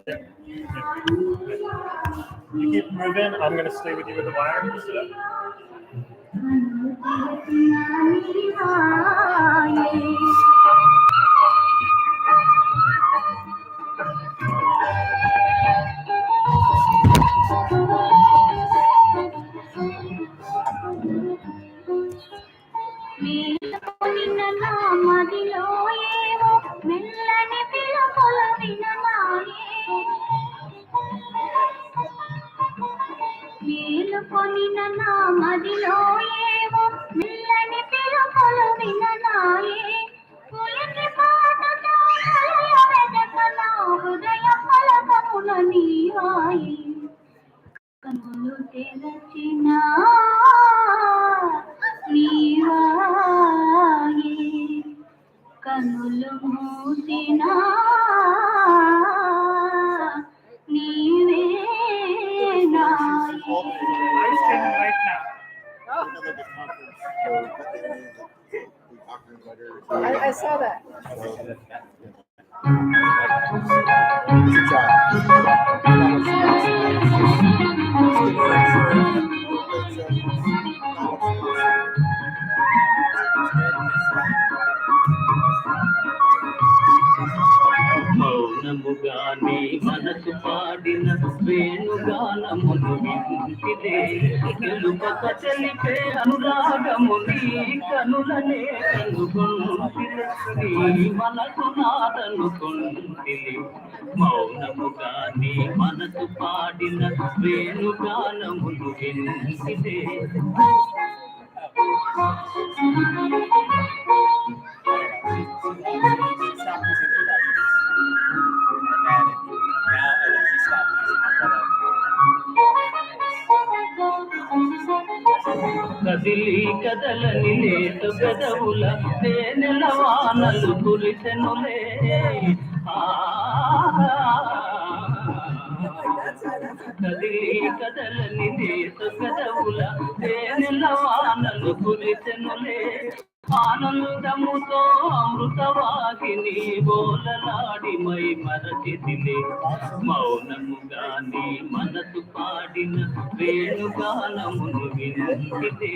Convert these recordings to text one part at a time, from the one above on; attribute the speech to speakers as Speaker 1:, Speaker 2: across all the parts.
Speaker 1: You keep moving. I'm going to stay with you with the wire.
Speaker 2: మేలుకొనిన నా మదిలో ఏవో మెల్లని పిలుపులు విననాయే పులికి పాటతో హృదయ వెదక నా హృదయ పలకముల నీవాయే కనులు తెరచిన నీవాయే కనులు మూసిన నీవే
Speaker 3: I saw that.
Speaker 4: మౌనముగానే మనసు పాడిన వేణుగానమును వింటిదే గెలుపక తెలిపే అనురాగము నీ కనులనే కనుగొంటిలే నీ మనసు నాదనుకొంటిలే మౌనముగానే మనసు పాడిన వేణుగానమును వింటిదే కదిలి కదలని లేత పెదవుల తేనెల వానలు కురిసెనులే కదిలి కదలని లేత పెదవుల తేనెల వానలు కురిసెనులే ఆనందముతో అమృతవాహిని బోలలాడి మై మరచితిలే మౌనముగాని మనసు పాడిన వేణుగానమును వింటిదే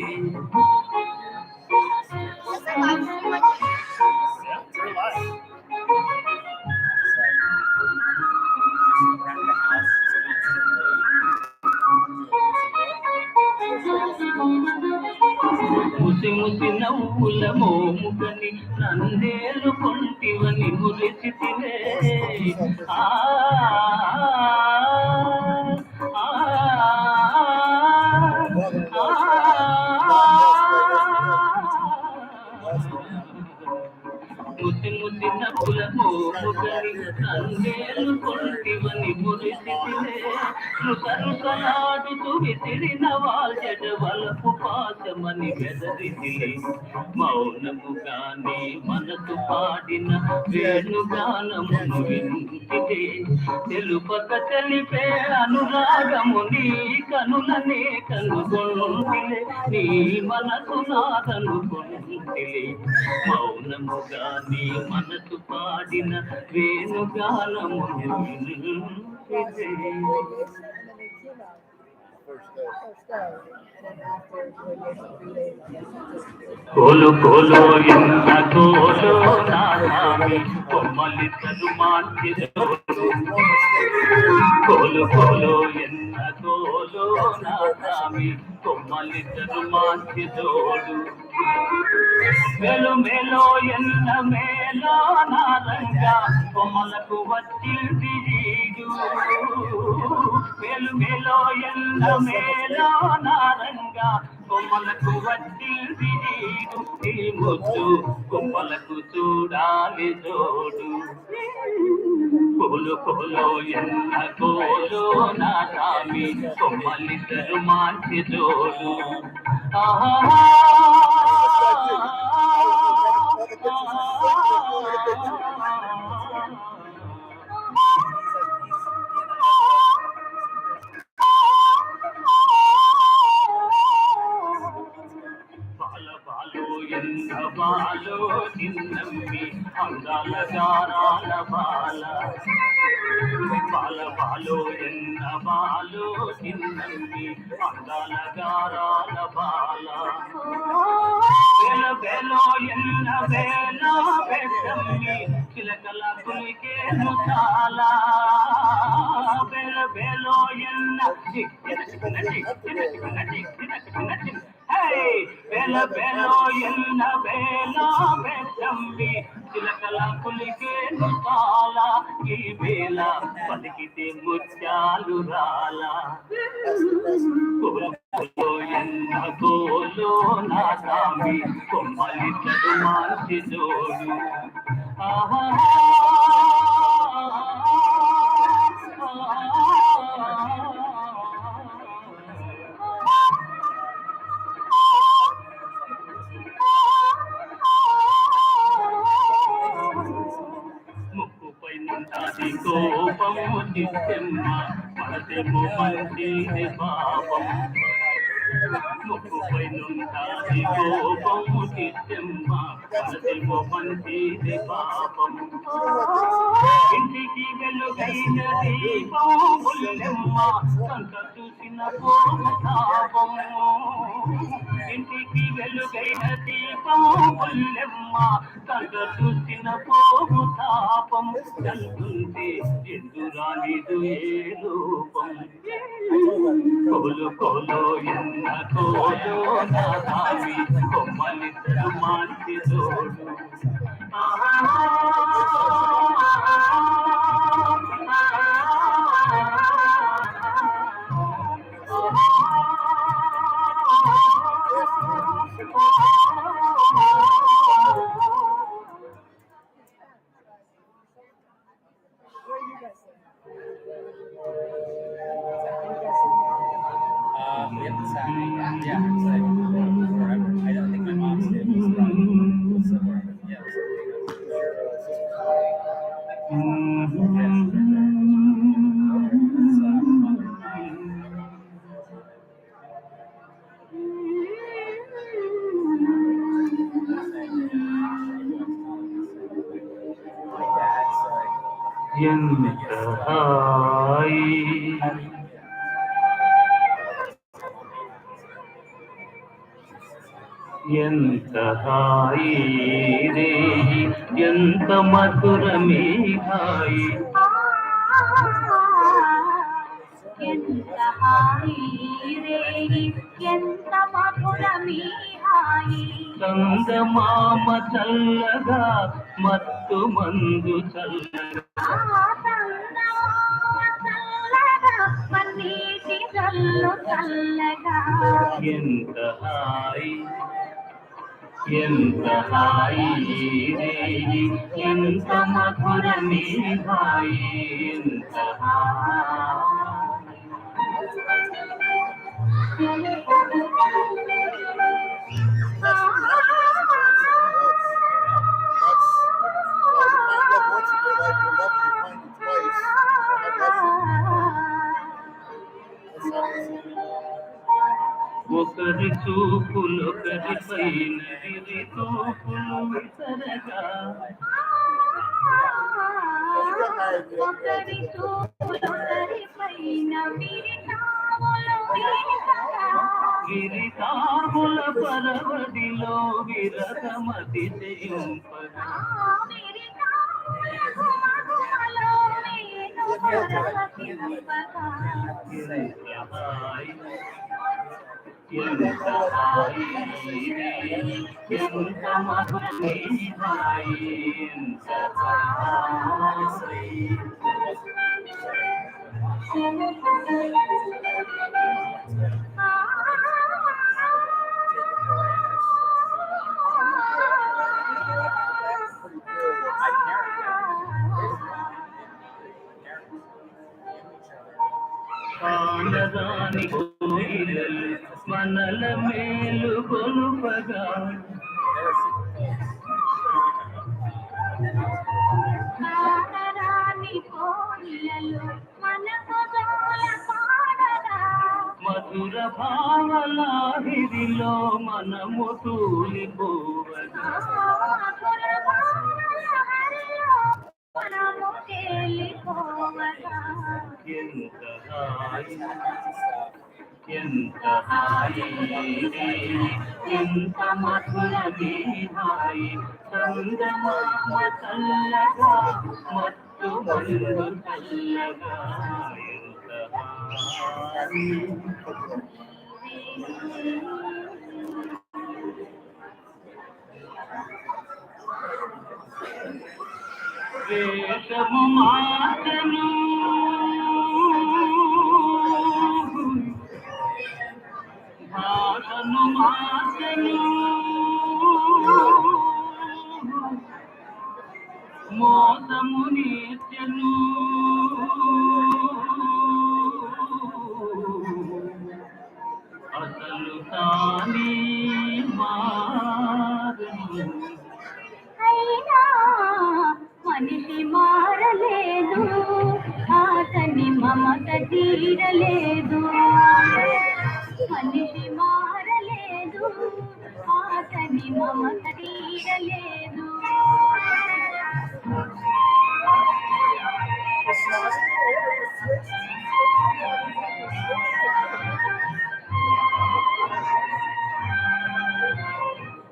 Speaker 4: ముసి ముసి నవ్వుల మోముగని నందేలు కొంటివని మురిచితివే ముసి ముసి నవ్వుల మోముగని నందేలు కొంటివని మురిచితివే రుసరుసలాడుతూ విసిరిన వాల్జడ వలపు పాశమని వెదరితిలే మౌనముగానే మనసు పాడిన వేణుగానమును వింటిదే తెలుపక తెలిపే అనురాగము నీ కనులనే కనుగొంటిలే నీ మనసు నాదనుకొంటిలే మౌనముగానే మనసు పాడిన వేణుగానమును వింటిదే కోలు కోలు ఎన్న కోలు నా స్వామి కొమ్మలిద్దరు మార్చిదోడు కోలు కోలు ఎన్న కోలు నా స్వామి కొమ్మలిద్దరు మార్చిదోడు మేలు మేలో ఎన్న మేలో నారంగా కొమ్మలకు వచ్చింది మేలు మేలో ఎన్న మేలో నారంగా కొమ్మలకు వచ్చింది ముద్దు కొమ్మలకు చూడాలి జోడు కోలు కోలో ఎన్న కోలు నా స్వామి కొమ్మలిద్దరు మార్చి జోడు బాలో నిన్నమ్మి అందాల గారాల బాల బాల బాల బాలో ఎన్న బాలో చిన్నమ్మి అందాల గారాల బాల బెల బెలో ఎన్న బెల పెద్దమ్మి చిలకల కులికేను చాలా బెల బెలో ఎన్న బెల బెలో ఎన్న బెల పెద్దమ్మి చిలకల కులికేను చాలా ఈ వేళ పలికితే ముత్యాలు రాలా ఎన్న గోలో నా సామి కొమ్మలిద్దరు మంచి జోడు ఆహా ముక్కుపై నుండి కోపము చిత్తెమ్మ మనసేమో మంచిది పాపం ముక్కుపై నుండి కోపము చిత్తెమ్మ మనసేమో మంచిది పాపం ఇంటికి వెలుగైన దీపం బుల్లెమ్మ కంట చూసిన కోము తాపం ఇంటికి వెలుగైన దీపం బుల్లెమ్మ కంట చూసిన కోము తాపం చల్లుంటే ఎందురానిదు ఏ రూపం కోలు కోలో ఎన్న కోలో నా సామి కొమ్మలిద్దరు మంచి తోడు
Speaker 3: We have to decide. Yeah, it's like forever. I don't think my mom's did. It's probably somewhere. Yeah, it
Speaker 4: ఎంత హాయి రే ఎంత మధురమే హాయి
Speaker 2: ఎంత హాయి రే ఎంత మధురమీ హాయి
Speaker 4: చందమామ చల్లగా మత్తు మందు చల్లగా
Speaker 2: పన్నీటి జల్లు చల్లగా
Speaker 4: ఎంత హాయి ఎంత హాయి రే ఎంత మధురమే హాయి ఎంత ఒకరి చూపులొకరి పైన విరి చూపులు విసరగా
Speaker 2: ఒకరి చూపులొకరి పైన విరితాములు వీసగా
Speaker 4: గిరితాముల పరవడిలో విరగమతి చేయుంపగా ఎంత హాయి ఎంత మధురమే హాయి ఎంత హాయి ఆనరాని కోయిలలు మనల మేలు కొలుపగా
Speaker 2: ఆనరాని కోయిలలు మనకు జోల పాడగా
Speaker 4: మధుర భావలాహిరిలో మనము తూలిపోవగా
Speaker 2: మనము తేలిపోవగా
Speaker 4: ఎంత హాయి ఎంత హాయి ఎంత మధురమే హాయి చందమామ చల్లగా మత్తు మందు చల్లగా ఎంత హాయి వేషము మాటను భాషను మాటను మోసము నీచెను అసలు తానే మారను
Speaker 2: అయినా మనిషి మారలేదు అతని మమత తీరలేదు మనిషి మారలేదు అతని మమత తీరలేదు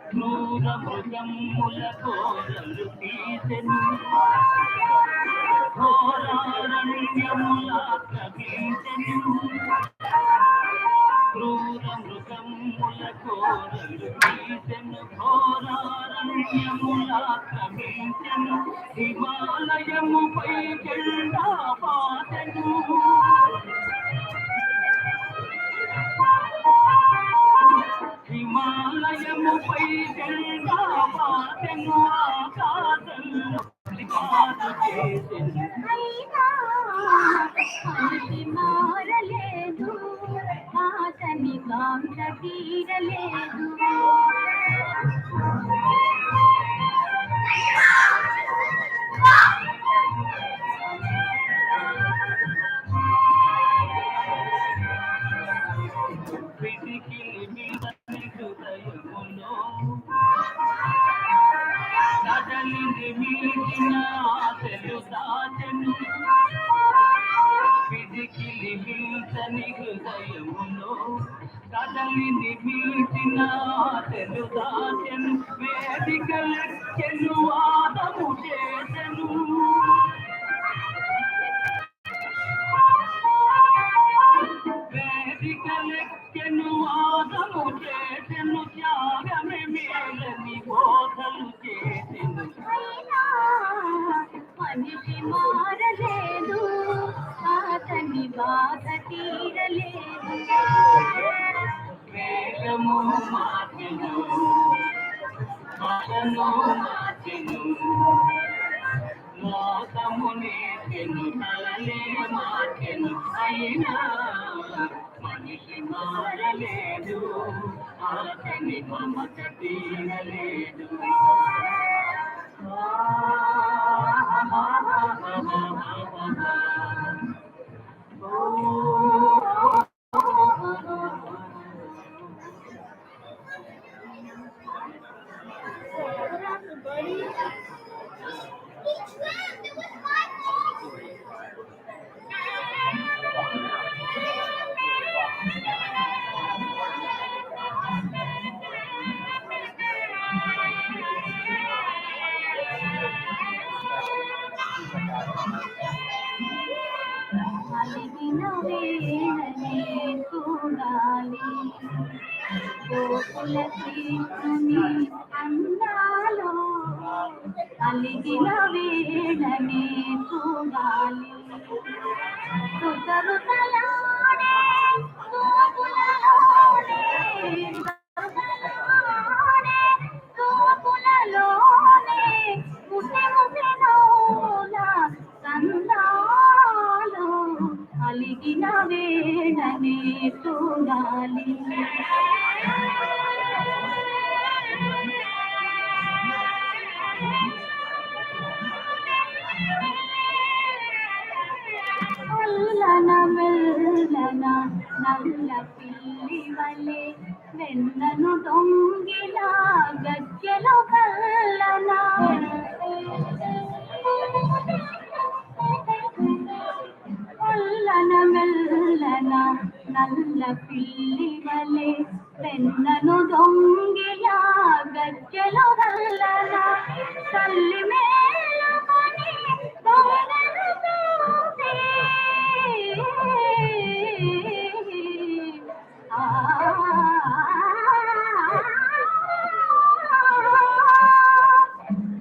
Speaker 4: క్రూర మృగముల కోరలు తీసెను ఘోరారణ్యముల కవించెను క్రూర మృగముల కోరలు తీసెను ఘోరారణ్యముల కవించెను హిమాలయముపై జెండా పాతెను హిమాలయముపై జెండా పాతెను ఆకాశంలో దిగాలు చేసెను
Speaker 2: అయినా మనిషి మారలేదు అతని కాంక్ష తీరలేదు
Speaker 4: పిడికిలి మీదని హృదయములో కదలిని మీదిన ఆశలు దాచెను పిడికిలి మీదని హృదయములో కదలిని మీదిన ఆశలు దాచెను వేదికలెక్కెను వాదము చేసెను వేదికలెక్కెను వాదము చేసెను త్యాగమే మేలని బోధలు చేసెను
Speaker 2: అయినా మనిషి మారలేదు అతని బాధ తీరలేదు
Speaker 4: వేషము మార్చెను భాషను మార్చెను మోసము నేర్చెను తలలే మార్చెను అయినా మనిషి మారలేదు అతని మమత తీరలేదు
Speaker 2: అలిగిన వేళనే చూడాలి కోకుల కృష్ణుని అందాలో అలిగిన వేళనే చూడాలి రుతరుతలాడే తోపులలోనే రుతరుతలాడే తోపులలోనే ముసి ముసి నవ్వుల సందాలో అలిగిన వేళనే చూడాలి అల్లన మెల్లన నల్ల పిల్లి వలె వెన్నను దొంగిల గజ్జెలో కల్లన వేళన నల్ల పిల్లివలే పెన్నను దొంగిలా గజ్జెలు గల్లన తల్లి మేలుకొని దొంగలు చూసి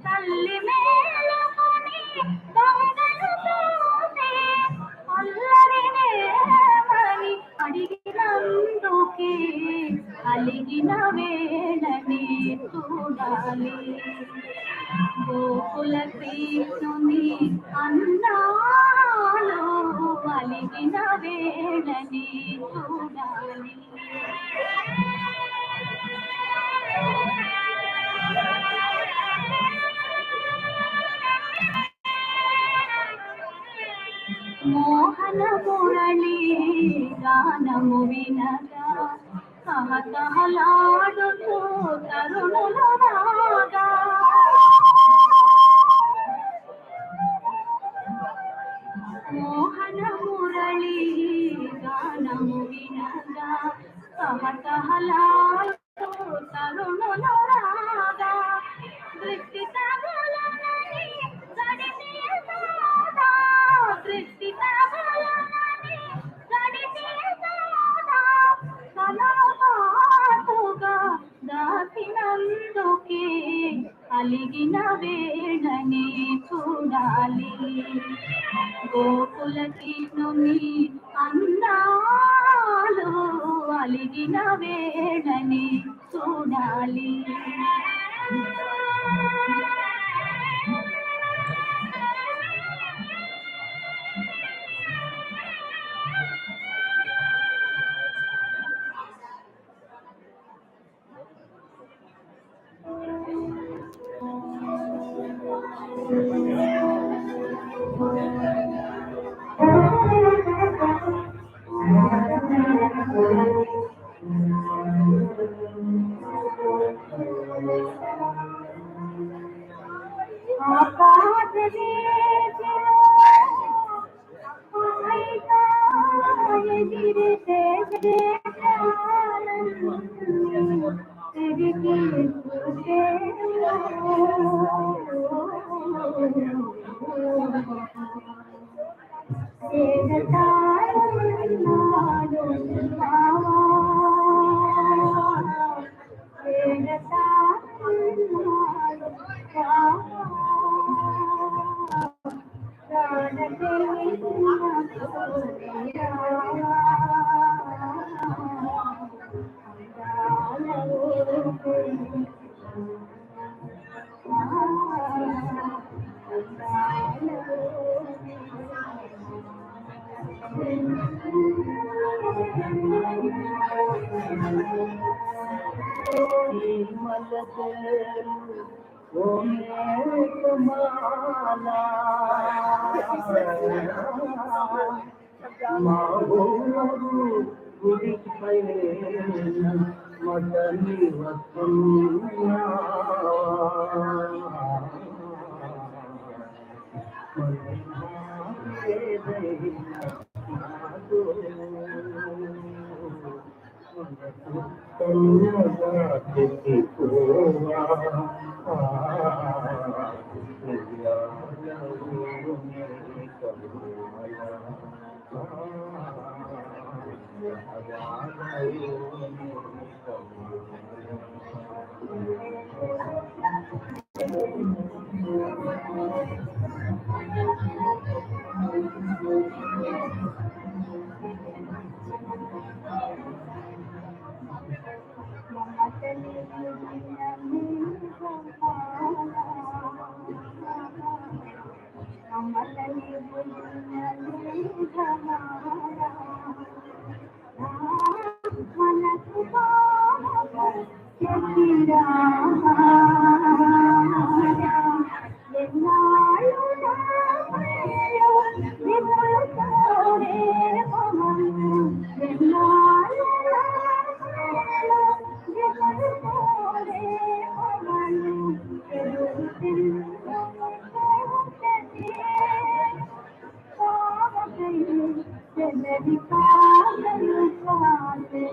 Speaker 2: తల్లి మేలుకొని దొంగలు చూసి అల్లరినేమని అడిగినందుకే అలిగిన వేళనే చూడాలి గోకుల కృష్ణుని అన్నాలో అలిగిన వేళనే చూడాలి మోహన మురళి గానము వినగా కహకహలాడుతూ తరుణులు రాగా మోహన మురళి గానము వినగా కహకహలాడుతూ తరుణులు రాగా దృష్టి తగలనని గడితీసాదా దృష్టి తగలనని గడితీసాదా కలలు పాటుగా దాచినందుకే అలిగిన వేళనే చూడాలి గోకుల కృష్ణుని అందాలు అలిగిన వేళనే చూడాలి मेरी पागल चाहते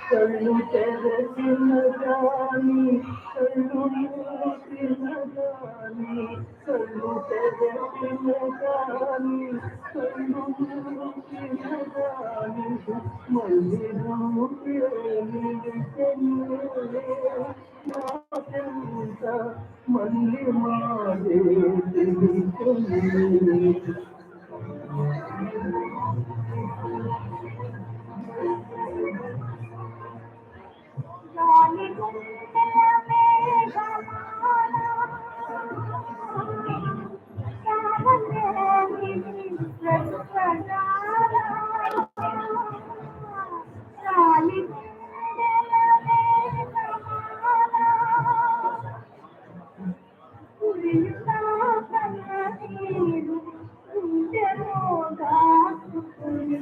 Speaker 4: కళ్ళు తెరచిన గాని కళ్ళు మూసిన గాని కళ్ళు తెరచిన గాని కళ్ళు మూసిన గాని మళ్ళీ రూపే నిలిచెనులే నాకెంత మళ్ళీ మాదే తెలిచెనులే
Speaker 2: గాలి గుండెల మేఘమాల కావలేని ప్రతిపదాల గాలి గుండెల మేఘమాల కురియుతా కన్నీరు గుండెలో దాచుకుని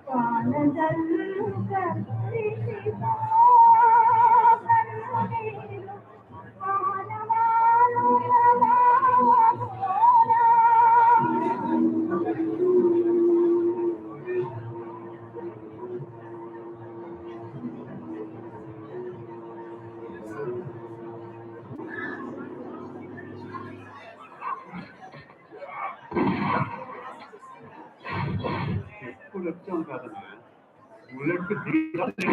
Speaker 2: వానజల్లు కరిసిపో కన్నీరు వానవాలులలా వదోరా.
Speaker 4: ఎప్పుడు వచ్చాం కాదన్నా బుల్లెట్ దిగాలి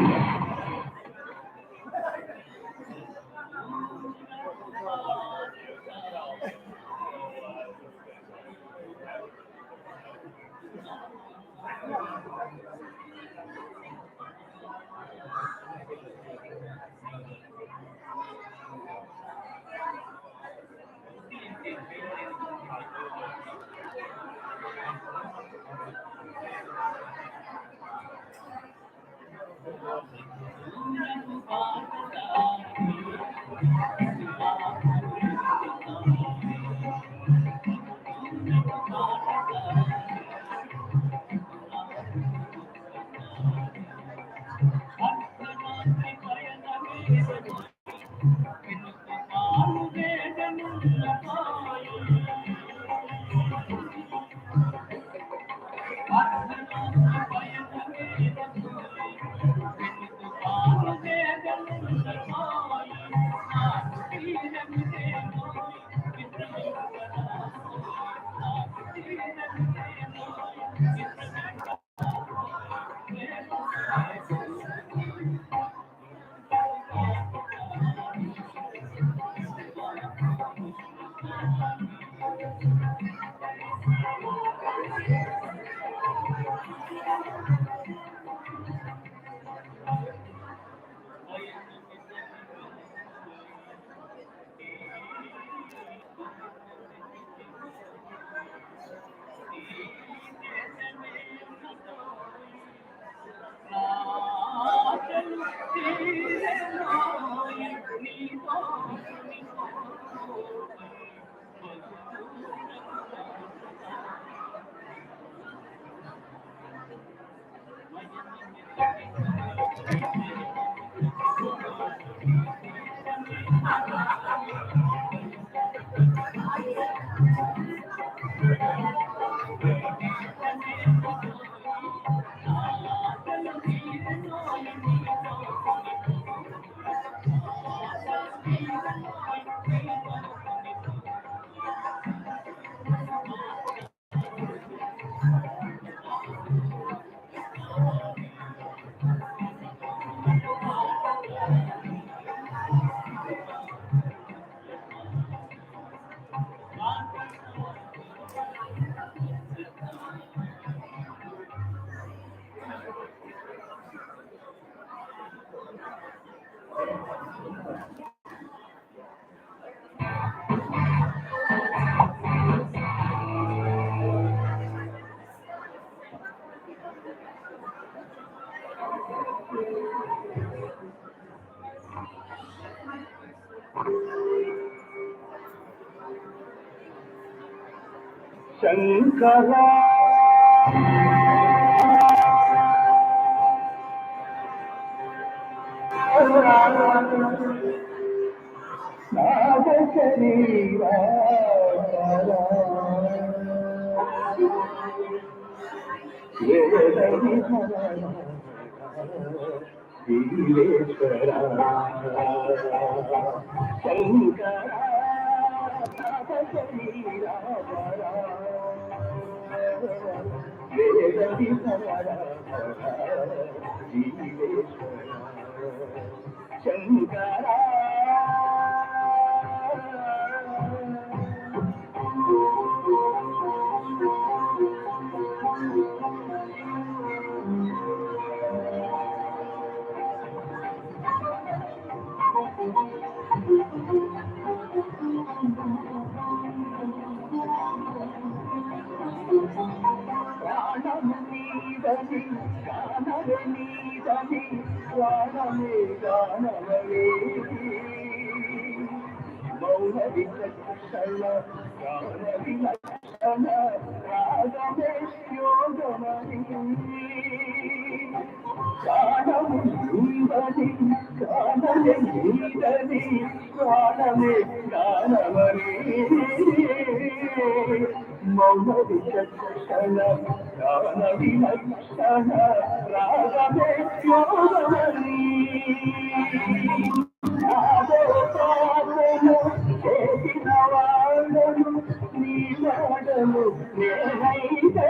Speaker 4: శంకరా నాద శరీరా వీరేశ్వరా శంకరా నాద శరీరా శంకరా ప్రాణము నీదని గానమే నీదని ప్రాణమే గానమే మౌన విచక్షణ గాన విలక్షణ రాగమే యోగమని ప్రాణము నీదని గానమే నీదని ప్రాణమే గానమని మౌన విచక్షణ గాన విలక్షణ రాగమే యోగమని నాదో ప్రాణము చేసిన వాళ్ళను నీ వాడను నేనైతే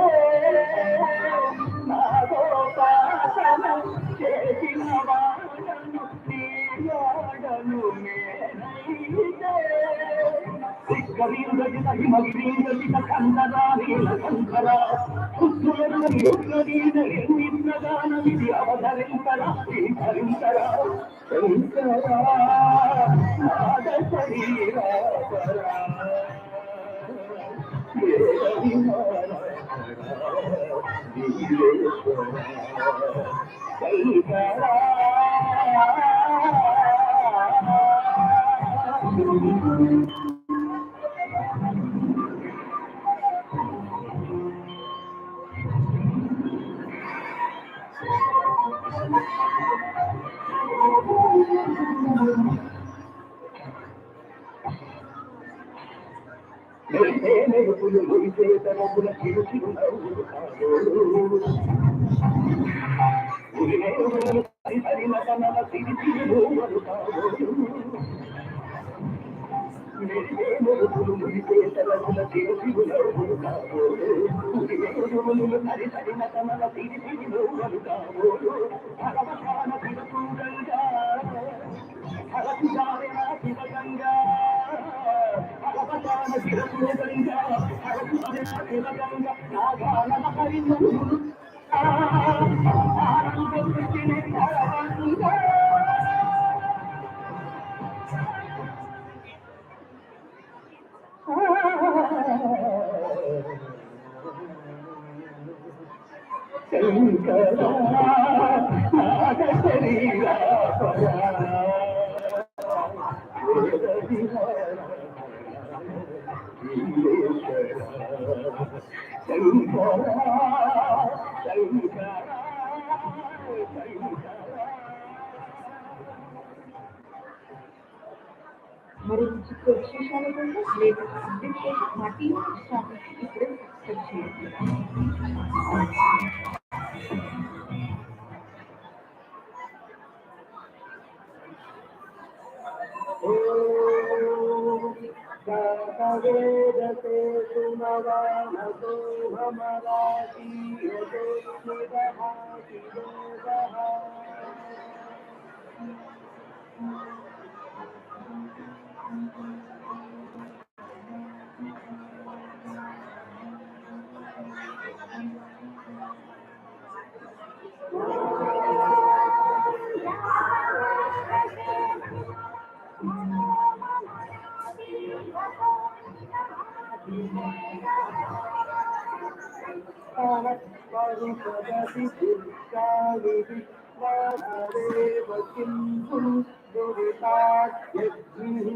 Speaker 4: నాదో ప్రాణము చేసిన వాళ్ళను నీ వాడను నేనైతే కవిందజిత హిమగిరీంద్రజిత కందరాలీల కంకరా నిర్మిత్నగానమిది అవధరించరా స్వీకరించరా శంకరా నాద శరీరా శంకరా మెరుపులు మురిసేతనముల చిరు నవ్వులు హరిన కనల సిరి చిరుమలు మెరుపులు మురిసేతనముల చిరు నవ్వులు కాబోలు హరిన కనల సిరి చిరుమలు కాబోలు భగవతాన శివసూగంగా హరసుదారిన శివగంగా భగవతాన శివసూగంగా హరసుదారిన శివగంగా నాగాన హరిను శంకరా నాద శరీరా
Speaker 2: మరి చిత్ర విశేషాలు కూడా లేటెస్ట్ అప్డేట్ కోసం మా టీవీ ఛానల్ ఇప్పుడే సబ్స్క్రైబ్ చేయండి.
Speaker 4: వేదతే సుమవానతో భమరాజీయతే స్మితహాసి వేదః పరస్పరుపదతి దుర్గావిధి వానరేవ కింపు దురితాద్యగ్నిః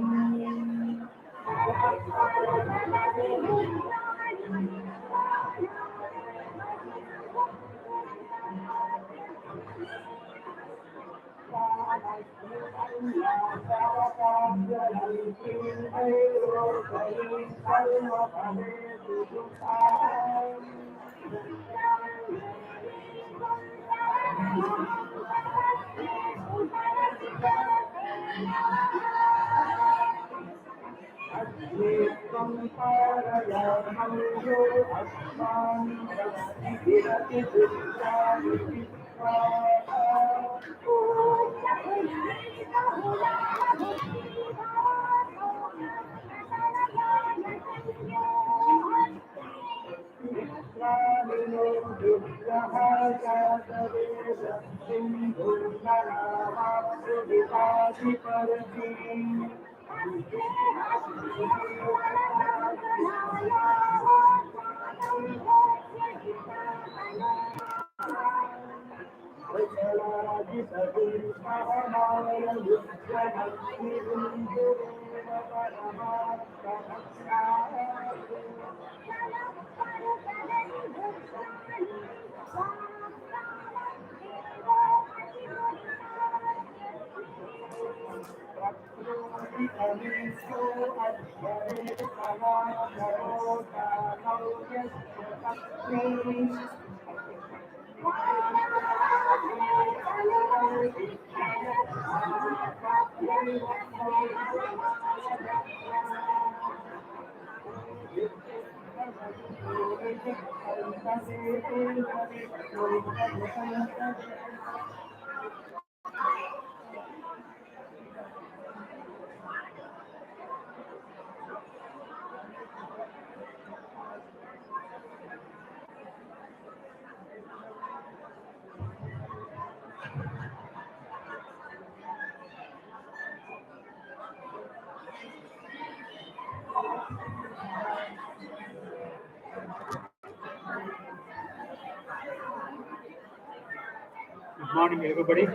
Speaker 5: Good morning, everybody.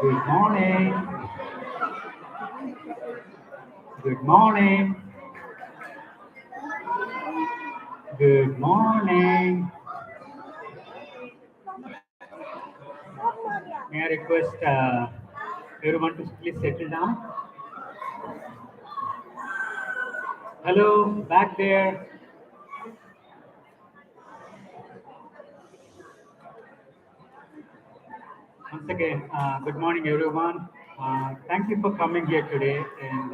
Speaker 5: Good morning. Good morning. Good morning. May I request everyone to please settle down? Hello, back there. Once again, good morning, everyone. Thank you for coming here today and,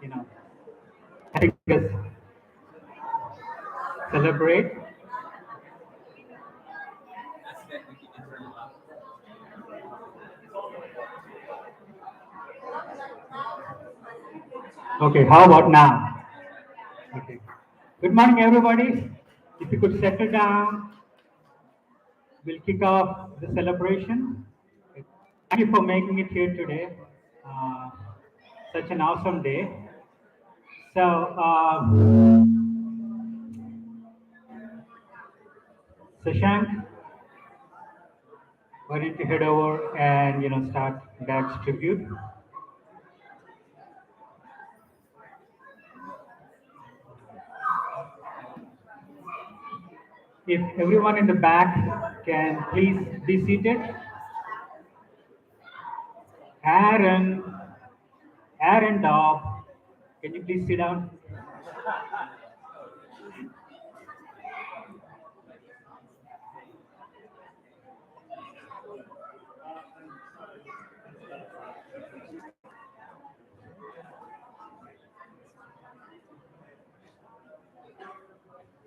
Speaker 5: you know, helping us celebrate.
Speaker 3: That's good. We can turn it up.
Speaker 5: Okay, how about now? Okay. Good morning, everybody. If you could settle down, we'll kick off the celebration. Thank you for making it here today. Such an awesome day. So, Sashank, why don't you head over and start Dad's tribute? If everyone in the back can please be seated. Aaron, Aaron Dobb, can you please sit down?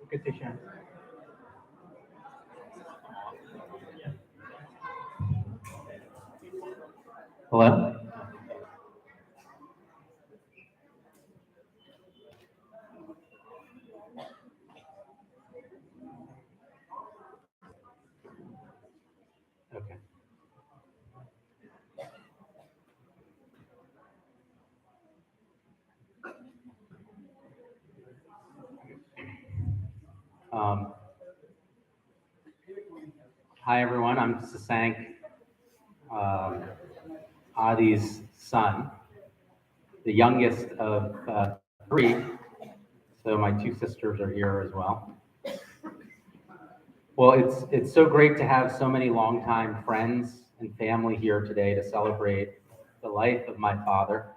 Speaker 5: Okay, Sashank. Hello? Okay.
Speaker 6: Um, Hi, everyone. I'm Sasank, Adi's son, the youngest of three. So my two sisters are here as well. Well, it's so great to have so many longtime friends and family here today to celebrate the life of my father,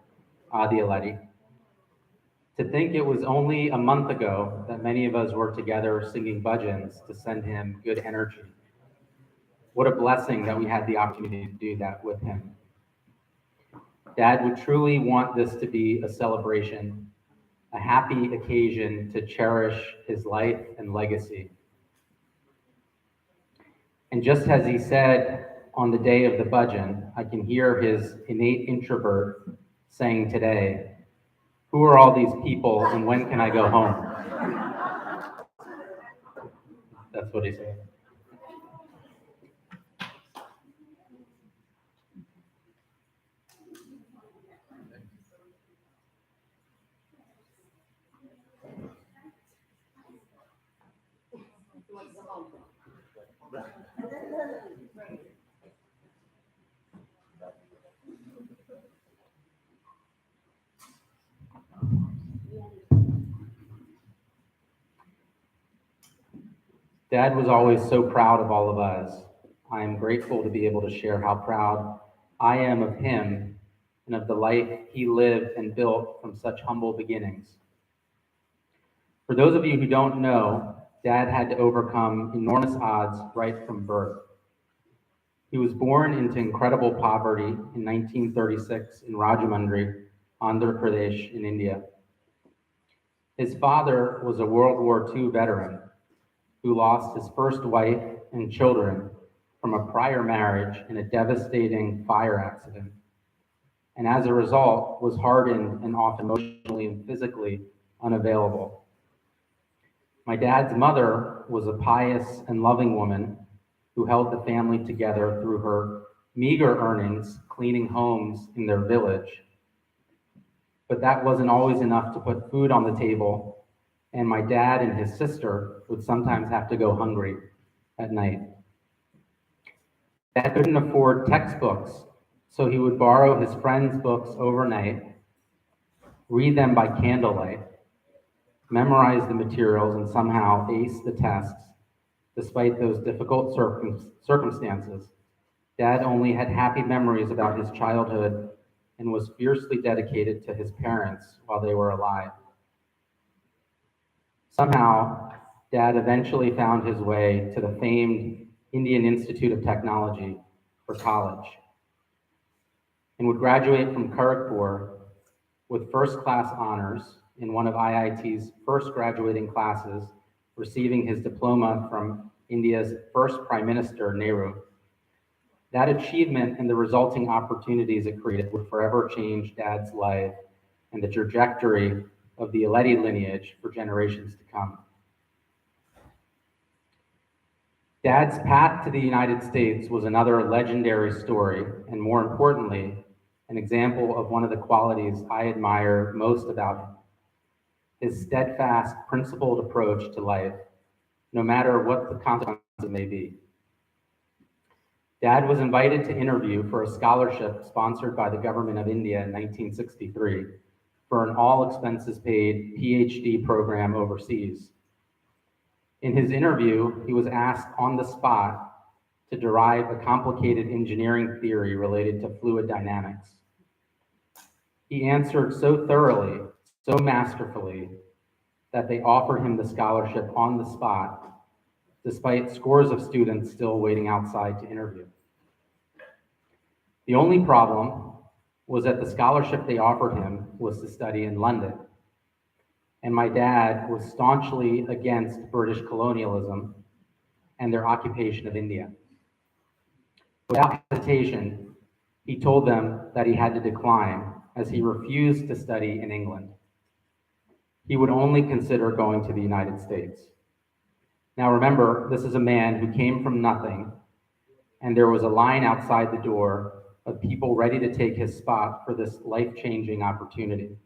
Speaker 6: Adi Aleti. To think it was only a month ago that many of us were together singing bhajans to send him good energy. What a blessing that we had the opportunity to do that with him. Dad would truly want this to be a celebration, a happy occasion to cherish his life and legacy. And just as he said on the day of the bhajan, I can hear his innate introvert saying today, "Who are all these people and when can I go home?" That's what he said. Dad was always so proud of all of us. I am grateful to be able to share how proud I am of him and of the life he lived and built from such humble beginnings. For those of you who don't know, Dad had to overcome enormous odds right from birth. He was born into incredible poverty in 1936 in Rajahmundry, Andhra Pradesh in India. His father was a World War II veteran who lost his first wife and children from a prior marriage in a devastating fire accident, and as a result was hardened and often emotionally and physically unavailable. My dad's mother was a pious and loving woman who held the family together through her meager earnings cleaning homes in their village. But that wasn't always enough to put food on the table, and my dad and his sister would sometimes have to go hungry at night. Dad couldn't afford textbooks, so he would borrow his friends' books overnight, read them by candlelight, memorize the materials, and somehow ace the tests. Despite those difficult circumstances, Dad only had happy memories about his childhood and was fiercely dedicated to his parents while they were alive. Somehow, Dad eventually found his way to the famed Indian Institute of Technology for college and would graduate from Kharagpur with first-class honors in one of IIT's first graduating classes, receiving his diploma from India's first Prime Minister, Nehru. That achievement and the resulting opportunities it created would forever change Dad's life and the trajectory of the Aleti lineage for generations to come. Dad's path to the United States was another legendary story, and more importantly, an example of one of the qualities I admire most about him: his steadfast, principled approach to life, no matter what the consequences may be. Dad was invited to interview for a scholarship sponsored by the government of India in 1963 for an all-expenses-paid PhD program overseas. In his interview, he was asked on the spot to derive a complicated engineering theory related to fluid dynamics. He answered so thoroughly, so masterfully, that they offered him the scholarship on the spot, despite scores of students still waiting outside to interview. The only problem was that the scholarship they offered him was to study in London, and my dad was staunchly against British colonialism and their occupation of India. Without hesitation, he told them that he had to decline as he refused to study in England. He would only consider going to the United States. Now remember, this is a man who came from nothing, and there was a line outside the door of people ready to take his spot for this life-changing opportunity.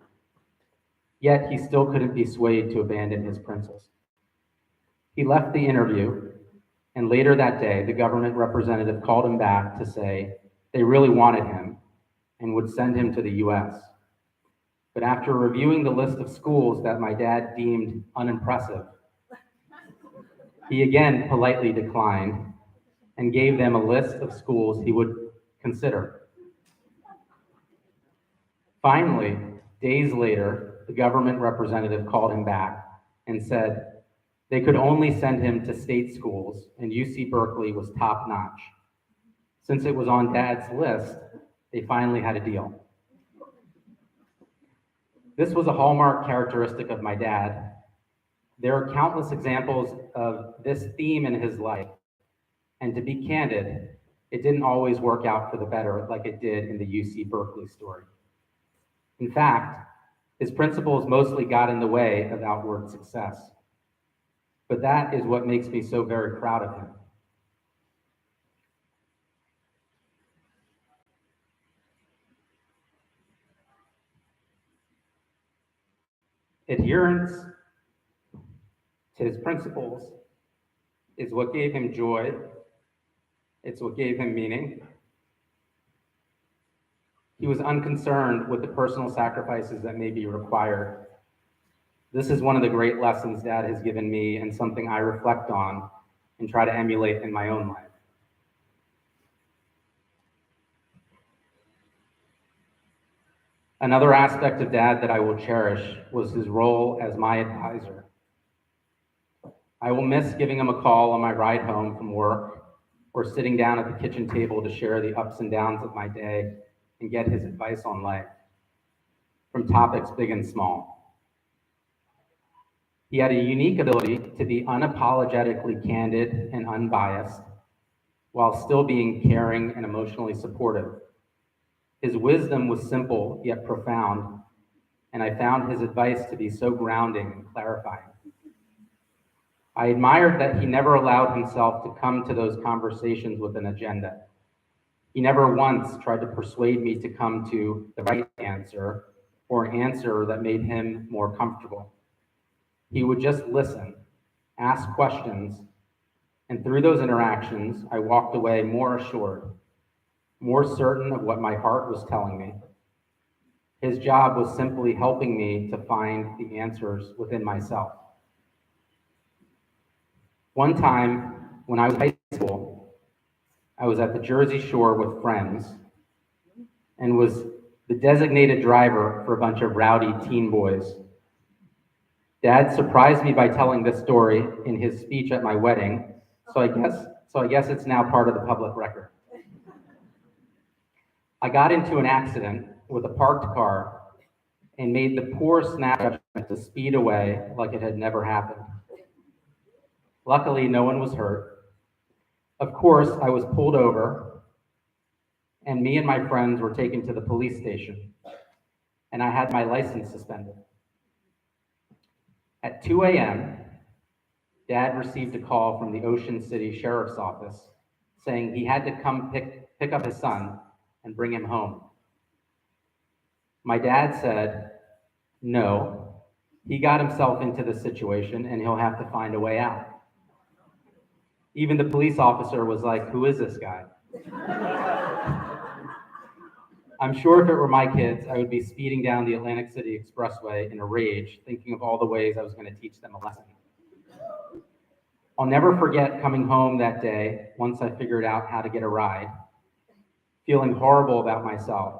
Speaker 6: Yet he still couldn't be swayed to abandon his principles. He left the interview, and later that day, the government representative called him back to say they really wanted him and would send him to the US. But after reviewing the list of schools that my dad deemed unimpressive, He again politely declined and gave them a list of schools he would consider. Finally, days later, the government representative called him back and said they could only send him to state schools, and UC Berkeley was top notch. Since it was on Dad's list, they finally had a deal. This was a hallmark characteristic of my dad. There are countless examples of this theme in his life, and to be candid, it didn't always work out for the better like it did in the UC Berkeley story. In fact, his principles mostly got in the way of outward success. But that is what makes me so very proud of him. Adherence to his principles is what gave him joy. It's what gave him meaning. He was unconcerned with the personal sacrifices that may be required. This is one of the great lessons Dad has given me and something I reflect on and try to emulate in my own life. Another aspect of Dad that I will cherish was his role as my advisor. I will miss giving him a call on my ride home from work or sitting down at the kitchen table to share the ups and downs of my day and get his advice on life, from topics big and small. He had a unique ability to be unapologetically candid and unbiased while still being caring and emotionally supportive. His wisdom was simple yet profound, and I found his advice to be so grounding and clarifying. I admired that he never allowed himself to come to those conversations with an agenda. He never once tried to persuade me to come to the right answer or an answer that made him more comfortable. He would just listen, ask questions, and through those interactions, I walked away more assured, more certain of what my heart was telling me. His job was simply helping me to find the answers within myself. One time, when I was in high school, I was at the Jersey Shore with friends and was the designated driver for a bunch of rowdy teen boys. Dad surprised me by telling this story in his speech at my wedding, so I guess it's now part of the public record. I got into an accident with a parked car and made the poor snap judgment to speed away like it had never happened. Luckily, no one was hurt. Of course, I was pulled over, and me and my friends were taken to the police station, and I had my license suspended. At 2 a.m., Dad received a call from the Ocean City Sheriff's Office saying he had to come pick up his son and bring him home. My dad said, no, he got himself into the situation and he'll have to find a way out. Even the police officer was like, who is this guy? I'm sure if it were my kids, I would be speeding down the Atlantic City Expressway in a rage, thinking of all the ways I was going to teach them a lesson. I'll never forget coming home that day, once I figured out how to get a ride, feeling horrible about myself.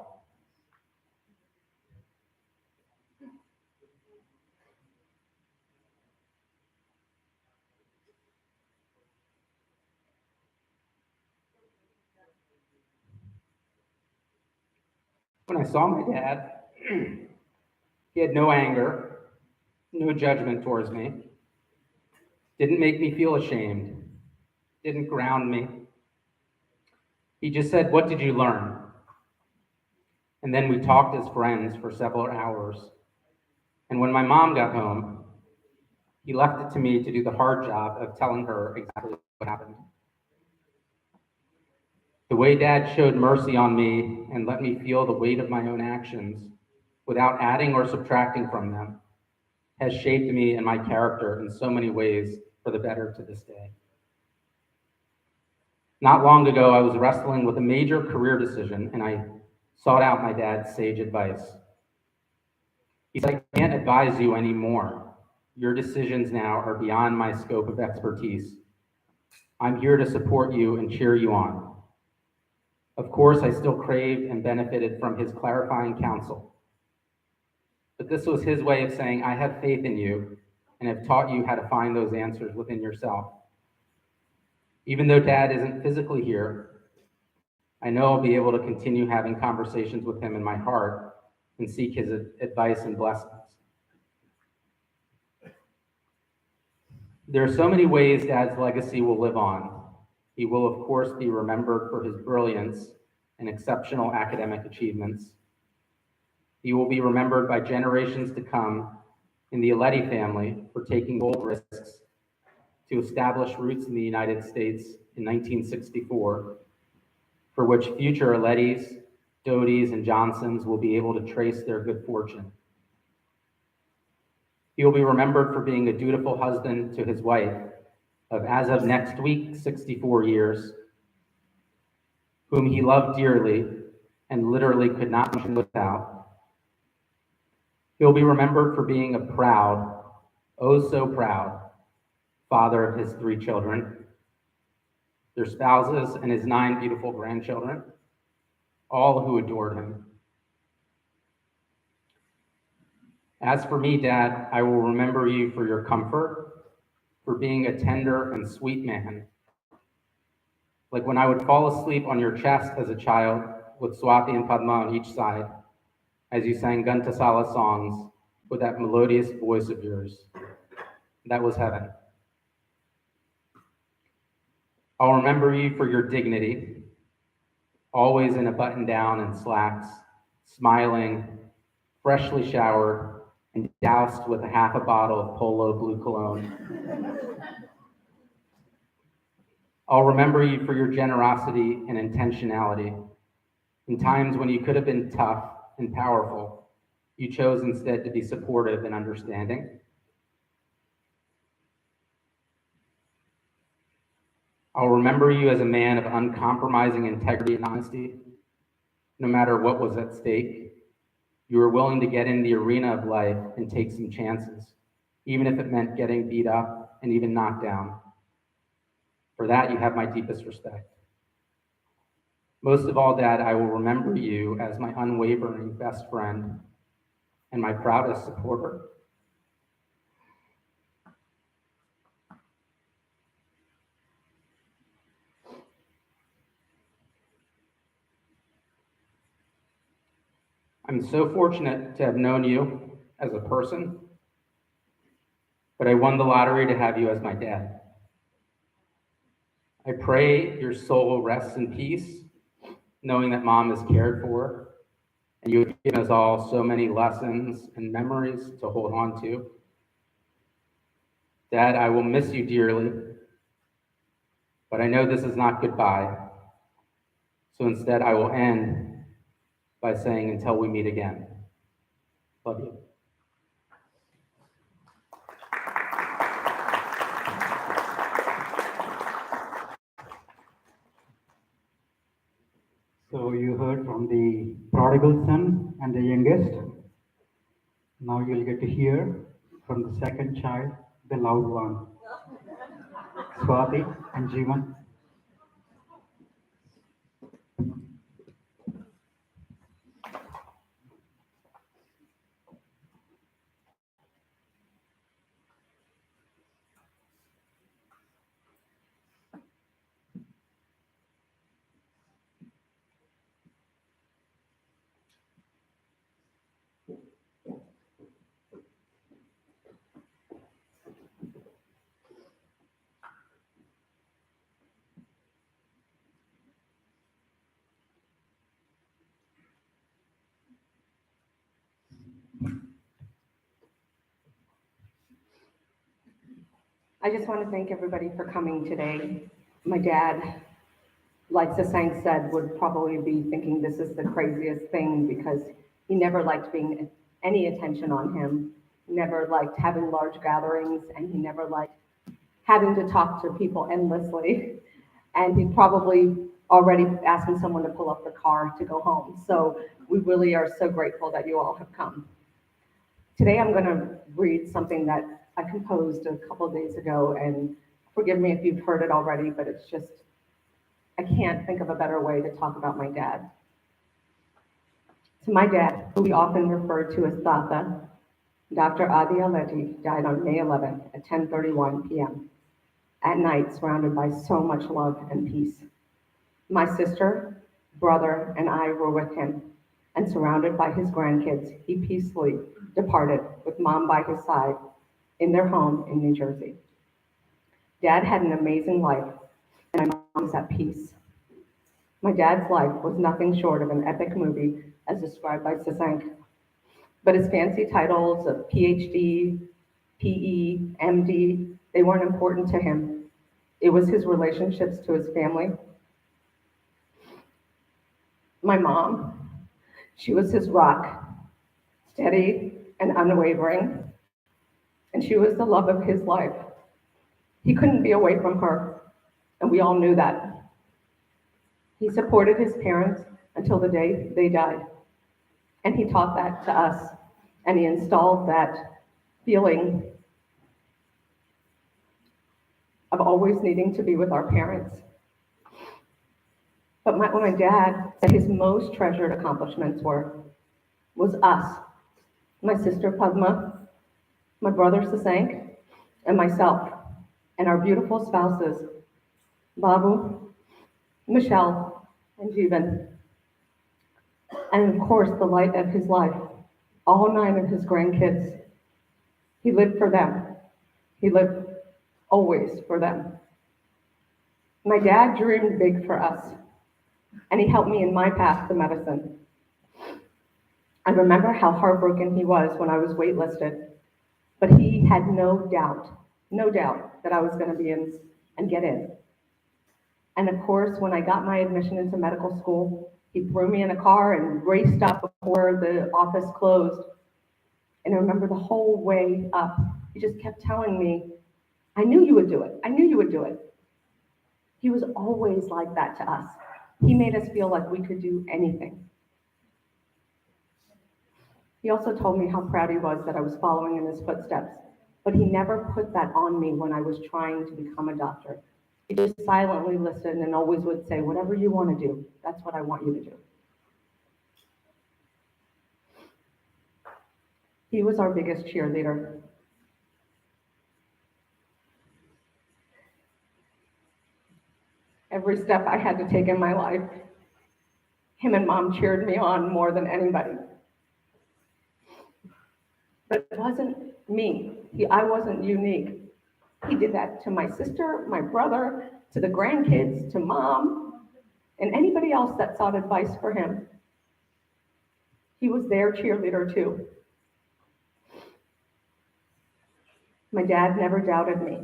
Speaker 6: When I saw my dad, he had no anger, no judgment towards me, didn't make me feel ashamed, didn't ground me. He just said, what did you learn? And then we talked as friends for several hours. And when my mom got home, he left it to me to do the hard job of telling her exactly what happened. The way Dad showed mercy on me and let me feel the weight of my own actions without adding or subtracting from them has shaped me and my character in so many ways for the better to this day. Not long ago, I was wrestling with a major career decision and I sought out my dad's sage advice. He said, I can't advise you anymore. Your decisions now are beyond my scope of expertise. I'm here to support you and cheer you on. Of course, I still craved and benefited from his clarifying counsel. But this was his way of saying, I have faith in you and have taught you how to find those answers within yourself. Even though Dad isn't physically here, I know I'll be able to continue having conversations with him in my heart and seek his advice and blessings. There are so many ways Dad's legacy will live on. He will, of course, be remembered for his brilliance and exceptional academic achievements. He will be remembered by generations to come in the Aleti family for taking bold risks to establish roots in the United States in 1964, for which future Aletis, Doties, and Johnsons will be able to trace their good fortune. He will be remembered for being a dutiful husband to his wife of, as of next week, 64 years, whom he loved dearly and literally could not function without. He'll be remembered for being a proud, oh so proud, father of his 3 children, their spouses, and his 9 beautiful grandchildren, all who adored him. As for me, Dad, I will remember you for your comfort, for being a tender and sweet man. Like when I would fall asleep on your chest as a child with Swati and Padma on each side, as you sang Ghantasala songs with that melodious voice of yours. That was heaven. I'll remember you for your dignity, always in a button down and slacks, smiling, freshly showered, and doused with half a bottle of Polo Blue Cologne. I'll remember you for your generosity and intentionality. In times when you could have been tough and powerful, you chose instead to be supportive and understanding. I'll remember you as a man of uncompromising integrity and honesty. No matter what was at stake, you were willing to get in the arena of life and take some chances, even if it meant getting beat up and even knocked down. For that, you have my deepest respect. Most of all, Dad, I will remember you as my unwavering best friend and my proudest supporter. I'm so fortunate to have known you as a person, but I won the lottery to have you as my dad. I pray your soul rests in peace, knowing that Mom is cared for, and you have given us all so many lessons and memories to hold on to. Dad, I will miss you dearly, but I know this is not goodbye. So instead, I will end by saying, until we meet again. Love you.
Speaker 5: So you heard from the prodigal son and the youngest. Now you'll get to hear from the second child, the loud one, Swati and Jeevan.
Speaker 2: I just want to thank everybody for coming today. My dad, like Sasank said, would probably be thinking this is the craziest thing because he never liked being any attention on him, never liked having large gatherings, and he never liked having to talk to people endlessly. And he probably already asking someone to pull up the car to go home. So we really are so grateful that you all have come. Today I'm going to read something that I composed a couple of days ago, and forgive me if you've heard it already, but it's just, I can't think of a better way to talk about my dad. To my dad, who we often refer to as Tata, Dr. Adi Aleti died on May 11th at 10:31 p.m. at night, surrounded by so much love and peace. My sister, brother, and I were with him, and surrounded by his grandkids, he peacefully departed with mom by his side in their home in New Jersey. Dad had an amazing life, and my mom was at peace. My dad's life was nothing short of an epic movie, as described by Sasank. But his fancy titles of PhD, PE, MD, they weren't important to him. It was his relationships to his family. My mom, she was his rock, steady and unwavering, and she was the love of his life. He couldn't be away from her, and we all knew that. He supported his parents until the day they died, and he taught that to us, and he installed that feeling of always needing to be with our parents. But what my dad said his most treasured accomplishments was us, my sister Padma, my brother Sasank, and myself, and our beautiful spouses, Babu, Michelle, and Jeevan. And of course, the light of his life, all 9 of his grandkids. He lived for them. He lived always for them. My dad dreamed big for us, and he helped me in my path to medicine. I remember how heartbroken he was when I was waitlisted, but he had no doubt that I was going to be in and get in. And of course, when I got my admission into medical school, he threw me in a car and raced up before the office closed. And I remember the whole way up, he just kept telling me, I knew you would do it. I knew you would do it. He was always like that to us. He made us feel like we could do anything. He also told me how proud he was that I was following in his footsteps, but he never put that on me when I was trying to become a doctor. He just silently listened and always would say, whatever you want to do, that's what I want you to do. He was our biggest cheerleader. Every step I had to take in my life, him and mom cheered me on more than anybody. But it wasn't me. I wasn't unique. He did that to my sister, my brother, to the grandkids, to mom, and anybody else that sought advice for him. He was their cheerleader too. My dad never doubted me,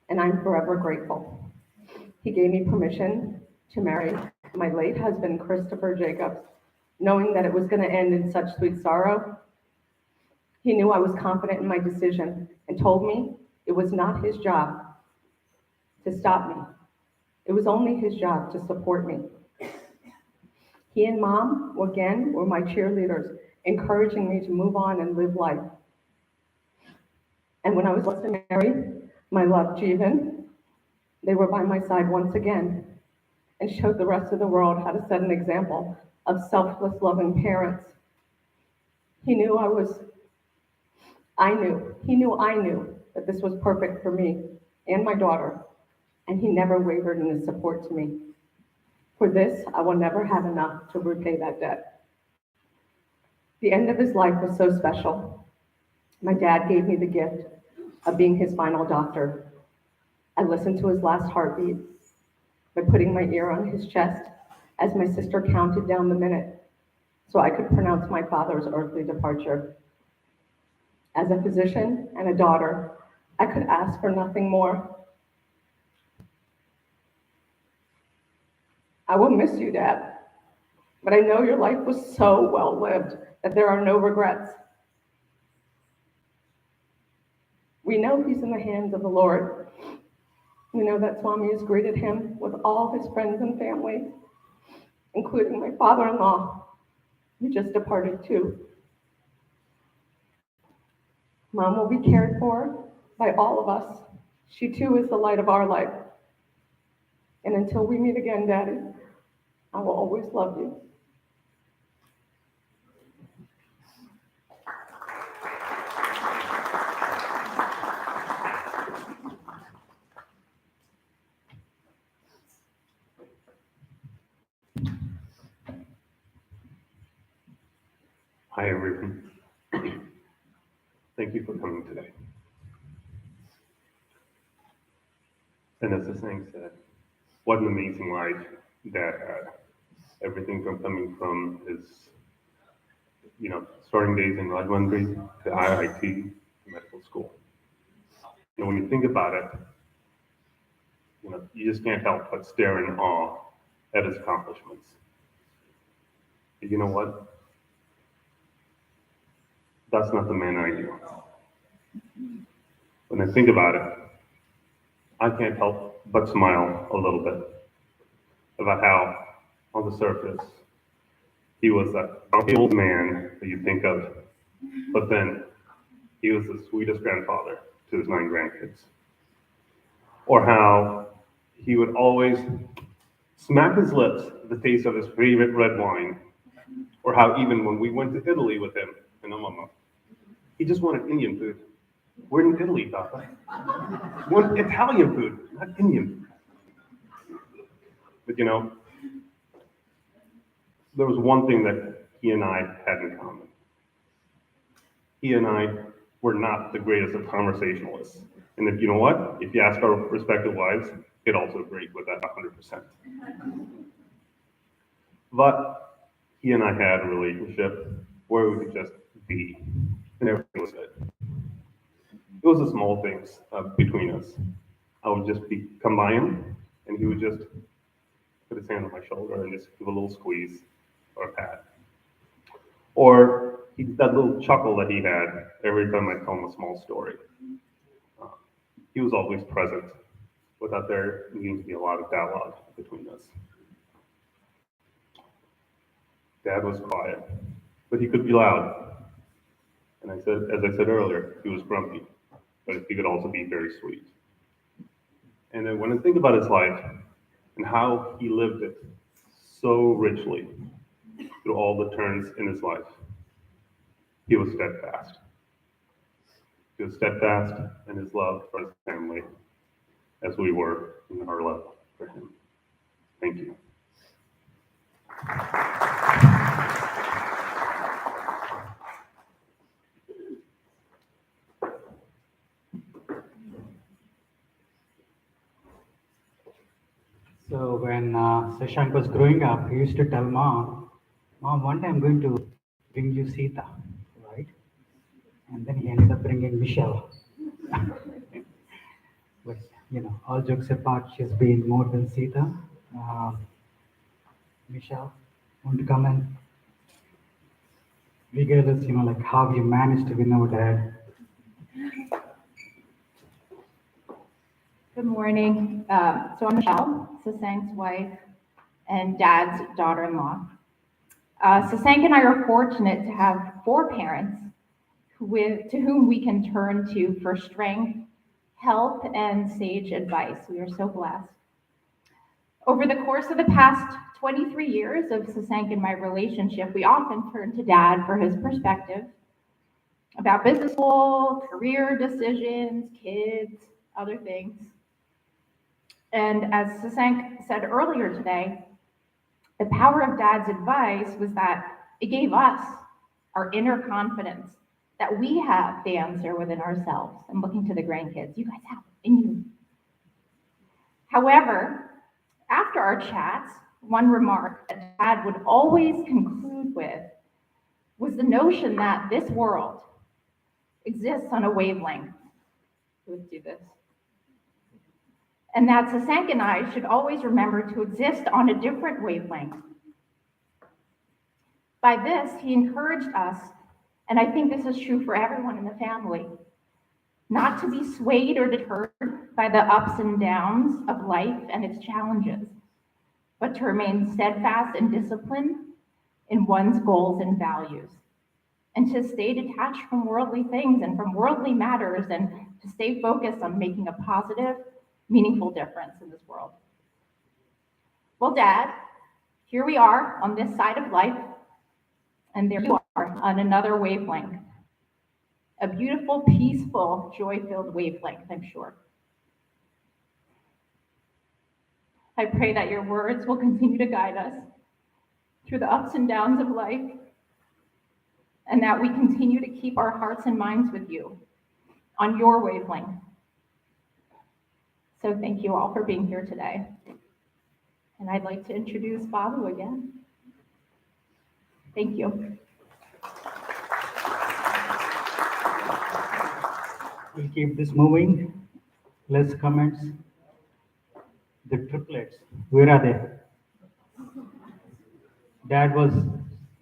Speaker 2: and I'm forever grateful. He gave me permission to marry my late husband, Christopher Jacobs, knowing that it was going to end in such sweet sorrow. He knew I was confident in my decision and told me it was not his job to stop me. It was only his job to support me. He and mom, again, were my cheerleaders, encouraging me to move on and live life. And when I was left to marry my love, Jeevan, they were by my side once again and showed the rest of the world how to set an example of selfless, loving parents. He knew I knew that this was perfect for me and my daughter, and he never wavered in his support to me. For this, I will never have enough to repay that debt. The end of his life was so special. My dad gave me the gift of being his final doctor. I listened to his last heartbeat by putting my ear on his chest as my sister counted down the minute so I could pronounce my father's earthly departure. As a physician and a daughter, I could ask for nothing more. I will miss you, Dad, but I know your life was so well lived that there are no regrets. We know he's in the hands of the Lord. We know that Swami has greeted him with all his friends and family, including my father-in-law, who just departed too. Mom will be cared for by all of us. She too is the light of our life. And until we meet again, Daddy, I will always love you.
Speaker 7: Hi, everyone. Thank you for coming today. And as the saying said, what an amazing life Dad had. Everything from coming from his, starting days in elementary to IIT to medical school. And when you think about it, you just can't help but stare in awe at his accomplishments. But you know what? That's not the man I knew. When I think about it, I can't help but smile a little bit about how, on the surface, he was that grumpy old man that you think of, but then he was the sweetest grandfather to his 9 grandkids. Or how he would always smack his lips at the taste of his favorite red wine. Or how even when we went to Italy with him and Mama, he just wanted Indian food. We're in Italy, Papa. We want Italian food, not Indian food. But there was one thing that he and I had in common. He and I were not the greatest of conversationalists. And if you know what, if you ask our respective wives, they'd also agree with that 100%. But he and I had a relationship where we could just be, and everything was good. It was the small things between us. I would just come by him, and he would just put his hand on my shoulder and just give a little squeeze or a pat. Or that little chuckle that he had every time I tell him a small story. He was always present without there needing to be a lot of dialogue between us. Dad was quiet, but he could be loud. And as I said earlier, he was grumpy, but he could also be very sweet. And then when I think about his life and how he lived it so richly through all the turns in his life, he was steadfast. He was steadfast in his love for his family as we were in our love for him. Thank you.
Speaker 5: So when Shashank was growing up, he used to tell Mom, one day I'm going to bring you Sita, right? And then he ended up bringing Michelle. But, all jokes apart, she's been more than Sita. Michelle, want to come and regale us, like how you managed to win our dad?
Speaker 8: Good morning. So I'm Michelle, Sasank's wife and Dad's daughter-in-law. Sasank and I are fortunate to have 4 parents to whom we can turn to for strength, help, and sage advice. We are so blessed. Over the course of the past 23 years of Sasank and my relationship, we often turn to Dad for his perspective about business school, career decisions, kids, other things. And as Sasank said earlier today, the power of Dad's advice was that it gave us our inner confidence that we have the answer within ourselves. I'm looking to the grandkids. You guys have it in you. However, after our chats, one remark that Dad would always conclude with was the notion that this world exists on a wavelength. Let's do this. And that Sasank and I should always remember to exist on a different wavelength. By this, he encouraged us, and I think this is true for everyone in the family, not to be swayed or deterred by the ups and downs of life and its challenges, but to remain steadfast and disciplined in one's goals and values. and to stay detached from worldly things and from worldly matters and to stay focused on making a positive, meaningful difference in this world. Well, Dad, here we are on this side of life, and there you are on another wavelength. A beautiful, peaceful, joy-filled wavelength, I'm sure. I pray that your words will continue to guide us through the ups and downs of life, and that we continue to keep our hearts and minds with you on your wavelength. So thank you all for being here today. And I'd like to introduce Babu again. Thank you.
Speaker 5: We'll keep this moving. Less comments. The triplets, where are they? Dad was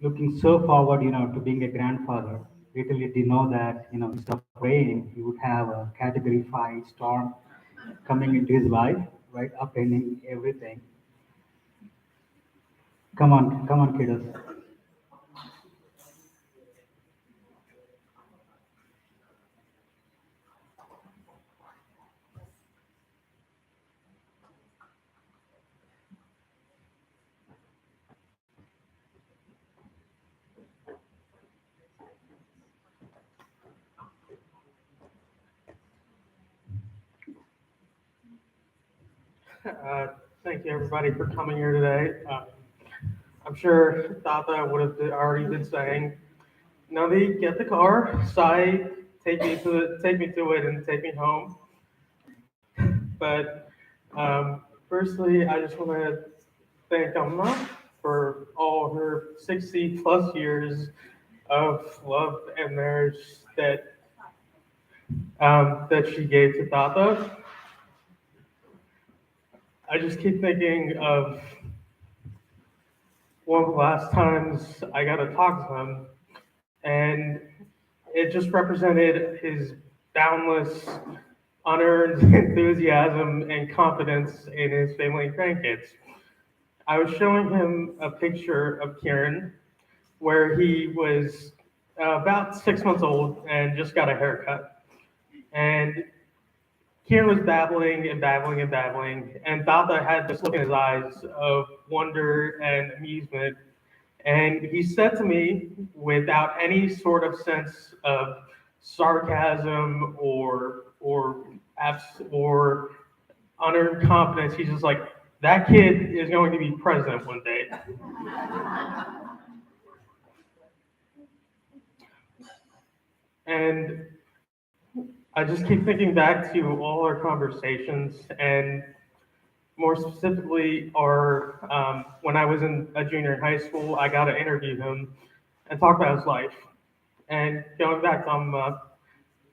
Speaker 5: looking so forward, to being a grandfather. Little did he know that, instead of praying, he would have a Category 5 storm coming into his life, right, upending everything. Come on, kiddos.
Speaker 9: Thank you, everybody, for coming here today. I'm sure Tata would have already been saying, Navi, get the car, Sai, take me to it, and take me home. But firstly, I just want to thank Amma for all her 60 plus years of love and marriage that she gave to Tata. I just keep thinking of one of the last times I got to talk to him, and it just represented his boundless, unearned enthusiasm and confidence in his family and grandkids. I was showing him a picture of Kieran where he was about 6 months old and just got a haircut. And Kieran was babbling and babbling and babbling, and Tata had this look in his eyes of wonder and amusement. And he said to me, without any sort of sense of sarcasm or unearned confidence, he's just like, "That kid is going to be president one day." And I just keep thinking back to all our conversations, and more specifically, when I was a junior in high school, I got to interview him and talk about his life. And going back to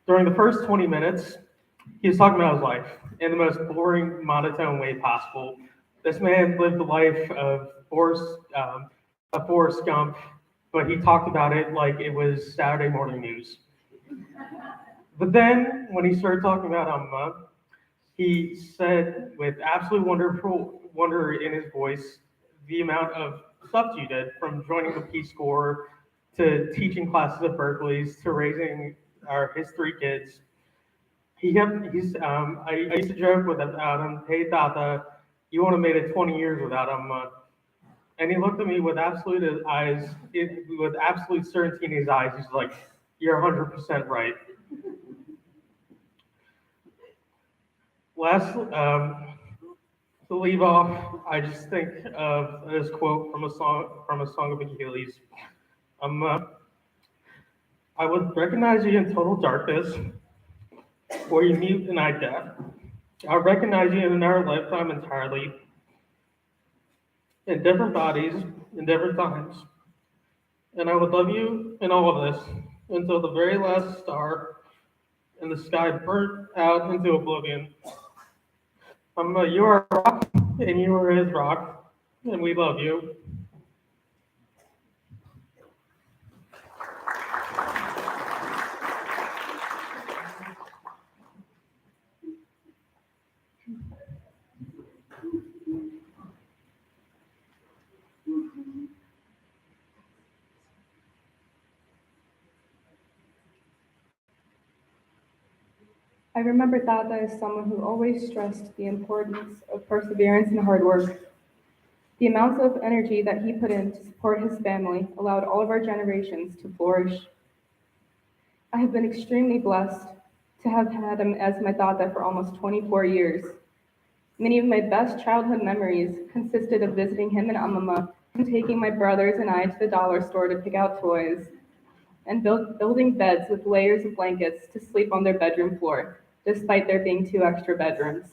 Speaker 9: during the first 20 minutes, he was talking about his life in the most boring, monotone way possible. This man lived the life of Forrest Gump, but he talked about it like it was Saturday morning news. But then, when he started talking about he said with absolute wonder in his voice the amount of stuff you did, from joining the Peace Corps to teaching classes at Berkeley's to raising his 3 kids. I used to joke with him, "Hey Tata, you wouldn't have made it 20 years without him." And he looked at me with absolute certainty in his eyes. He's like, "You're 100% right." Last, to leave off, I just think of this quote from a song of Achilles. I would recognize you in total darkness, were you mute and I deaf. I recognize you in our lifetime entirely, in different bodies, in different times. And I would love you in all of this until the very last star in the sky burnt out into oblivion. You are a rock, and you are his rock, and we love you.
Speaker 10: I remember Tata as someone who always stressed the importance of perseverance and hard work. The amounts of energy that he put in to support his family allowed all of our generations to flourish. I have been extremely blessed to have had him as my Tata for almost 24 years. Many of my best childhood memories consisted of visiting him and Amama, and taking my brothers and I to the dollar store to pick out toys, and building beds with layers of blankets to sleep on their bedroom floor, despite there being 2 extra bedrooms.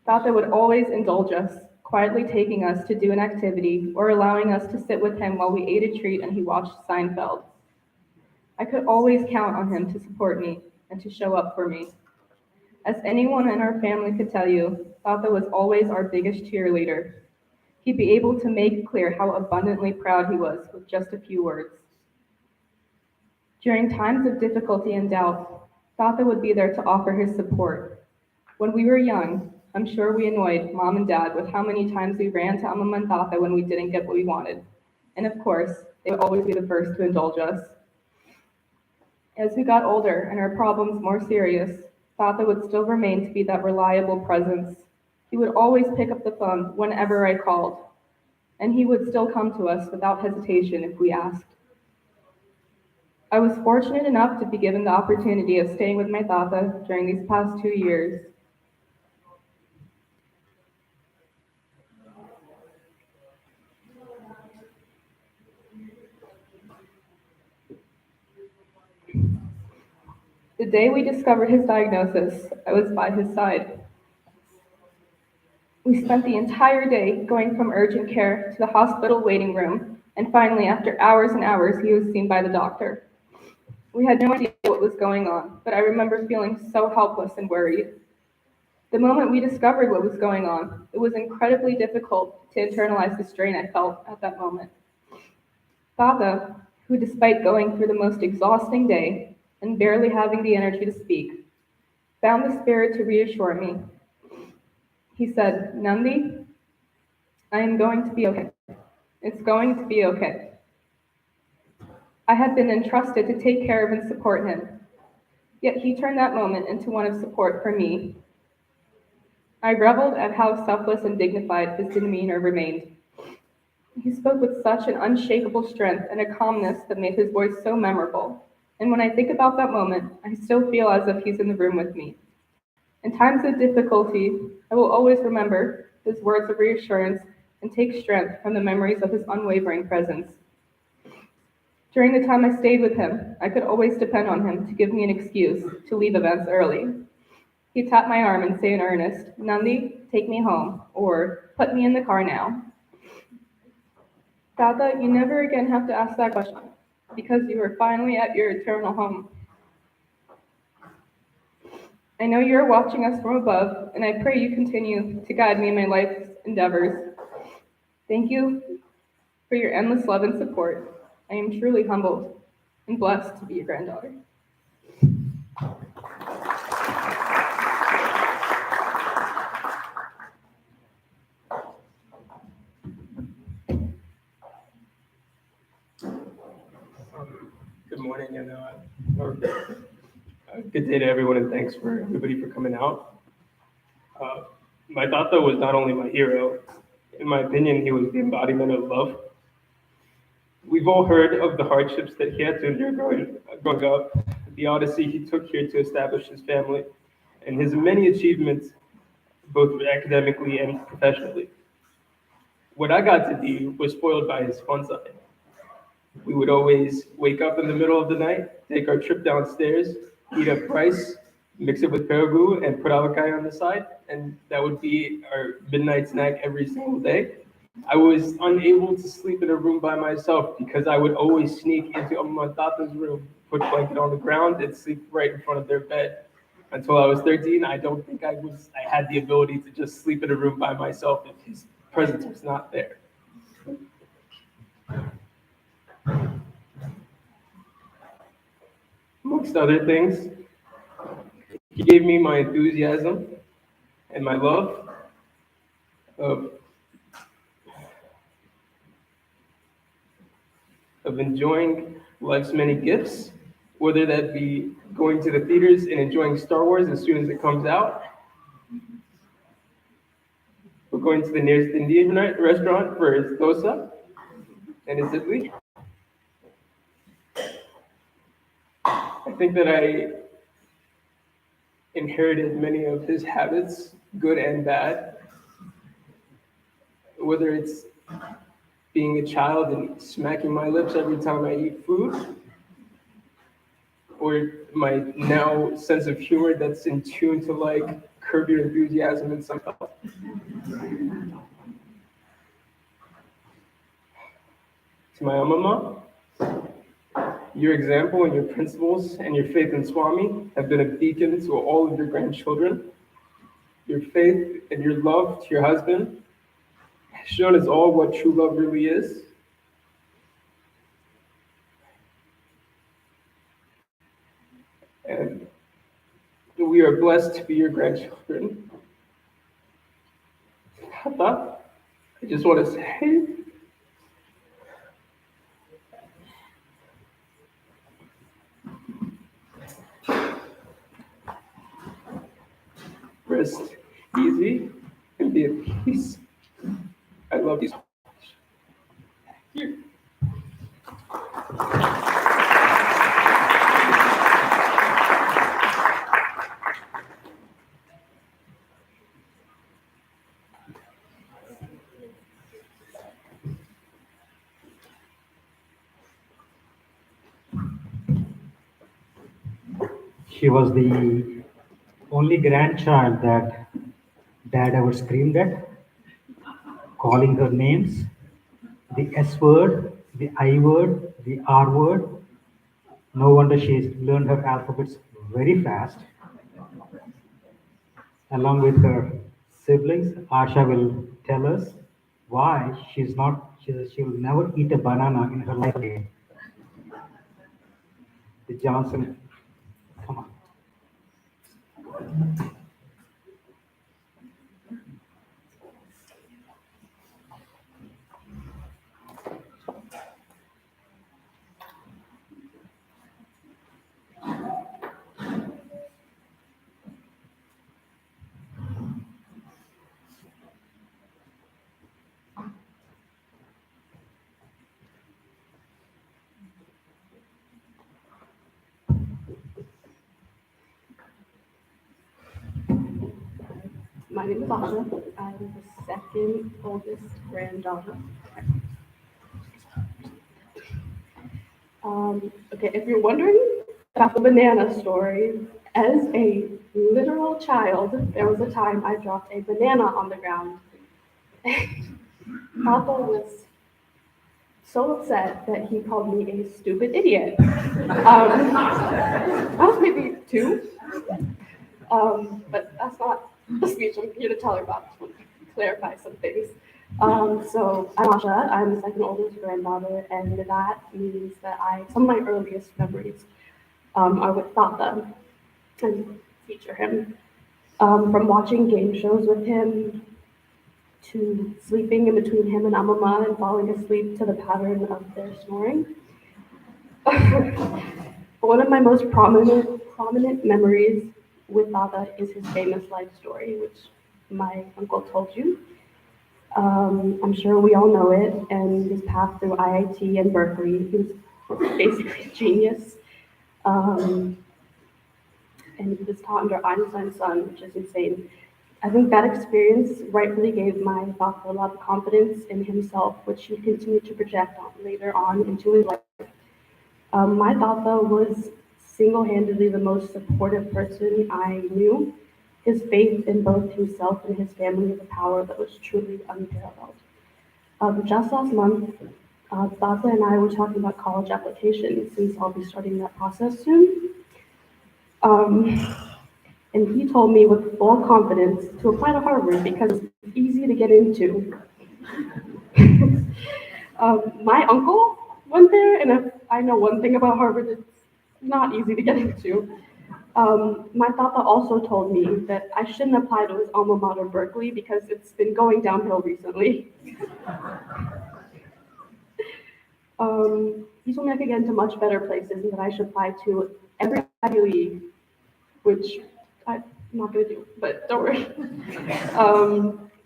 Speaker 10: Tata would always indulge us, quietly taking us to do an activity or allowing us to sit with him while we ate a treat and he watched Seinfeld. I could always count on him to support me and to show up for me. As anyone in our family could tell you, Tata was always our biggest cheerleader. He'd be able to make clear how abundantly proud he was with just a few words. During times of difficulty and doubt, Tata would be there to offer his support. When we were young, I'm sure we annoyed Mom and Dad with how many times we ran to Amma and Tata when we didn't get what we wanted. And of course, they would always be the first to indulge us. As we got older and our problems more serious, Tata would still remain to be that reliable presence. He would always pick up the phone whenever I called, and he would still come to us without hesitation if we asked. I was fortunate enough to be given the opportunity of staying with my Tata during these past 2 years. The day we discovered his diagnosis, I was by his side. We spent the entire day going from urgent care to the hospital waiting room, and finally, after hours and hours, he was seen by the doctor. We had no idea what was going on, but I remember feeling so helpless and worried. The moment we discovered what was going on, it was incredibly difficult to internalize the strain I felt at that moment. Tata, who despite going through the most exhausting day and barely having the energy to speak, found the spirit to reassure me. He said, "Nandi, I am going to be okay. It's going to be okay." I had been entrusted to take care of and support him, yet he turned that moment into one of support for me. I reveled at how selfless and dignified his demeanor remained. He spoke with such an unshakable strength and a calmness that made his voice so memorable. And when I think about that moment, I still feel as if he's in the room with me. In times of difficulty, I will always remember his words of reassurance and take strength from the memories of his unwavering presence. During the time I stayed with him, I could always depend on him to give me an excuse to leave events early. He'd tap my arm and say in earnest, "Nandi, take me home," or "Put me in the car now." Tata, you never again have to ask that question, because you are finally at your eternal home. I know you are watching us from above, and I pray you continue to guide me in my life's endeavors. Thank you for your endless love and support. I am truly humbled and blessed to be your granddaughter.
Speaker 9: Good morning and or, good day to everyone, and thanks for everybody for coming out. My Tata was not only my hero, in my opinion, he was the embodiment of love. We've all heard of the hardships that he had to endure growing up, the odyssey he took here to establish his family, and his many achievements, both academically and professionally. What I got to do was spoiled by his fun side. We would always wake up in the middle of the night, take our trip downstairs, eat up rice, mix it with perugu, and put avocado on the side, and that would be our midnight snack every single day. I was unable to sleep in a room by myself because I would always sneak into my tata's room, put blanket on the ground, and sleep right in front of their bed. Until I was 13, I don't think I had the ability to just sleep in a room by myself if his presence was not there. Amongst other things, he gave me my enthusiasm and my love of enjoying life's many gifts whether that be going to the theaters and enjoying Star Wars as soon as it comes out, or going to the nearest Indian restaurant for his dosa and his idli. I think that I inherited many of his habits, good and bad, whether it's being a child and smacking my lips every time I eat food, or my now sense of humor that's in tune to like Curb Your Enthusiasm and some else. To my alma mater, your example and your principles and your faith in Swami have been a beacon to all of your grandchildren. Your faith and your love to your husband has shown us all what true love really is. And we are blessed to be your grandchildren. Papa, I just want to say, rest easy and be at peace. I love you so much. Here.
Speaker 5: She was the only grandchild that dad ever screamed at, calling her names, the S word, the I word, the R word. No wonder she's learned her alphabets very fast. Along with her siblings, Asha will tell us why she will never eat a banana in her life again. The Johnson, come on.
Speaker 11: My name is Asha. I'm the second oldest granddaughter. Okay, if you're wondering about the banana story, as a literal child, there was a time I dropped a banana on the ground. Papa was so upset that he called me a stupid idiot. I was maybe 2, but that's not the speech I'm here to tell her about. I just want to clarify some things. So I'm Asha, I'm the second oldest granddaughter, and that means that some of my earliest memories are with Tata and feature him. From watching game shows with him, to sleeping in between him and Amama and falling asleep to the pattern of their snoring. One of my most prominent memories with Tata is his famous life story, which my uncle told you. I'm sure we all know it, and his path through IIT and Berkeley. He was basically a genius. And he was taught under Einstein's son, which is insane. I think that experience rightfully gave my father a lot of confidence in himself, which he continued to project on later on into his life. My Tata was single-handedly the most supportive person I knew. His faith in both himself and his family was a power that was truly unparalleled. Just last month, Tata and I were talking about college applications, since I'll be starting that process soon. And he told me with full confidence to apply to Harvard because it's easy to get into. My uncle went there, and if I know one thing about Harvard, it's not easy to get into. My Tata also told me that I shouldn't apply to his alma mater, Berkeley, because it's been going downhill recently. he told me I could get into much better places and that I should apply to every Ivy League, which I'm not gonna do, but don't worry.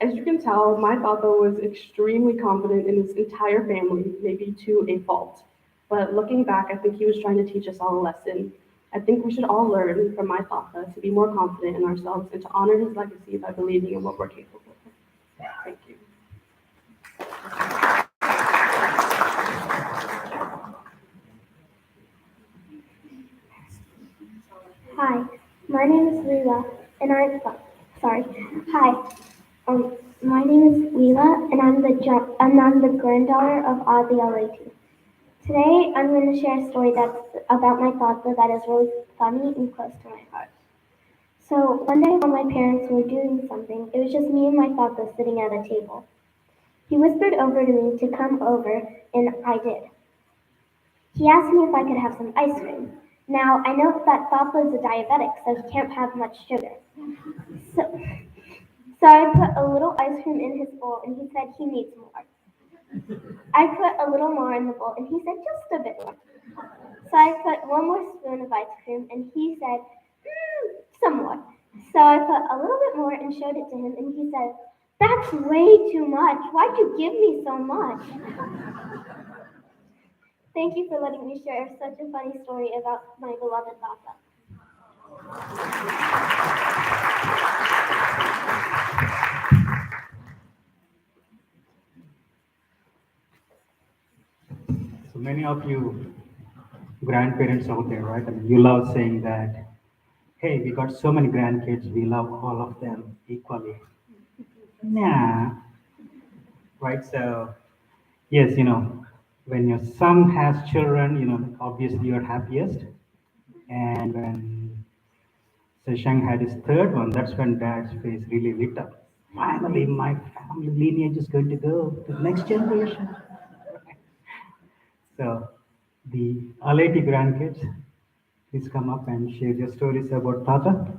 Speaker 11: As you can tell, my papa was extremely confident in his entire family, maybe to a fault. But looking back, I think he was trying to teach us all a lesson. I think we should all learn from my papa to be more confident in ourselves and to honor his legacy by believing in what we're capable of. Thank you.
Speaker 12: Hi, my name is Leela, and I'm sorry. Hi, my name is Leela, and I'm the granddaughter of Adi Aleti. Today, I'm going to share a story that's about my father that is really funny and close to my heart. So one day, while my parents were doing something, it was just me and my father sitting at a table. He whispered over to me to come over, and I did. He asked me if I could have some ice cream. Now, I know that Papa is a diabetic, so he can't have much sugar. So, so I put a little ice cream in his bowl, and he said he needs more. I put a little more in the bowl, and he said just a bit more. So I put one more spoon of ice cream, and he said, some more. So I put a little bit more and showed it to him, and he said, that's way too much. Why'd you give me so much? Thank you for letting me share such a funny story about my beloved Papa.
Speaker 5: So many of you grandparents out there, right? I mean, you love saying that, hey, we got so many grandkids, we love all of them equally. Nah, right? So, yes, when your son has children, obviously you're happiest. And when Seshang had his third one, that's when dad's face really lit up. Finally, my family lineage is going to go to the next generation. So, the Aleti grandkids, please come up and share your stories about Tata.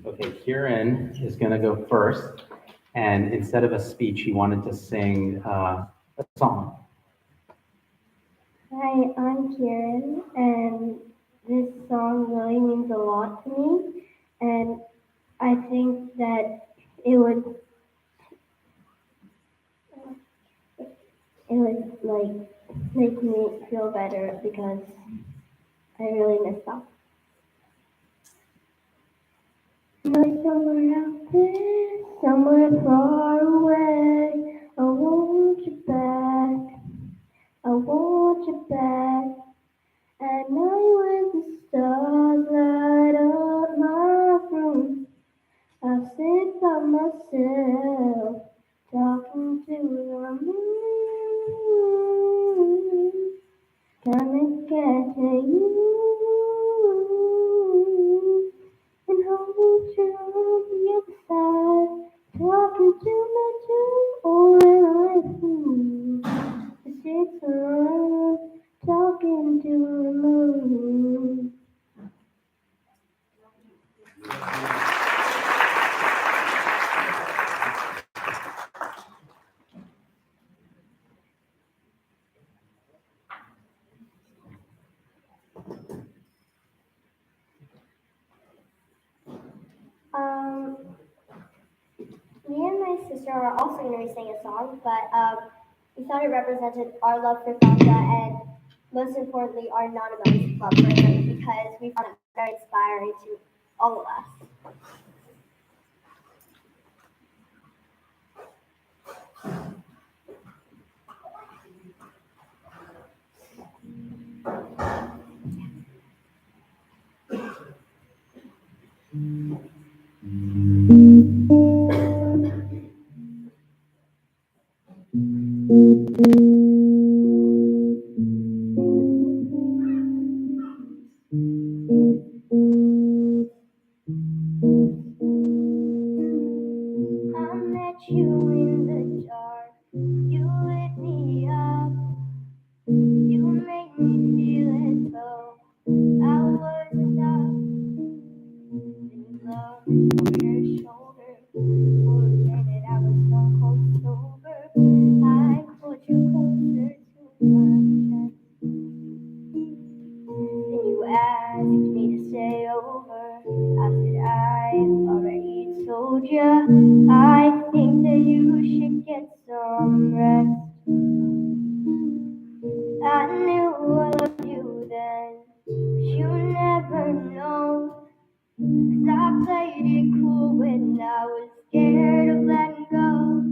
Speaker 6: Okay, Kieran is going to go first, and instead of a speech, he wanted to sing a song.
Speaker 12: Hi, I'm Kieran, and this song really means a lot to me, and I think that it would like make me feel better because I really miss them. Somewhere out there, somewhere far away, I want you back, I want you back. At night when the stars light up my room, I sit by myself, talking to the moon, trying to get to you, and hold you on the other side, talking to my two old life. The six around, talking to the moon. Me and my sister are also going to be singing a song, but we thought it represented our love for Fanta and most importantly our non-emotive love for him because we found it very inspiring to all of us. you in the dark. You lit me up. You make me feel as though I was enough. Then love over your shoulder. For a minute I was stone cold sober. I pulled you closer to my chest. Then you asked me to stay over. I said I've already told you. I think that you should get some rest. I knew I loved you then, but you never know. 'Cause I played it cool when I was scared of letting go.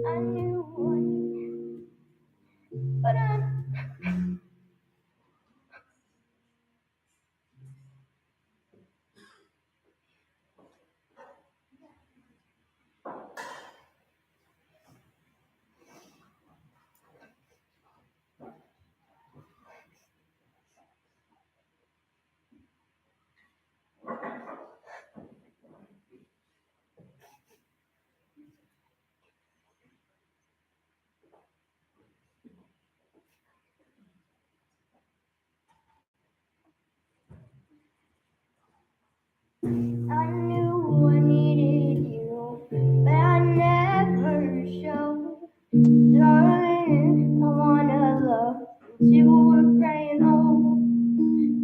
Speaker 12: I knew, but I knew I needed you, but I never showed. Darling, I wanna love until we're gray and old.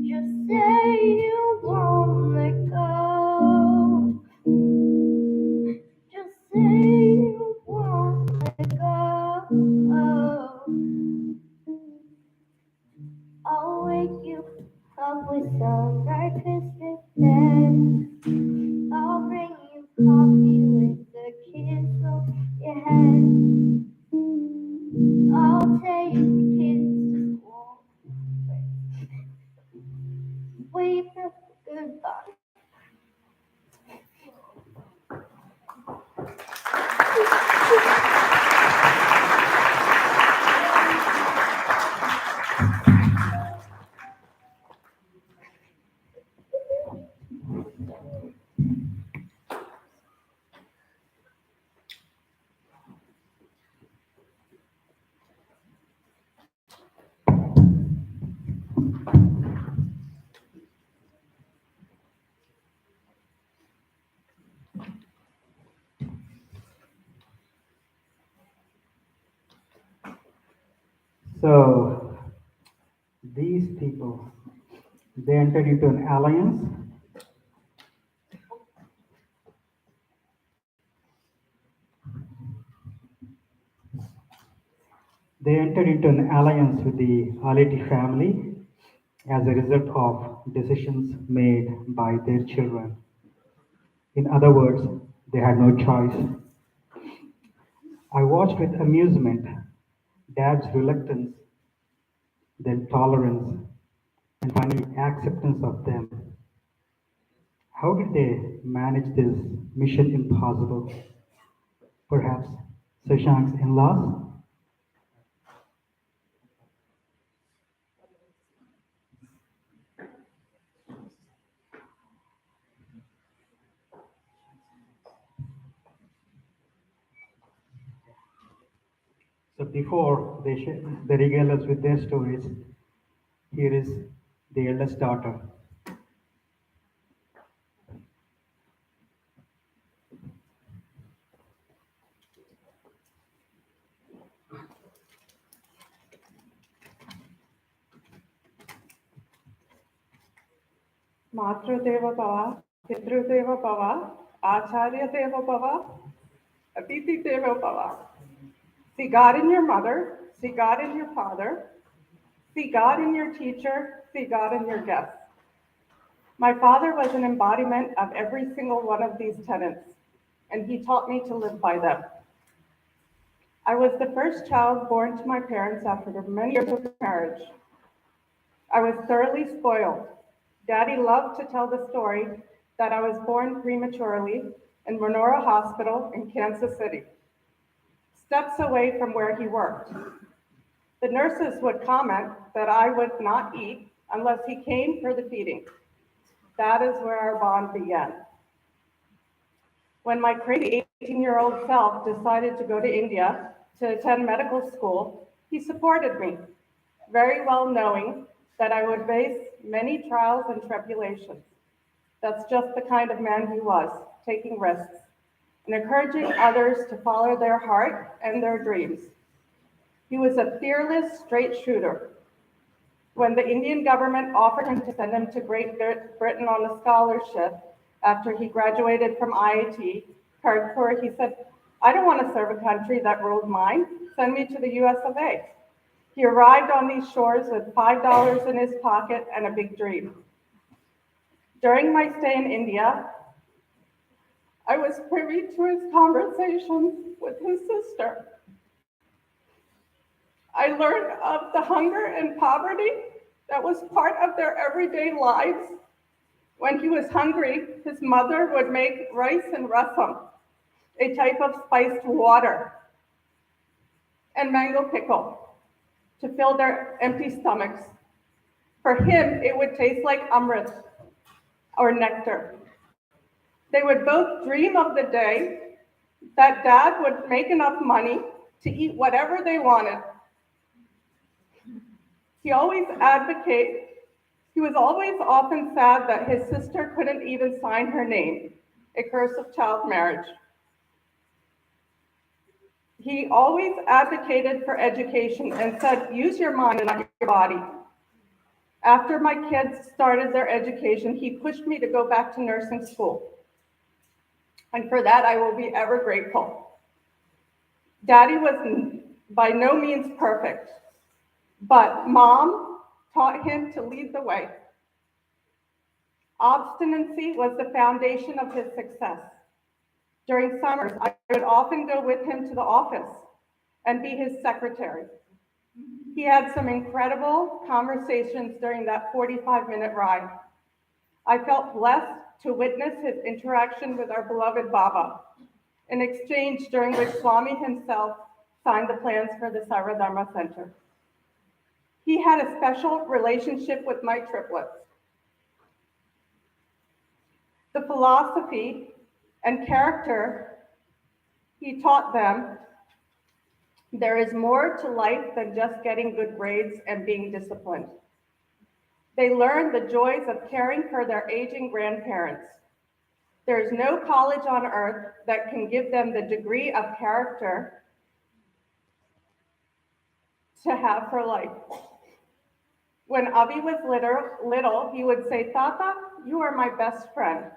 Speaker 12: Just say you won't let go. Just say you won't let go. I'll wake you up with some breakfast in bed. I'll bring you coffee with a kiss on your head. I'll take the kids to school. Wait for goodbye.
Speaker 5: So these people, they entered into an alliance. They entered into an alliance with the Aleti family as a result of decisions made by their children. In other words, they had no choice. I watched with amusement Dad's reluctance, then tolerance, and finally acceptance of them. How did they manage this mission impossible? Perhaps Shashank's in-laws? So before they regale us with their stories, here is the eldest daughter.
Speaker 13: Matrudevo Bhava, Pitrudevo Bhava, Acharya Devo Bhava, Atiti Devo Bhava. See God in your mother, see God in your father, see God in your teacher, see God in your guests. My father was an embodiment of every single one of these tenets, and he taught me to live by them. I was the first child born to my parents after many years of marriage. I was thoroughly spoiled. Daddy loved to tell the story that I was born prematurely in Menorah Hospital in Kansas City, steps away from where he worked. The nurses would comment that I would not eat unless he came for the feeding. That is where our bond began. When my crazy 18-year-old self decided to go to India to attend medical school, he supported me, very well knowing that I would face many trials and tribulations. That's just the kind of man he was, taking risks and encouraging others to follow their heart and their dreams. He was a fearless straight shooter. When the Indian government offered him to send him to Great Britain on a scholarship after he graduated from IIT, Kharagpur, he said, "I don't want to serve a country that ruled mine. Send me to the US of A." He arrived on these shores with $5 in his pocket and a big dream. During my stay in India, I was privy to his conversations with his sister. I learned of the hunger and poverty that was part of their everyday lives. When he was hungry, his mother would make rice and rasam, a type of spiced water, and mango pickle to fill their empty stomachs. For him, it would taste like amrit or nectar. They would both dream of the day that dad would make enough money to eat whatever they wanted. He was always often sad that his sister couldn't even sign her name, a curse of child marriage. He always advocated for education and said, use your mind and not your body. After my kids started their education, he pushed me to go back to nursing school. And for that, I will be ever grateful. Daddy was by no means perfect, but Mom taught him to lead the way. Obstinacy was the foundation of his success. During summers, I would often go with him to the office and be his secretary. He had some incredible conversations during that 45-minute ride. I felt blessed to witness his interaction with our beloved Baba, an exchange during which Swami himself signed the plans for the Sarvadharma Center. He had a special relationship with my triplets. The philosophy and character he taught them, there is more to life than just getting good grades and being disciplined. They learned the joys of caring for their aging grandparents. There is no college on earth that can give them the degree of character to have for life. When Avi was little, he would say, "Tata, you are my best friend.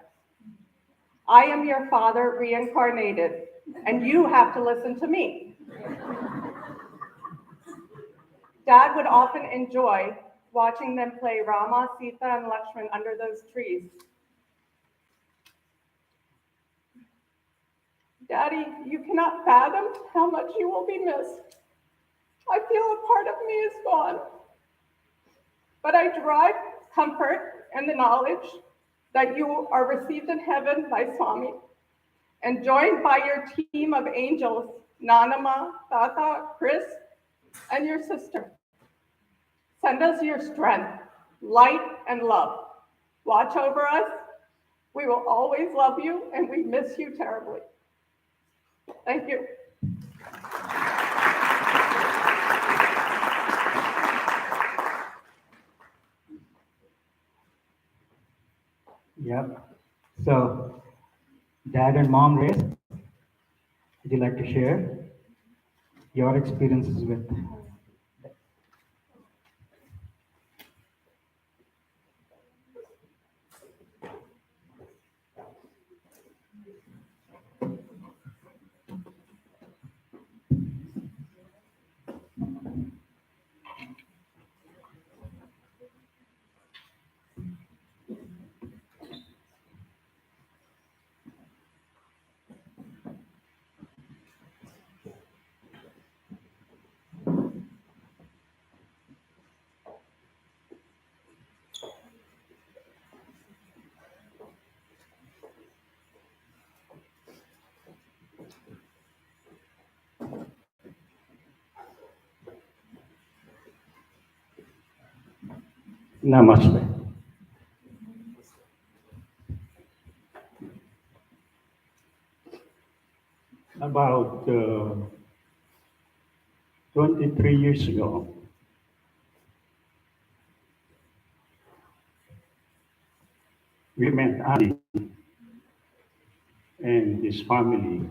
Speaker 13: I am your father reincarnated, and you have to listen to me." Dad would often enjoy watching them play Rama, Sita, and Lakshman under those trees. "Daddy, you cannot fathom how much you will be missed. I feel a part of me is gone. But I derive comfort in the knowledge that you are received in heaven by Swami and joined by your team of angels, Nanama, Tata, Chris, and your sister. Send us your strength, light, and love. Watch over us. We will always love you, and we miss you terribly. Thank you."
Speaker 5: Yep. So, Dad and Mom raised, would you like to share your experiences with? Namaste. about 23 years ago, we met Ali and his family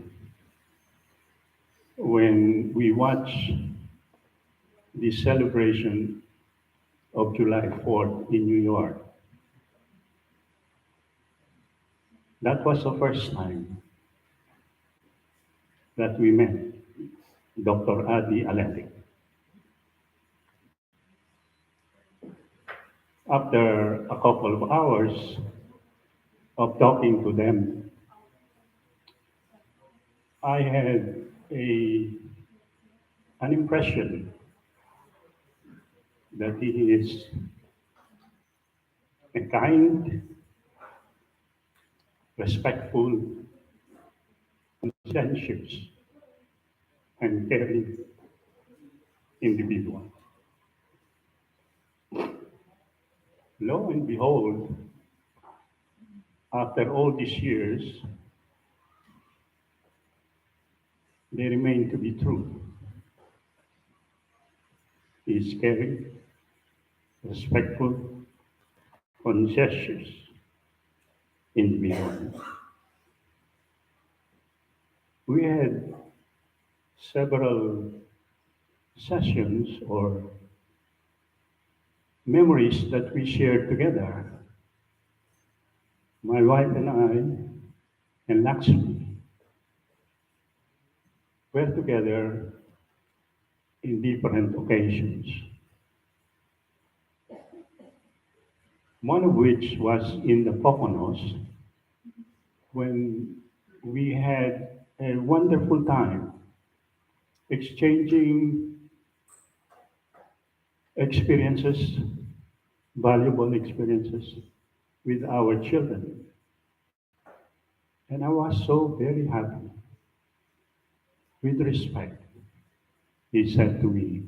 Speaker 5: when we watched the celebration of July 4th in New York. That was the first time that we met Dr. Adi Aleti. After a couple of hours of talking to them, I had an impression that he is a kind, respectful, conscientious, and caring individual. Lo and behold, after all these years, they remain to be true. He is caring, respectful, conscientious individual. We had several sessions or memories that we shared together. My wife and I and Lakshmi were together in different occasions. One of which was in the Poconos when we had a wonderful time exchanging experiences, valuable experiences with our children. And I was so very happy. With respect, he said to me,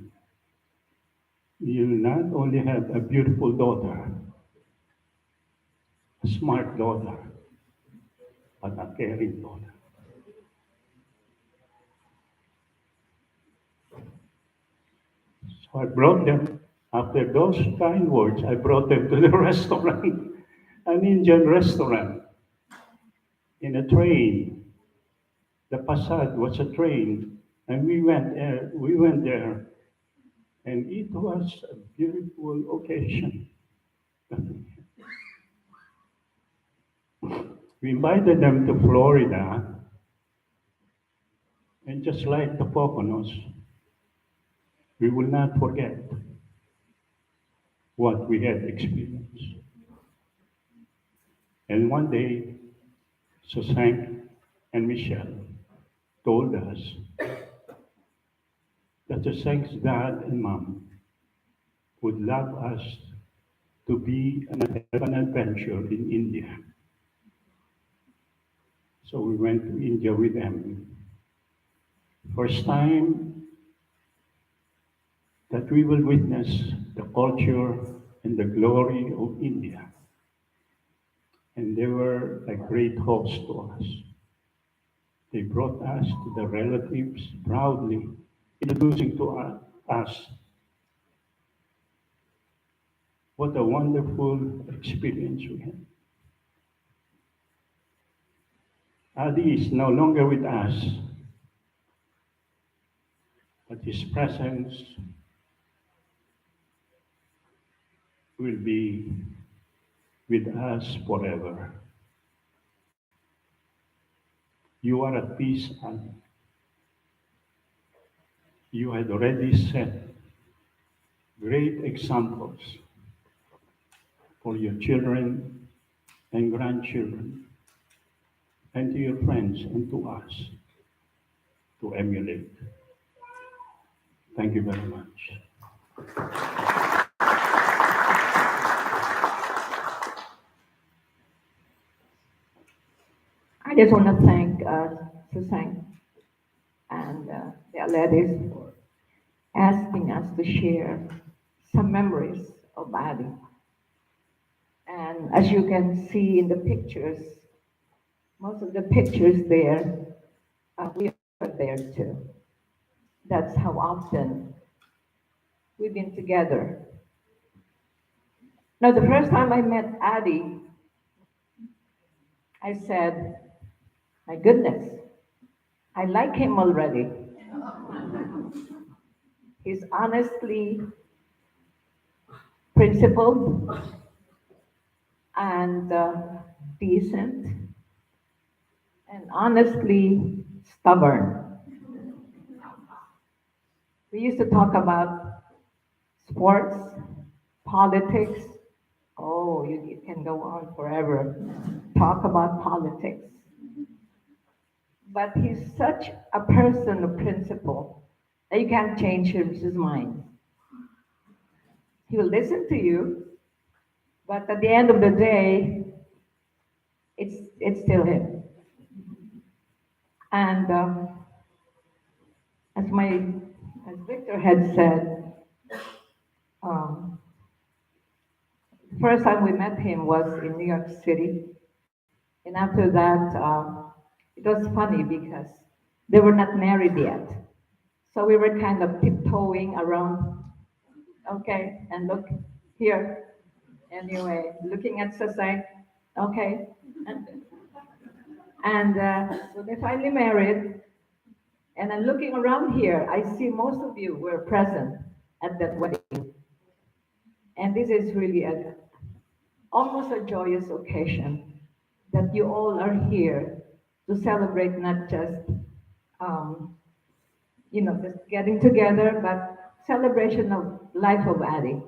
Speaker 5: you not only have a beautiful daughter, a smart daughter, but a caring daughter. So I brought them, after those kind words, I brought them to the restaurant, an Indian restaurant, in a train. The Passad was a train, and we went there, and it was a beautiful occasion. We invited them to Florida, and just like the Poconos, we will not forget what we had experienced. And one day, Susank and Michelle told us that Susank's dad and mom would love us to be an adventure in India. So we went to India with them. First time that we will witness the culture and the glory of India. And they were a great host to us. They brought us to the relatives proudly, introducing to us. What a wonderful experience we had. Adi is no longer with us, but his presence will be with us forever. You are at peace, Adi. You had already set great examples for your children and grandchildren, and to your friends and to us to emulate. Thank you very much.
Speaker 14: I just want to thank Susan and the Aletis for asking us to share some memories of Adi. And as you can see in the pictures, most of the pictures there, we there too. That's how often we've been together. Now, the first time I met Addie, I said, my goodness, I like him already. He's honestly principled and decent and honestly stubborn. We used to talk about sports, politics. Oh, you can go on forever. Talk about politics. But he's such a person of principle that you can't change his mind. He will listen to you, but at the end of the day, it's still him. And as as Victor had said, um, the first time we met him was in New York City, and after that, it was funny because they were not married yet, so we were kind of tiptoeing around. Okay, and look here. Anyway, looking at Sasai. Okay, and so they finally married. And I'm looking around here. I see most of you were present at that wedding. And this is really almost a joyous occasion that you all are here to celebrate not just, just getting together, but celebration of life of Addie.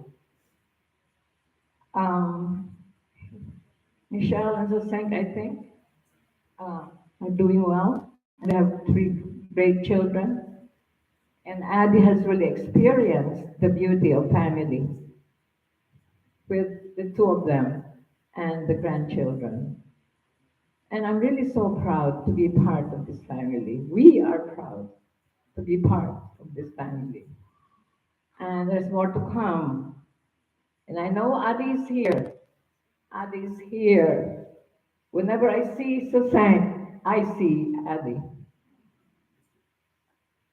Speaker 14: Michelle and Susank, I think, are doing well. They have 3 great children. And Addie has really experienced the beauty of family with the 2 of them and the grandchildren. And I'm really so proud to be part of this family. We are proud to be part of this family. And there's more to come. And I know Addie's here. Addie's here. Whenever I see Susan, I see Addie.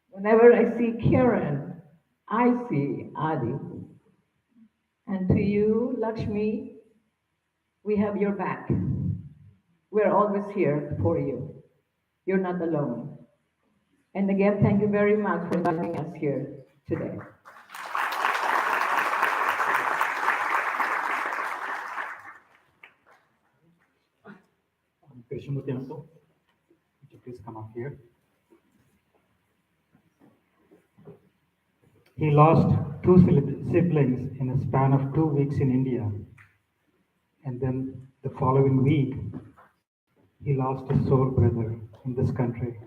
Speaker 14: Whenever I see Karen, I see Addie. And to you, Lakshmi, we have your back. We're always here for you. You're not alone. And again, thank you very much for inviting us here today.
Speaker 5: Krishnamurti uncle, would you please come up here? He lost 2 siblings in a span of 2 weeks in India. And then the following week, he lost his soul brother in this country.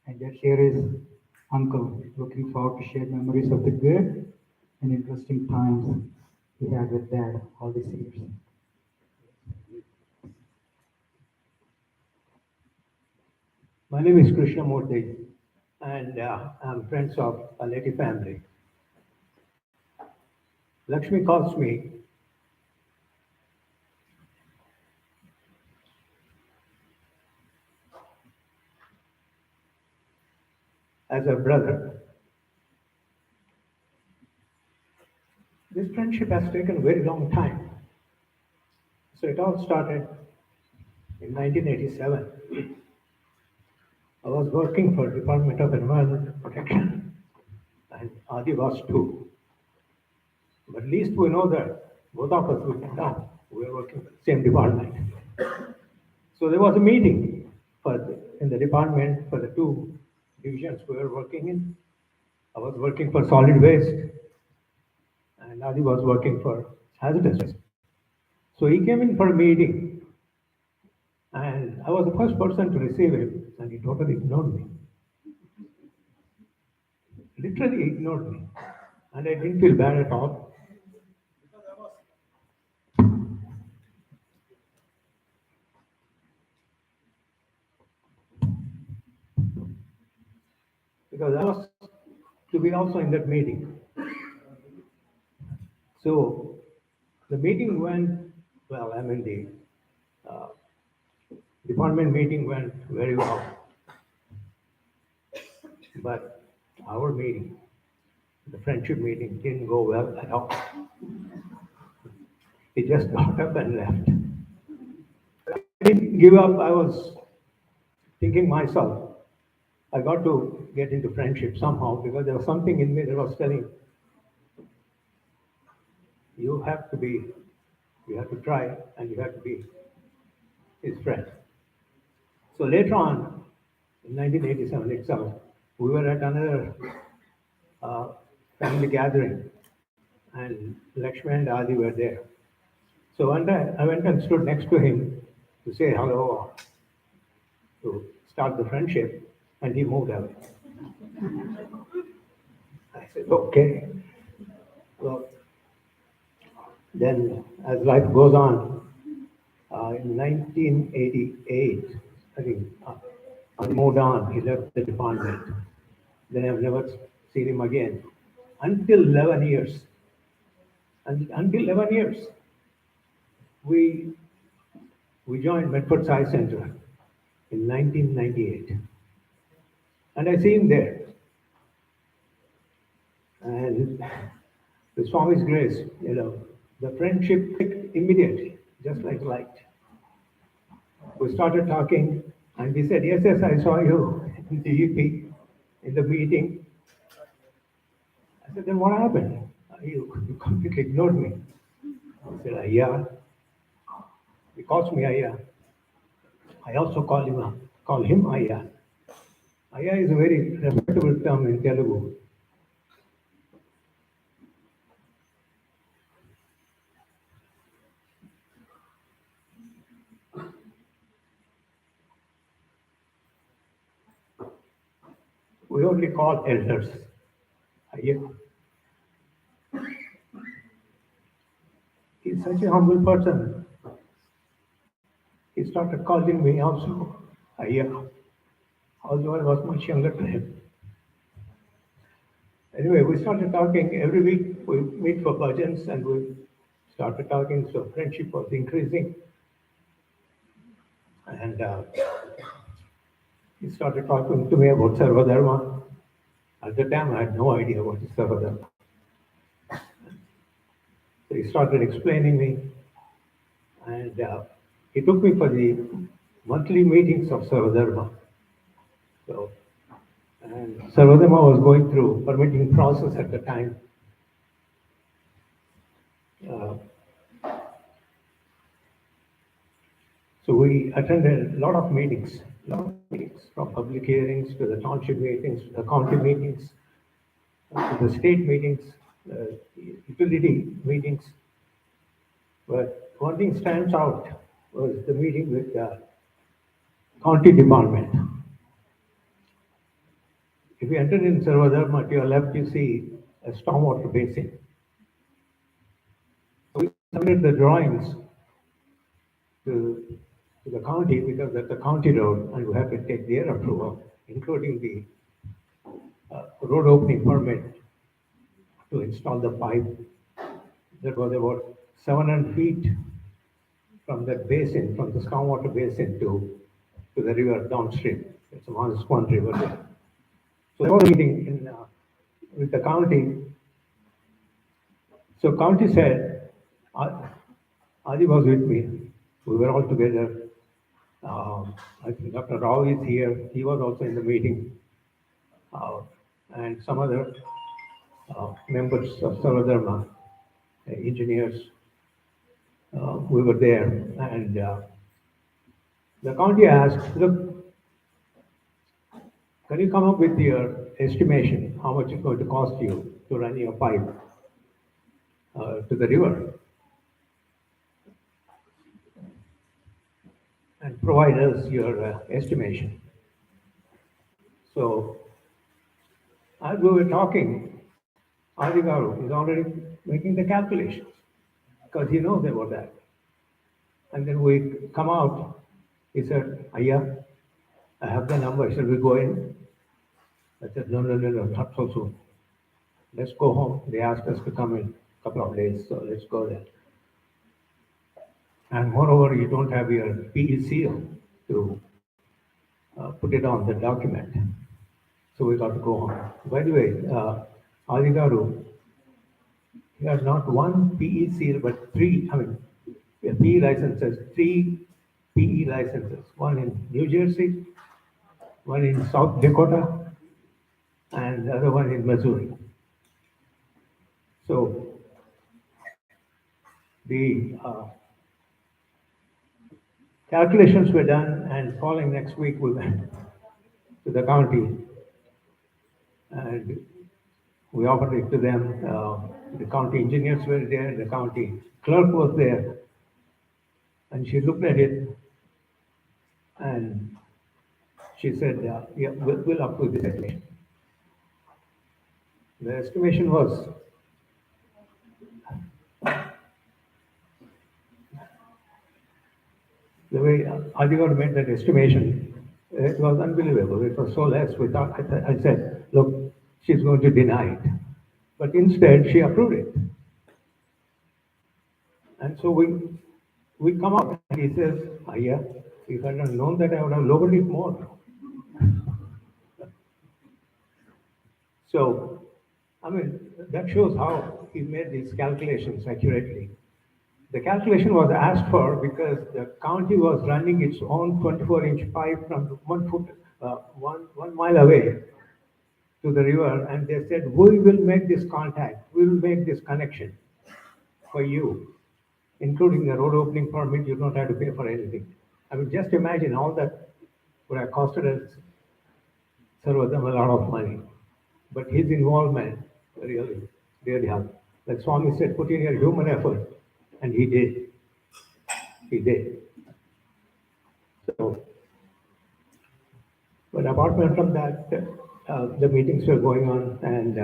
Speaker 5: And yet here is uncle looking forward to share memories of the good and interesting times he had with dad all these years.
Speaker 15: My name is Krishnamurti, and I'm friends of Aleti family. Lakshmi calls me as her brother. This friendship has taken a very long time. So it all started in 1987. I was working for Department of Environmental Protection, and Adi was too. But at least we know that both of us, we can know we are working for the same department. So there was a meeting in the department for the 2 divisions we were working in. I was working for solid waste, and Adi was working for hazardous waste. So he came in for a meeting, and I was the first person to receive him, and he totally ignored me. Literally ignored me, and I didn't feel bad at all. Because I was to be also in that meeting. So the meeting went well. I mean, the department meeting went very well. But our meeting, the friendship meeting, didn't go well at all. He just got up and left. I didn't give up. I was thinking myself, I got to get into friendship somehow because there was something in me that was telling, you have to be, you have to try, and you have to be his friend. So later on, in 1987 itself, we were at another family gathering, and Lakshmi and Adi were there. So one day I went and stood next to him to say hello, to start the friendship, and he moved away. I said, okay. Well, then as life goes on, in 1988, I think, he moved on, he left the department. Then I've never seen him again. Until 11 years. And until 11 years, we joined Medford Science Center in 1998. And I see him there. And with Swami's grace, the friendship clicked immediately, just like light. We started talking, and he said, yes, I saw you in the EP, in the meeting. I said, then what happened? You completely ignored me. He said, Ayya. He calls me Ayya. I also call him Ayya. Ayya is a very respectable term in Telugu. We only call elders Ayya. He's such a humble person. He started calling me also Ayya, although I was much younger than him. Anyway, we started talking every week. We meet for bhajans and we started talking, so friendship was increasing. And he started talking to me about Sarvadharma. At the time, I had no idea what is Sarvadharma. So he started explaining me, and he took me for the monthly meetings of Sarvadharma. So, and Sarvadharma was going through permitting process at the time. So we attended a lot of meetings, from public hearings to the township meetings, to the county meetings, to the state meetings, utility meetings. But one thing stands out was the meeting with the county department. If you enter in Sarvadharma, to your left you see a stormwater basin. We submitted the drawings to the county because that's a county road and we have to take their approval, including the road opening permit to install the pipe. That was about 700 feet from that basin, from the stormwater basin to the river downstream. It's a Manasquan river there. So I was meeting with the county. So county said, Adi was with me. We were all together. I think Dr. Rao is here. He was also in the meeting. And some other members of Sarvadharma, engineers, we were there. And the county asked, look, can you come up with your estimation, how much it's going to cost you to run your pipe to the river? And provide us your estimation. So, as we were talking, Adigaru is already making the calculations because he knows about that. And then we come out, he said, Ayya, I have the number, shall we go in? I said, no, not so soon. Let's go home. They asked us to come in a couple of days, so let's go there. And moreover, you don't have your PE seal to put it on the document. So we got to go home. By the way, Adigaru, he has not one PE seal, but three, PE licenses, three PE licenses, one in New Jersey, one in South Dakota, and the other one in Missouri. So the calculations were done, and following next week we went to the county and we offered it to them. The county engineers were there, the county clerk was there, and she looked at it and she said, yeah, we'll approve this estimation. The estimation was the way Adigar made that estimation, it was unbelievable. It was so less. I said, look, she's going to deny it. But instead, she approved it. And so we come out and he says, yeah, if I had known that, I would have lowered it more. So, that shows how he made these calculations accurately. The calculation was asked for because the county was running its own 24-inch pipe from 1 mile away to the river, and they said, we will make this contact, we will make this connection for you, including the road opening permit. You don't have to pay for anything. Just imagine all that would have costed us, served them a lot of money. But his involvement really helped. Like Swami said, put in your human effort, and he did. He did. So, but apart from that, the meetings were going on, and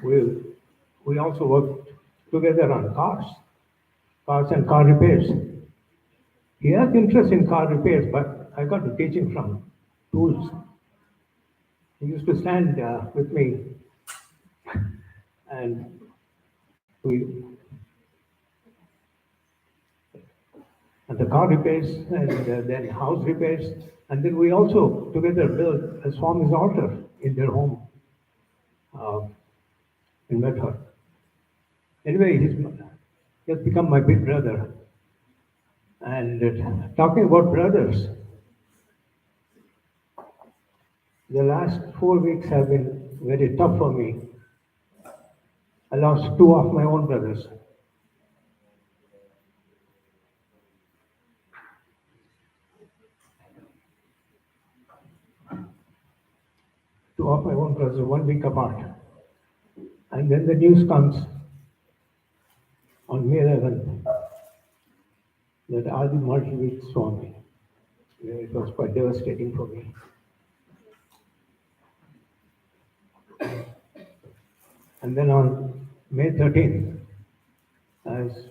Speaker 15: we also worked together on cars and car repairs. He has interest in car repairs, but I got to teach him from tools. He used to stand with me, and the car repairs, and then house repairs, and then we also together built a Swami's altar in their home in Medford. Anyway, he has become my big brother. And talking about brothers, the last 4 weeks have been very tough for me. I lost two of my own brothers. Two of my own brothers, 1 week apart. And then the news comes on May 11th that Adi murdered with Swami. It was quite devastating for me. And then on May 13th, as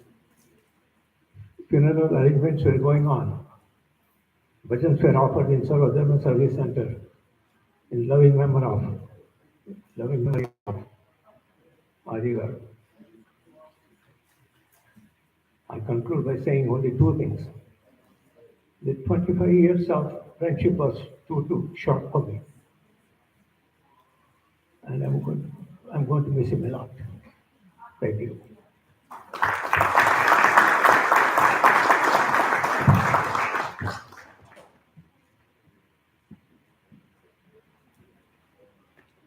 Speaker 15: funeral arrangements were going on, bhajans were offered in Sarvadharma Service Center in loving memory of Adigar. I conclude by saying only two things. The 25 years of friendship was too short for me. And I'm going to miss him a lot. Thank you.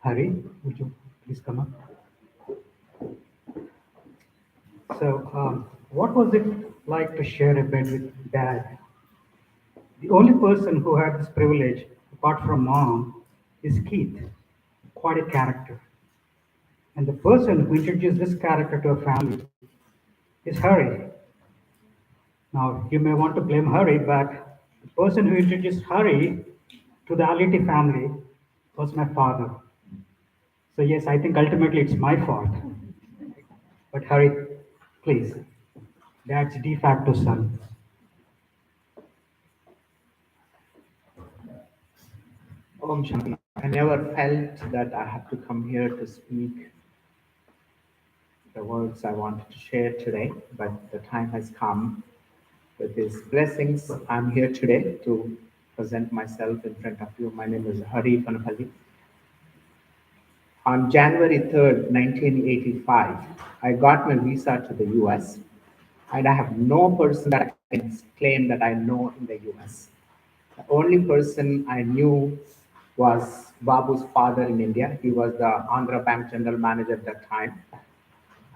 Speaker 5: Hari, would you please come up? So, what was it like to share a bed with Dad? The only person who had this privilege, apart from Mom, is Keith, quite a character. And the person who introduced this character to a family is Hari. Now, you may want to blame Hari, but the person who introduced Hari to the Aleti family was my father. So yes, I think ultimately it's my fault. But Hari, please, Dad's de facto son.
Speaker 16: Om Shanti. I never felt that I had to come here to speak the words I wanted to share today, but the time has come. With His blessings, I'm here today to present myself in front of you. My name is Hari Panapalli. On January 3rd, 1985, I got my visa to the US, and I have no person that I can claim that I know in the US. The only person I knew was Babu's father in India. He was the Andhra Bank general manager at that time.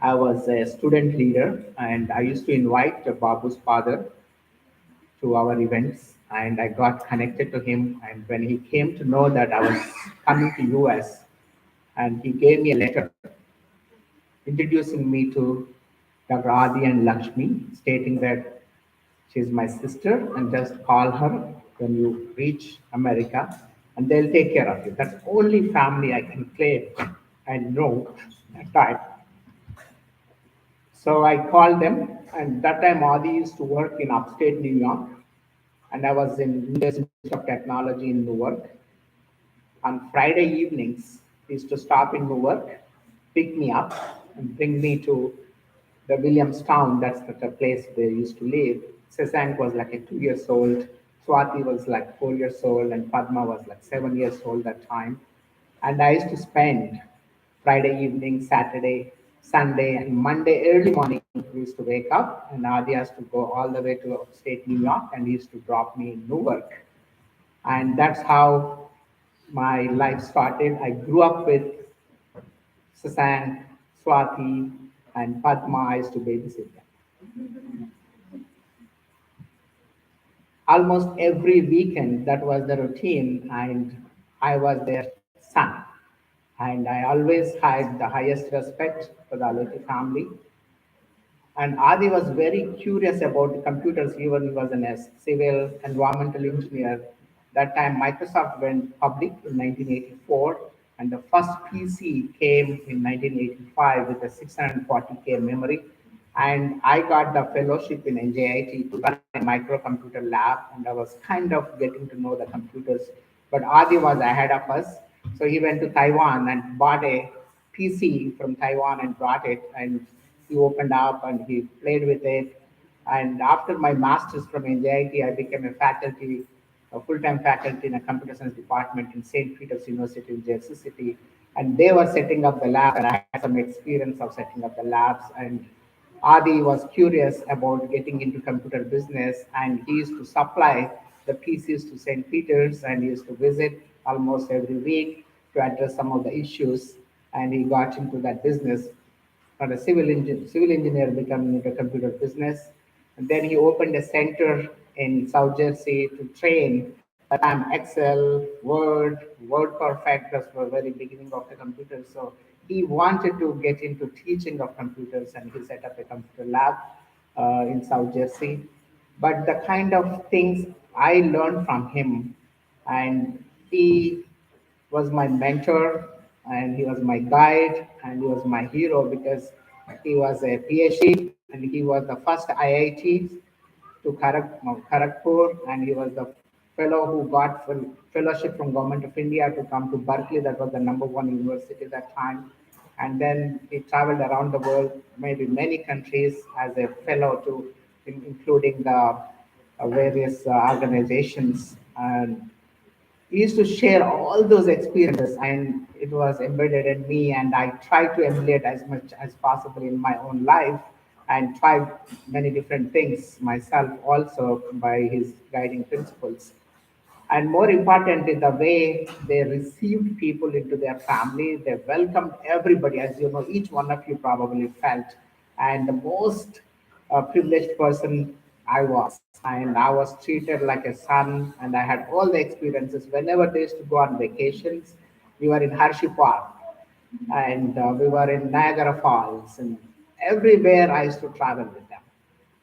Speaker 16: I was a student leader, and I used to invite Babu's father to our events, and I got connected to him. And when he came to know that I was coming to US, and he gave me a letter introducing me to Dr. Adi and Lakshmi, stating that she's my sister and just call her when you reach America and they'll take care of you. That's the only family I can claim and know at that time. So I called them, and that time Adi used to work in upstate New York, and I was in India's Institute of Technology in Newark. On Friday evenings, he used to stop in Newark, pick me up, and bring me to the Williamstown. That's the place they used to live. Sasank was like a 2 years old. Swati was like 4 years old, and Padma was like 7 years old that time. And I used to spend Friday evening, Saturday, Sunday, and Monday early morning. We used to wake up, and Adi has to go all the way to upstate New York, and he used to drop me in Newark. And that's how my life started. I grew up with Sasank, Swati, and Padma. I used to babysit them. Almost every weekend, that was the routine, and I was their son. And I always had the highest respect for the Aleti family. And Adi was very curious about computers, even he was a civil environmental engineer. That time, Microsoft went public in 1984, and the first PC came in 1985 with a 640K memory. And I got the fellowship in NJIT to run a microcomputer lab, and I was kind of getting to know the computers. But Adi was ahead of us, so he went to Taiwan and bought a PC from Taiwan and brought it, and he opened up and he played with it. And after my master's from NJIT, I became a full-time faculty in a computer science department in St. Peter's University in Jersey City. And they were setting up the lab, and I had some experience of setting up the labs. And Adi was curious about getting into computer business, and he used to supply the PCs to St. Peter's, and he used to visit almost every week to address some of the issues. And he got into that business, not a civil engineer becoming into computer business. And then he opened a center in South Jersey to train that time Excel, Word Perfect. That's the very beginning of the computer. So he wanted to get into teaching of computers, and he set up a computer lab in South Jersey. But the kind of things I learned from him, and he was my mentor, and he was my guide, and he was my hero because he was a PhD, and he was the first IIT to Kharagpur, and he was the fellow who got fellowship from Government of India to come to Berkeley. That was the number one university at that time. And then he traveled around the world, maybe many countries as a fellow to, including the various organizations. And he used to share all those experiences, and it was embedded in me, and I tried to emulate as much as possible in my own life and tried many different things myself also by his guiding principles. And more importantly, the way they received people into their family, they welcomed everybody, as you know, each one of you probably felt. And the most privileged person I was, and I was treated like a son, and I had all the experiences. Whenever they used to go on vacations, we were in Hershey Park, and we were in Niagara Falls, and everywhere I used to travel with them.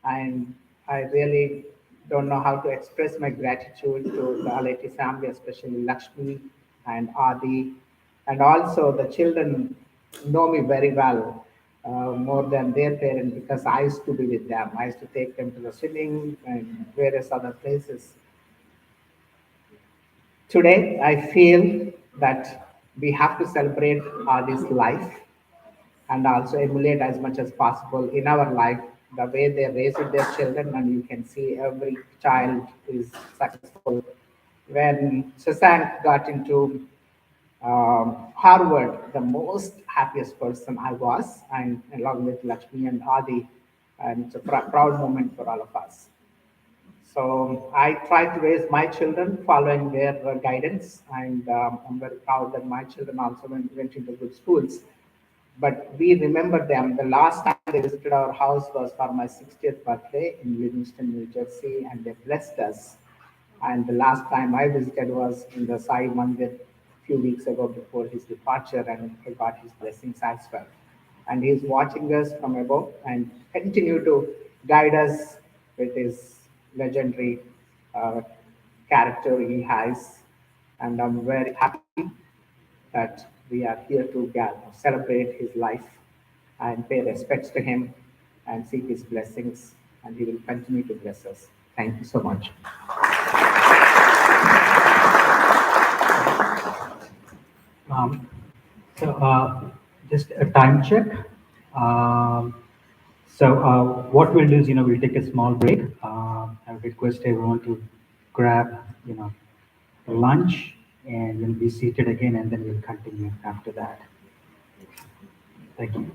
Speaker 16: And I really don't know how to express my gratitude to the Aleti family, especially Lakshmi and Adi. And also the children know me very well, more than their parents, because I used to be with them. I used to take them to the swimming and various other places. Today, I feel that we have to celebrate Adi's life and also emulate as much as possible in our life the way they raise their children, and you can see every child is successful. When Sasank got into Harvard, the most happiest person I was, and along with Lakshmi and Adi, and it's a proud moment for all of us. So I try to raise my children following their guidance, and I'm very proud that my children also went into good schools. But we remember them. The last time they visited our house was for my 60th birthday in Livingston, New Jersey, and they blessed us. And the last time I visited was in the Sai Mandir a few weeks ago before his departure, and I got his blessings as well. And he's watching us from above and continue to guide us with his legendary uh, character he has. And I'm very happy that we are here to celebrate his life and pay respects to him and seek his blessings, and he will continue to bless us. Thank you so much.
Speaker 5: Um, just a time check. What we'll do is, we'll take a small break. I would request everyone to grab, lunch and we'll be seated again, and then we'll continue after that. Thank you.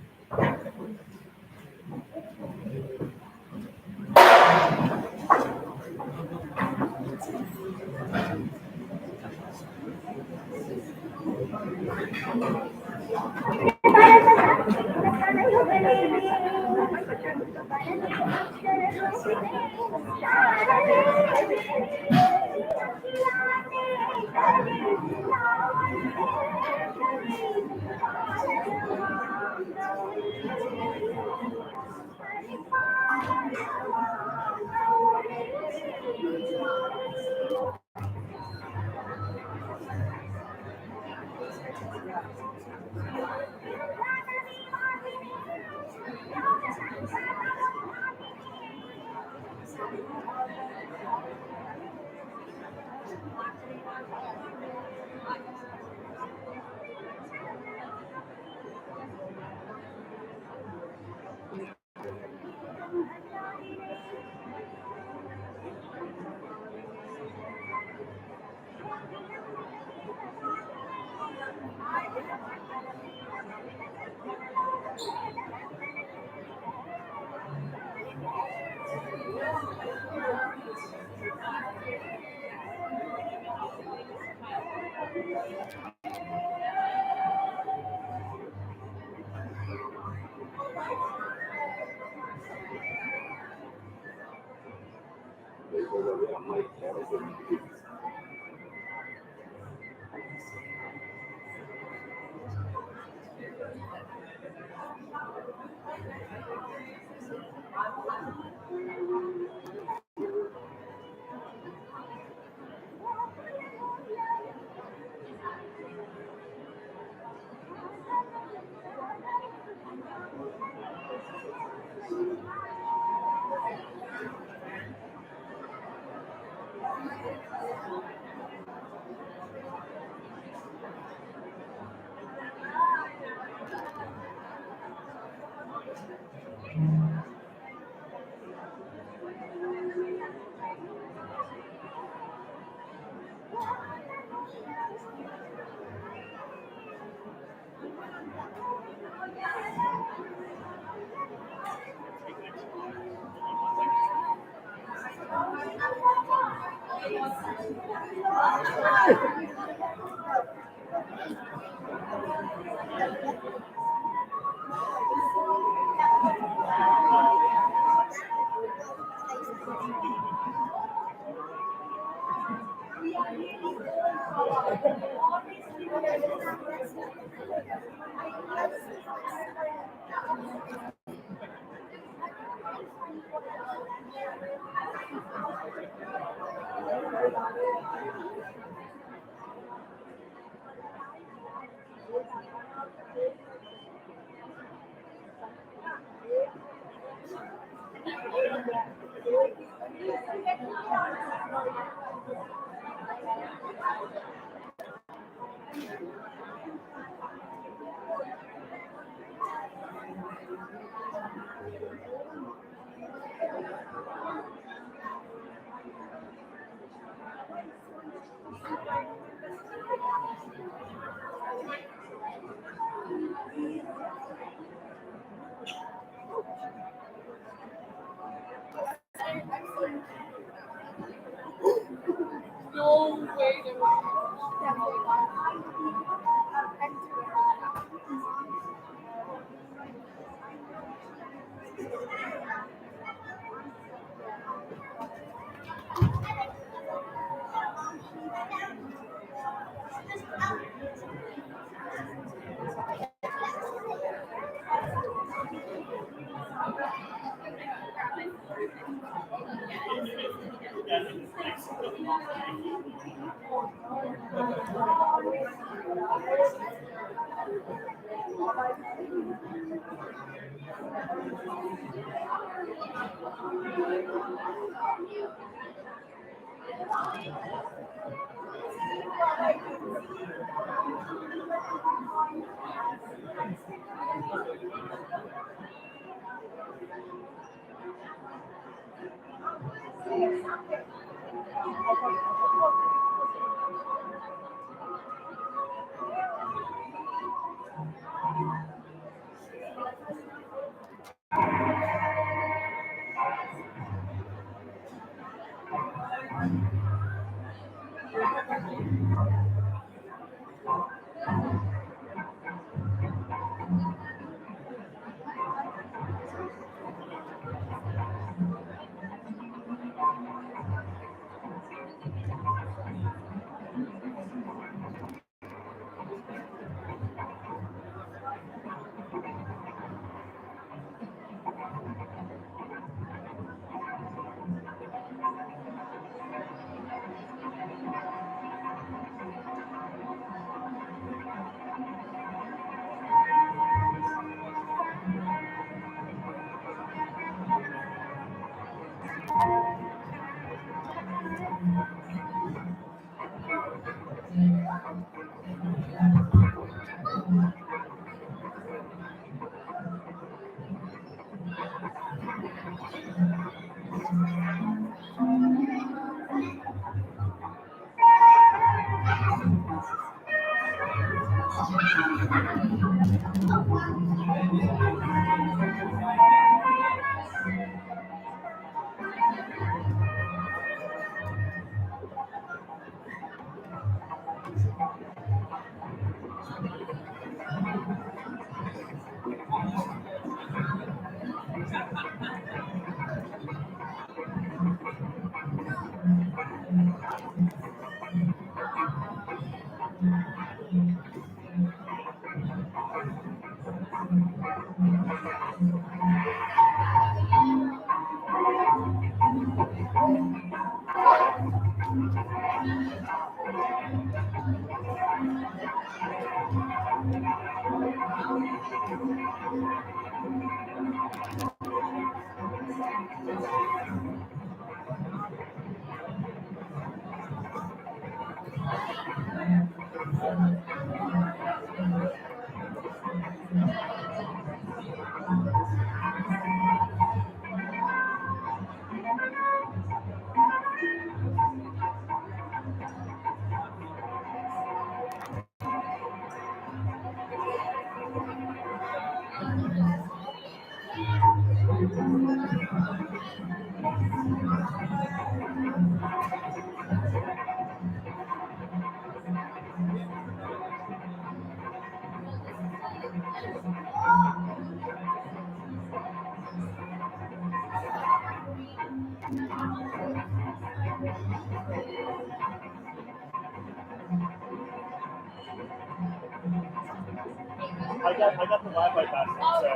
Speaker 1: I got the Wi-Fi password, so.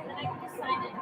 Speaker 12: And I can just sign it.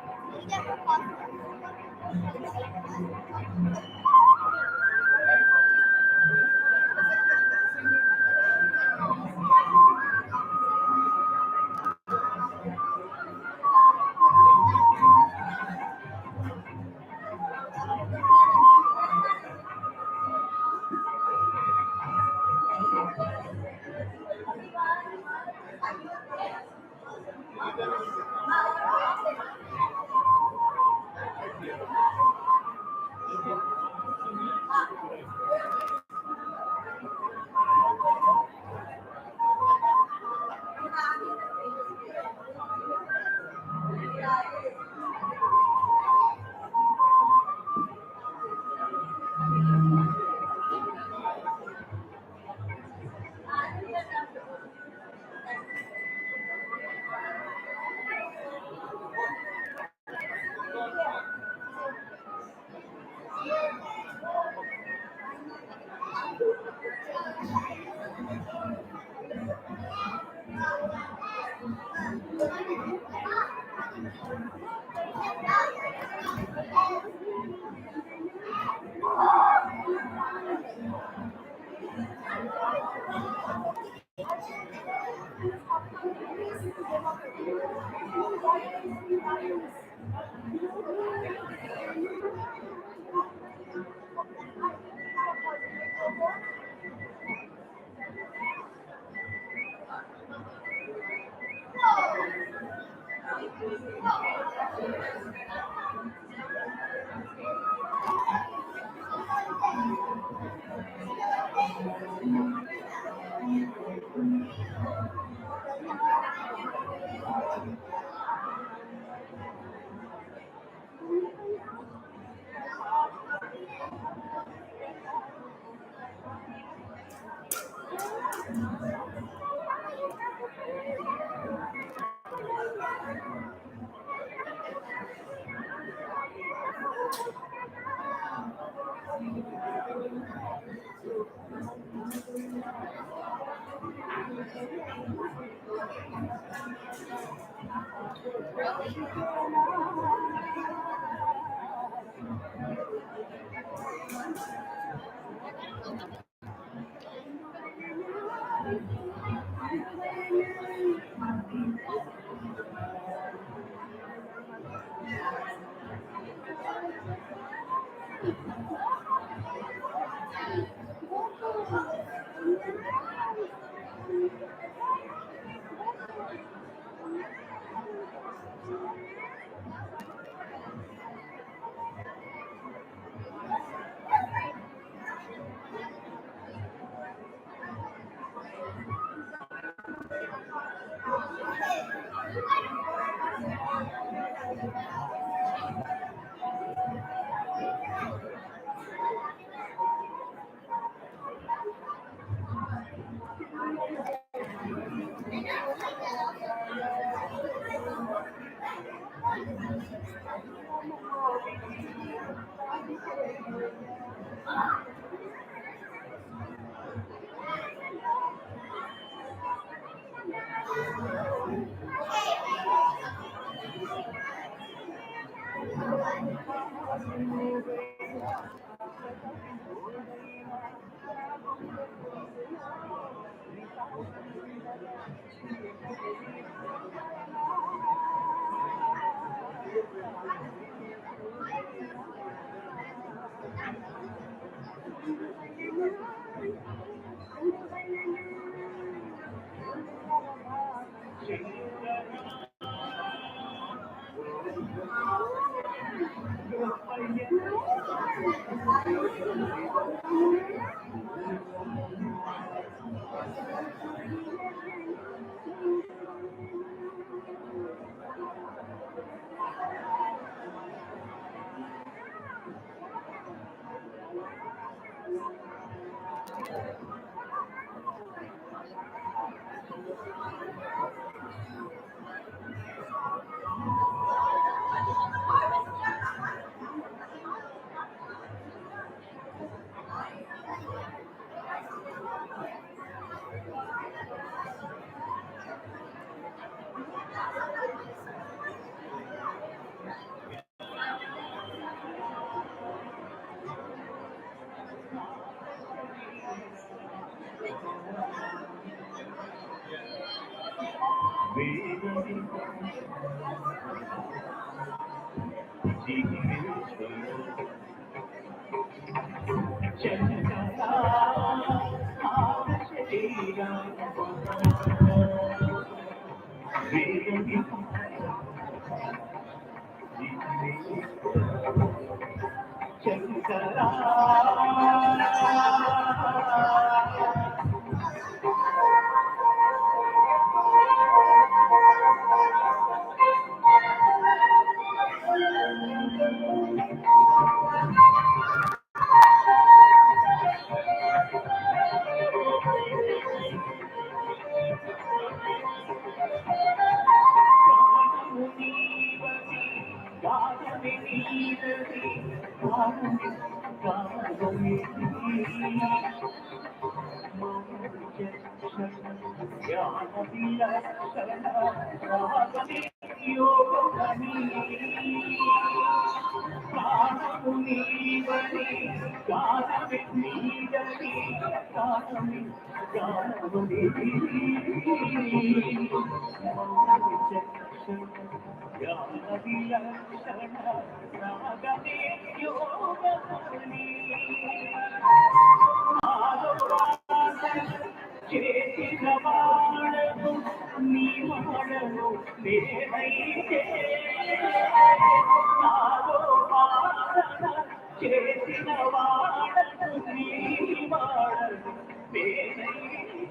Speaker 4: యోగమని ప్రాణము నీవని గానమే నీదని గానమే గానమని మౌనమి చక్షణ జ్ఞాన విలక్షణ రాగమే యోగమని చేసిన వాడను నీ వాడను నేనైతే నాలో వాడన చేసిన వాడను నీ వాడను నేనైతే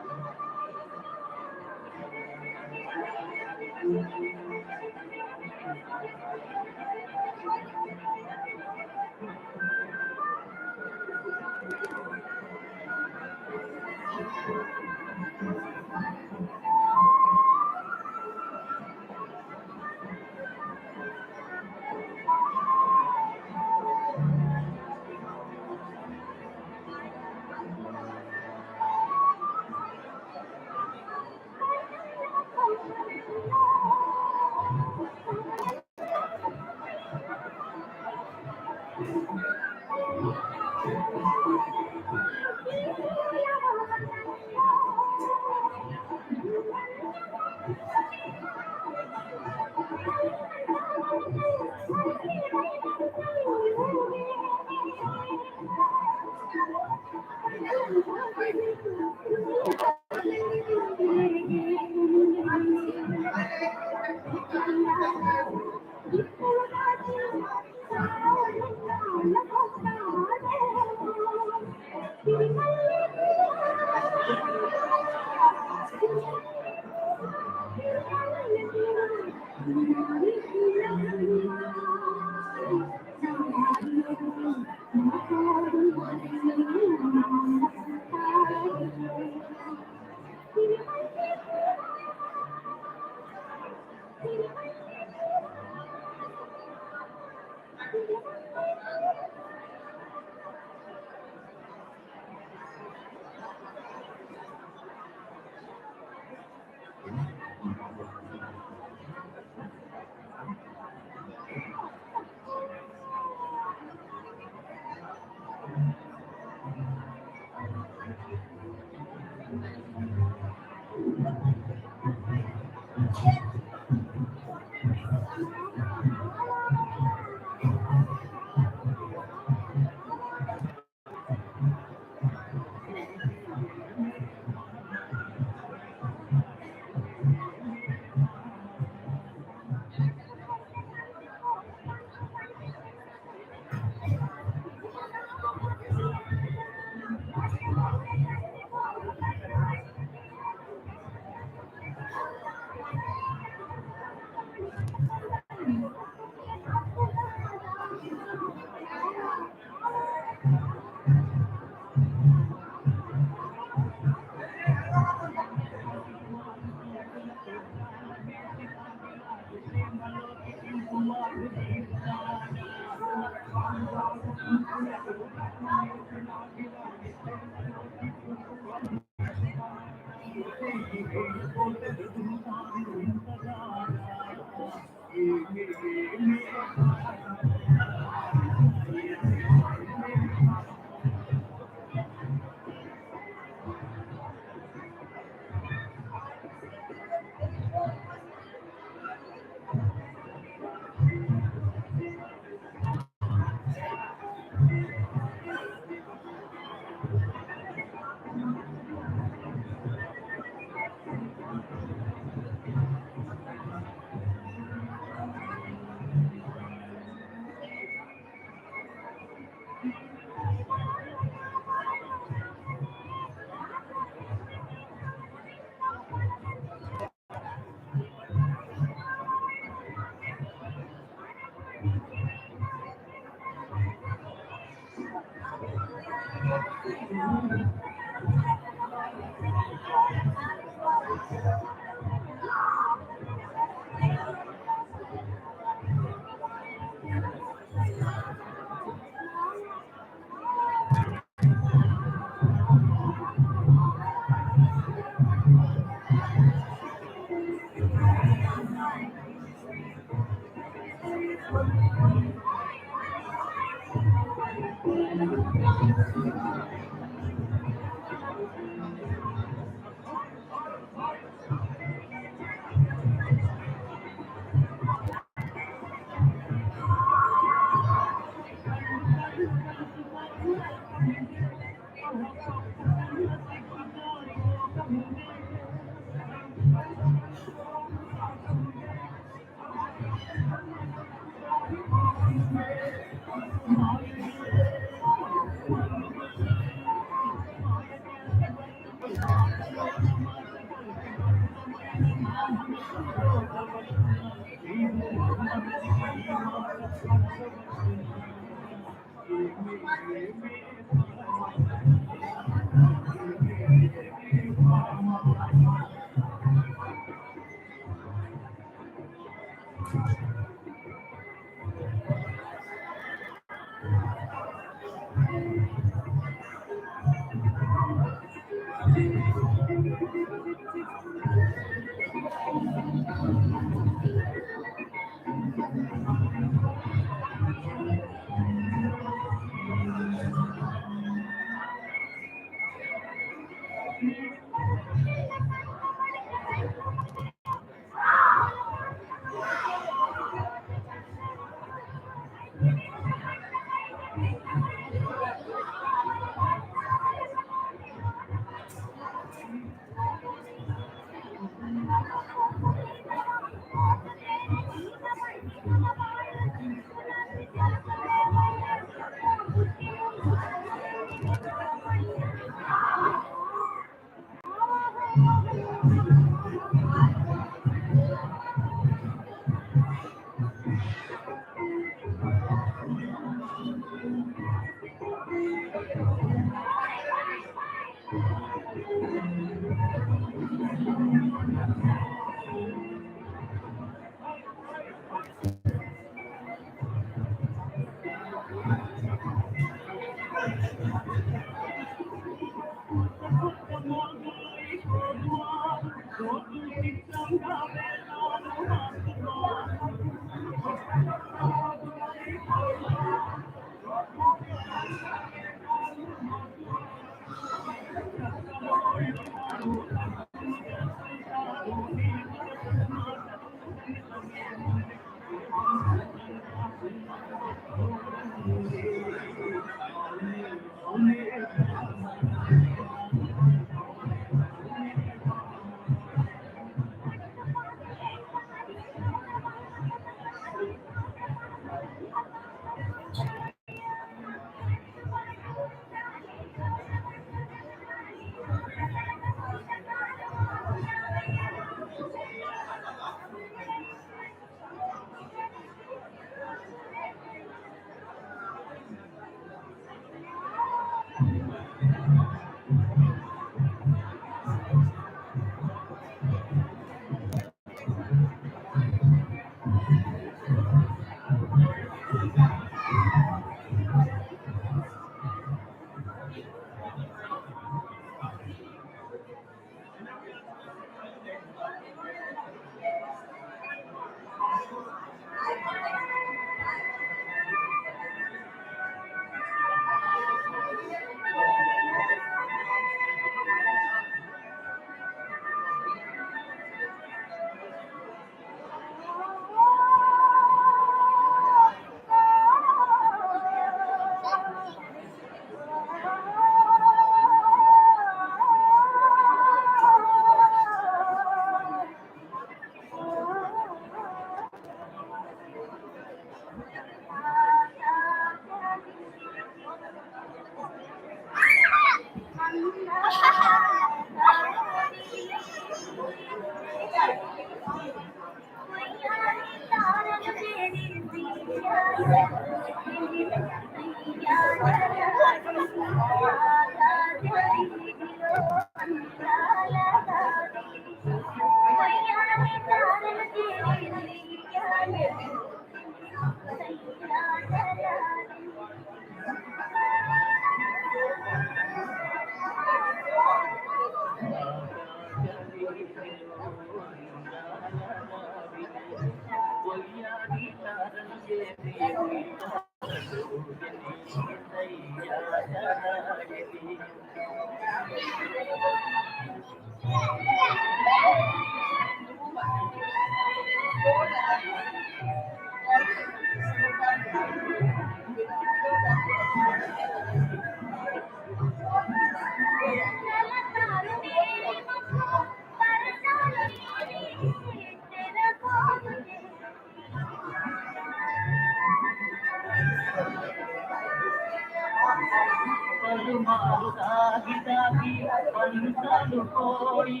Speaker 4: పలుమారు దాగి దాగి పంచాలు కోడి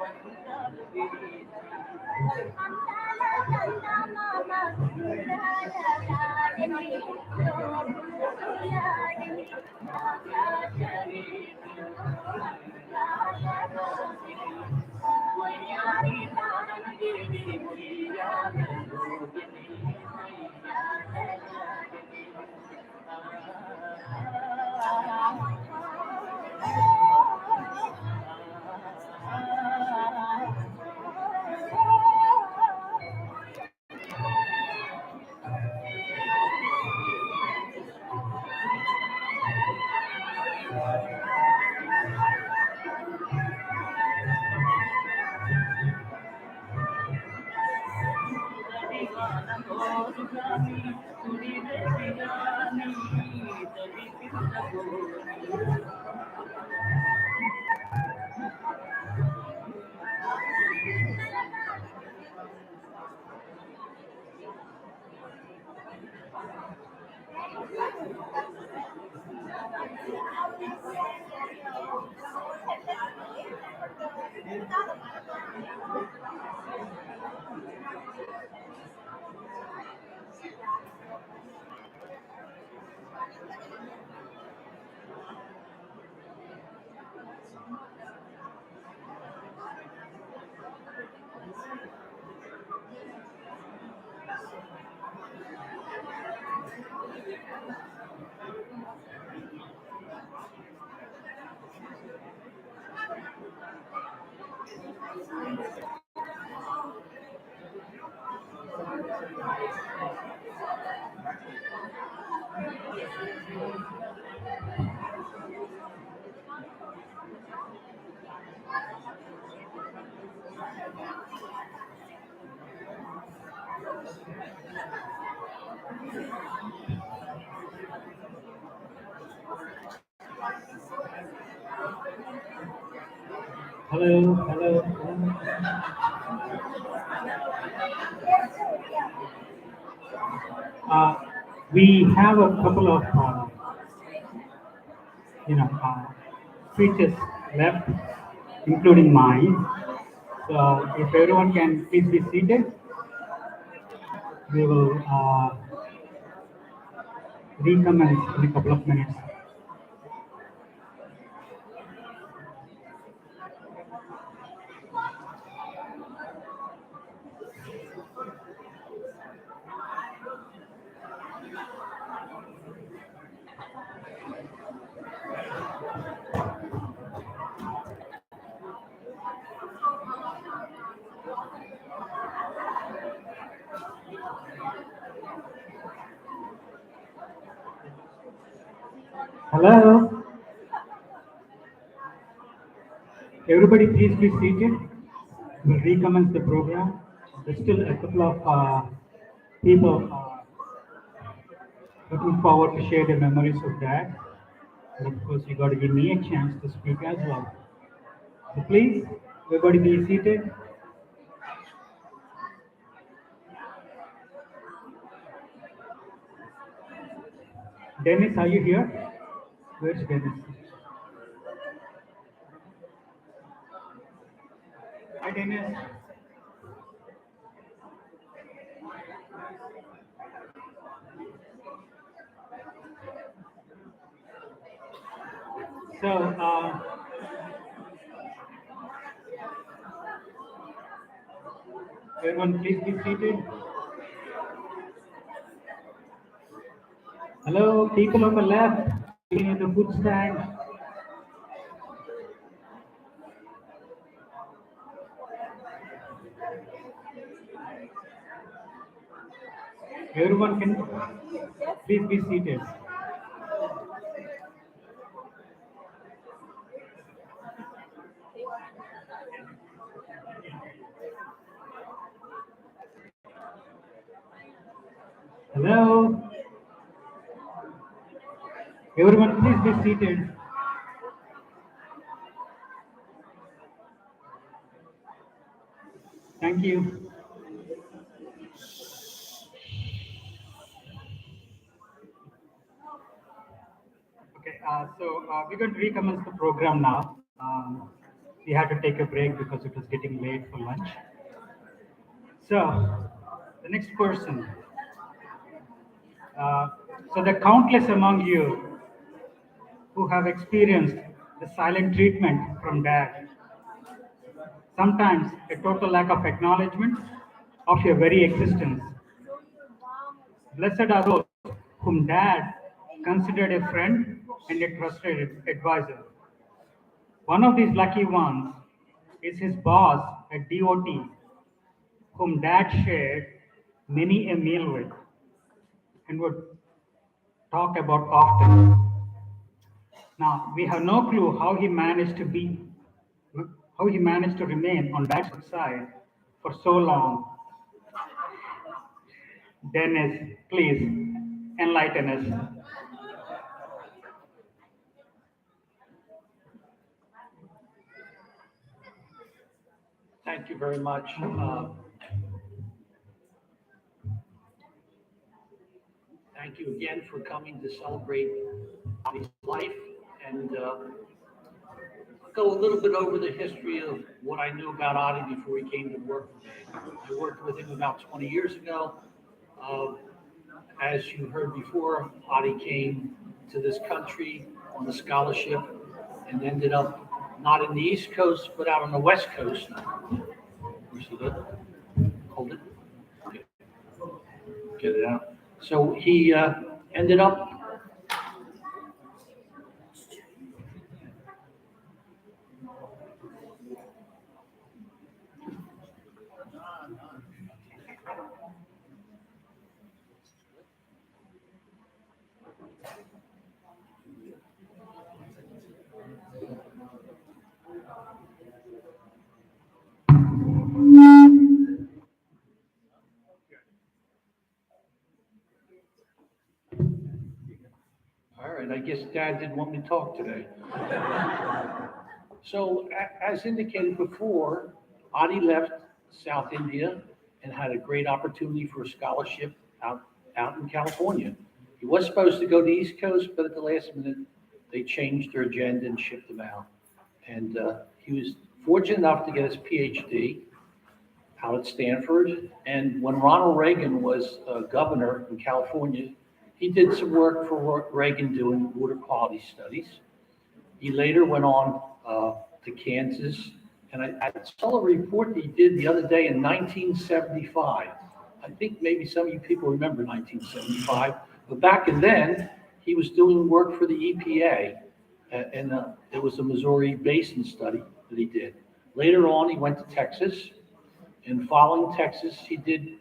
Speaker 4: పంచాలు విరిసి
Speaker 5: Hello, hello. We have a couple of, speeches left, including mine. So if everyone can please be seated, we will recommence in a couple of minutes. Hello. Everybody please be seated. We'll recommence the program. There's still a couple of people looking forward to share their memories of that. And of course, you got to give me a chance to speak as well. So please, everybody be seated. Dennis, are you here? Where's Dennis? Hi, Dennis. So, everyone please be seated. Hello, people on the left, in the food stand. Everyone can please be seated. Hello. Everyone, please be seated. Thank you. Okay, we're going to recommence the program now. We had to take a break because it was getting late for lunch. So, the next person. So, the countless among you who have experienced the silent treatment from Dad, sometimes a total lack of acknowledgement of your very existence. Blessed are those whom Dad considered a friend and a trusted advisor. One of these lucky ones is his boss at DOT, whom Dad shared many a meal with and would talk about often. Now, we have no clue how he managed to remain on Dad's side for so long. Dennis, please enlighten us.
Speaker 17: Thank you very much. Thank you again for coming to celebrate his life. And I'll go a little bit over the history of what I knew about Adi before he came to work for me. I worked with him about 20 years ago. As you heard before, Adi came to this country on a scholarship and ended up not in the East Coast, but out on the West Coast. You see that? Hold it. Okay. Get it out. So he ended up all right, I guess Dad didn't want me to talk today. So, as indicated before, Adi left South India and had a great opportunity for a scholarship out in California. He was supposed to go to the East Coast, but at the last minute, they changed their agenda and shipped him out. And he was fortunate enough to get his PhD out at Stanford. And when Ronald Reagan was governor in California, he did some work for Reagan doing water quality studies. He later went on to Kansas, and I saw a report that he did the other day in 1975. I think maybe some of you people remember 1975, but back in then, he was doing work for the EPA, and it was a Missouri Basin study that he did. Later on, he went to Texas, and following Texas, he did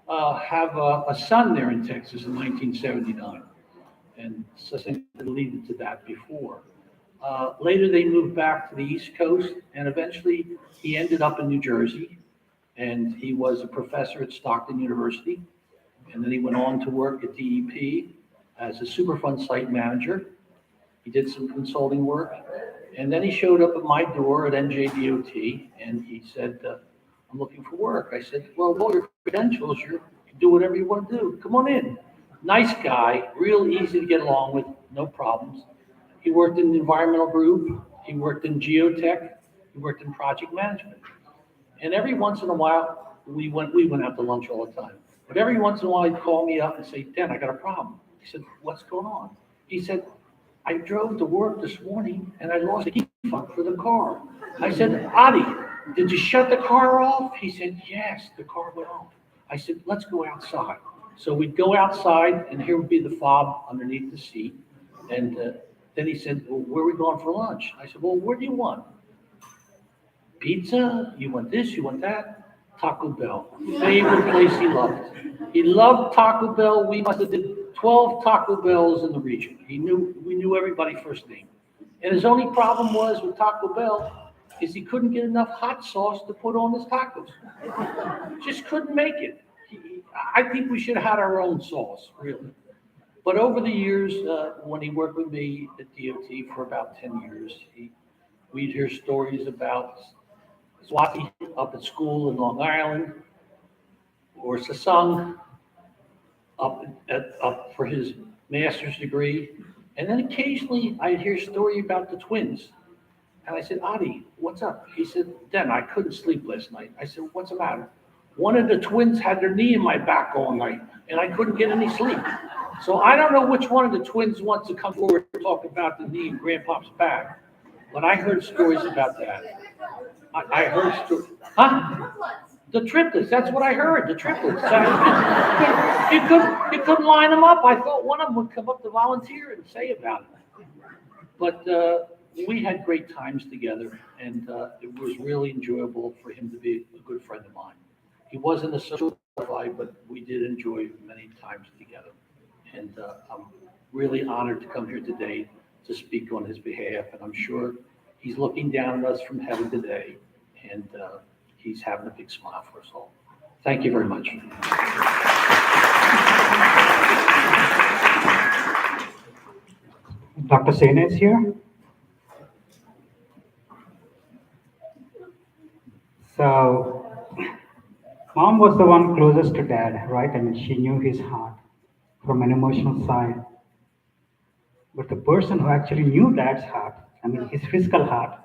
Speaker 17: have a son there in Texas in 1979, and so I think I alluded to that before. Later, they moved back to the East Coast, and eventually he ended up in New Jersey, and he was a professor at Stockton University, and then he went on to work at DEP as a Superfund site manager. He did some consulting work, and then he showed up at my door at NJDOT, and he said, I'm looking for work. I said, well, with all your credentials, you can do whatever you want to do. Come on in. Nice guy, real easy to get along with, no problems. He worked in the environmental group. He worked in geotech. He worked in project management. And every once in a while, we went out to lunch all the time. But every once in a while, he'd call me up and say, Dan, I got a problem. He said, what's going on? He said, I drove to work this morning and I lost the key fob for the car. I said, Adi, did you shut the car off? He said, yes, the car went off. I said, let's go outside. So we'd go outside, and here would be the fob underneath the seat. And then he said, well, where are we going for lunch? I said, well, what do you want? Pizza? You want this? You want that? Taco Bell, favorite place he loved. He loved Taco Bell. We must have did 12 Taco Bells in the region. We knew everybody first name. And his only problem was with Taco Bell is he couldn't get enough hot sauce to put on his tacos. Just couldn't make it. I think we should have had our own sauce, really. But over the years, when he worked with me at DOT for about 10 years, we'd hear stories about Swati up at school in Long Island, or Sasang up for his master's degree. And then occasionally I'd hear a story about the twins. And I said, Adi, what's up? He said, Den, I couldn't sleep last night. I said, what's the matter? One of the twins had their knee in my back all night, and I couldn't get any sleep. So I don't know which one of the twins wants to come forward and talk about the knee in Grandpa's back, but I heard stories about that. I heard stories. Huh? The triplets, that's what I heard, the triplets. You couldn't line them up. I thought one of them would come up to volunteer and say about it. But we had great times together, and it was really enjoyable for him to be a good friend of mine. He wasn't a social butterfly, but we did enjoy many times together. And I'm really honored to come here today to speak on his behalf, and I'm sure he's looking down at us from heaven today, and he's having a big smile for us all. Thank you very much.
Speaker 5: Dr. Sena is here. So, mom was the one closest to dad, right? I mean, she knew his heart from an emotional side. But the person who actually knew dad's heart, I mean, his physical heart,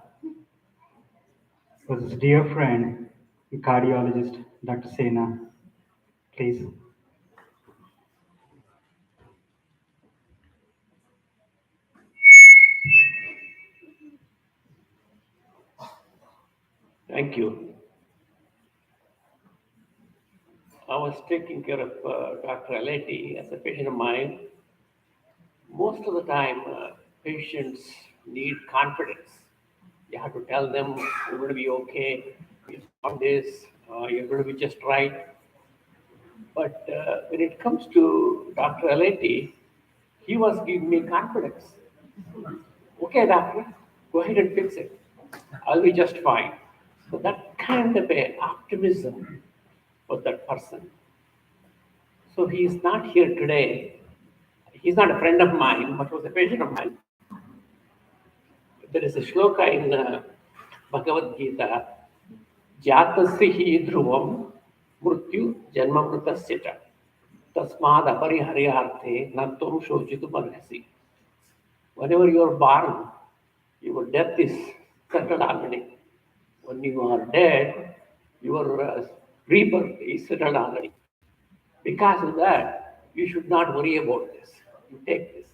Speaker 5: was his dear friend, the cardiologist, Dr. Sena. Please.
Speaker 18: Thank you. I was taking care of Dr. Aleti as a patient of mine. Most of the time, patients need confidence. You have to tell them you're going to be okay, you're on this, you're going to be just right. But when it comes to Dr. Aleti, he was giving me confidence. Okay, doctor, go ahead and fix it. I'll be just fine. So that kind of a optimism for that person. So he is not here today. He's not a friend of mine, but was a patient of mine. There is a shloka in Bhagavad Gita, Jatasya dhruvam mrityu janmamritasya cha tasmad apariharyarthe natvam shochitum arhasi. Whenever you are born, your death is settled already. When you are dead, your rebirth is settled already. Because of that, you should not worry about this. You take this.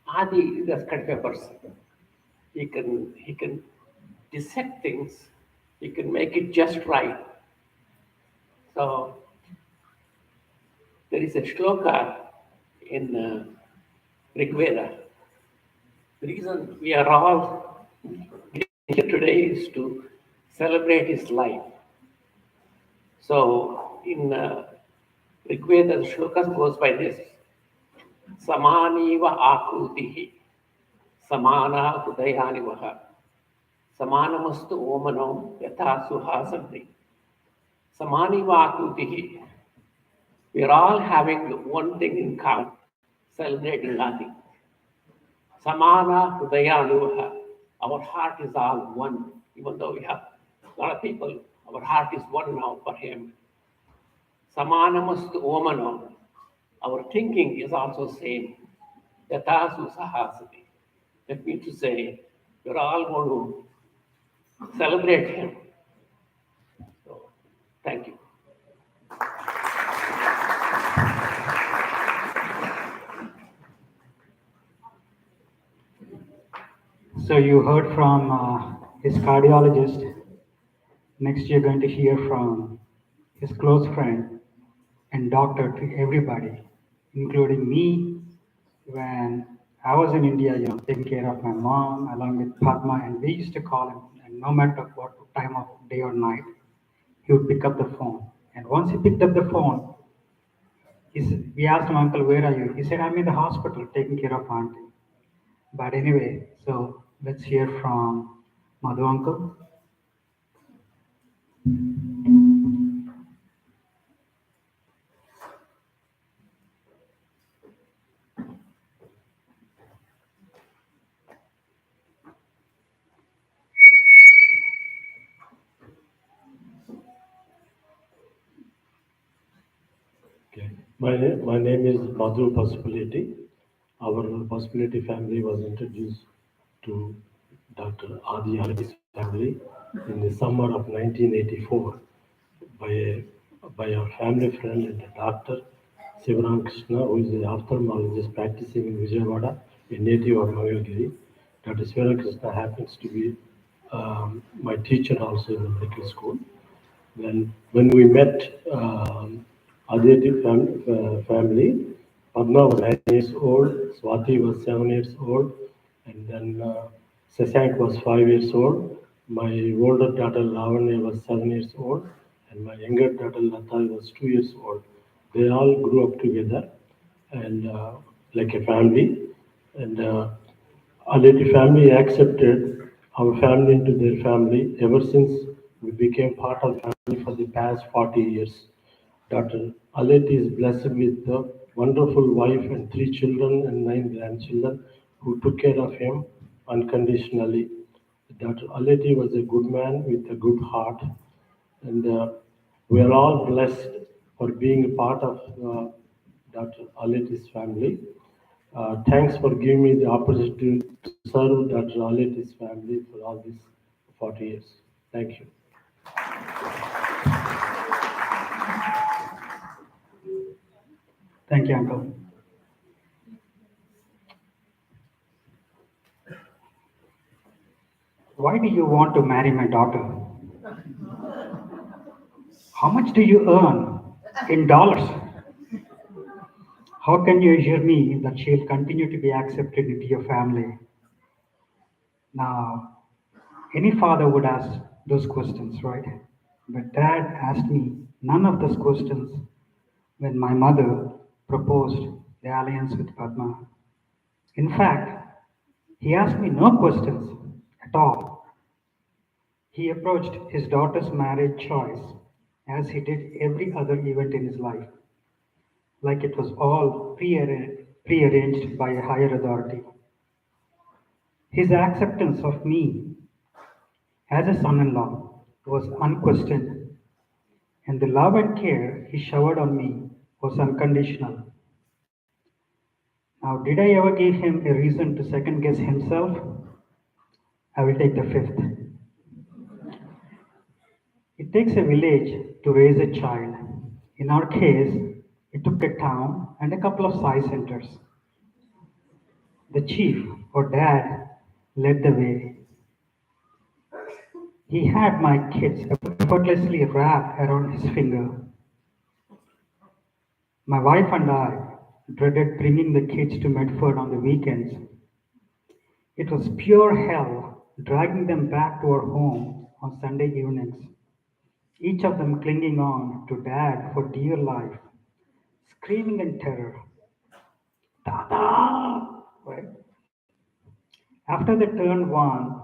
Speaker 18: Adi is a kind of a person. He can dissect things. He can make it just right. So there is a shloka in Rig Veda. The reason we are all here today is to celebrate his life. So in Rig Veda, the shloka goes by this: Samaniva akutihi, samana hudayanivaha, samanamastu omanam yatha suhasanti. Samaniva akutihi. We are all having one thing in common, celebrating Adi. Samana hudayanivaha. Our heart is all one, even though we have a lot of people, our heart is one now for him. Samanamastu omanam. Our thinking is also same. Yathasu sahasati. That means to say, we're all going to celebrate him. So, thank you.
Speaker 5: So you heard from his cardiologist. Next, you're going to hear from his close friend and doctor to everybody, including me, when I was in India, taking care of my mom along with Padma, and we used to call him, and no matter what time of day or night, he would pick up the phone. And once he picked up the phone, we asked him, Uncle, where are you? He said, I'm in the hospital taking care of auntie. But anyway, so let's hear from Madhu Uncle.
Speaker 19: Okay. My name is Madhu Possibility. Our Possibility family was introduced to Dr. Adi Aleti's family in the summer of 1984 by our family friend and the doctor Sivaram Krishna, who is an ophthalmologist practicing in Vijayawada, a native of Mangalgiri. Dr. Sivaram Krishna happens to be my teacher also in the medical school. When we met Aditi family, Padma was 9 years old, Swati was 7 years old, and then Sasank was 5 years old. My older daughter Lavanya was 7 years old, and my younger daughter Lata was 2 years old. They all grew up together and like a family. And Aleti family accepted our family into their family ever since we became part of the family for the past 40 years. Dr. Aleti is blessed with a wonderful wife and 3 children and 9 grandchildren who took care of him unconditionally. Dr. Aleti was a good man with a good heart, and we are all blessed for being a part of Dr. Aleti's family. Thanks for giving me the opportunity to serve Dr. Aleti's family for all these 40 years. Thank you.
Speaker 5: Thank you, Uncle. Why do you want to marry my daughter? How much do you earn in dollars? How can you assure me that she'll continue to be accepted into your family? Now, any father would ask those questions, right? But Dad asked me none of those questions when my mother proposed the alliance with Padma. In fact, he asked me no questions at all. He approached his daughter's marriage choice as he did every other event in his life, like it was all prearranged by a higher authority. His acceptance of me as a son in law was unquestioned, and the love and care he showered on me was unconditional. Now, did I ever give him a reason to second guess himself? I will take the fifth. It takes a village to raise a child. In our case, it took a town and a couple of Sai centers. The chief, or dad, led the way. He had my kids effortlessly wrapped around his finger. My wife and I dreaded bringing the kids to Medford on the weekends. It was pure hell dragging them back to our home on Sunday evenings, each of them clinging on to Dad for dear life, screaming in terror, Dada! Right? After they turned 1,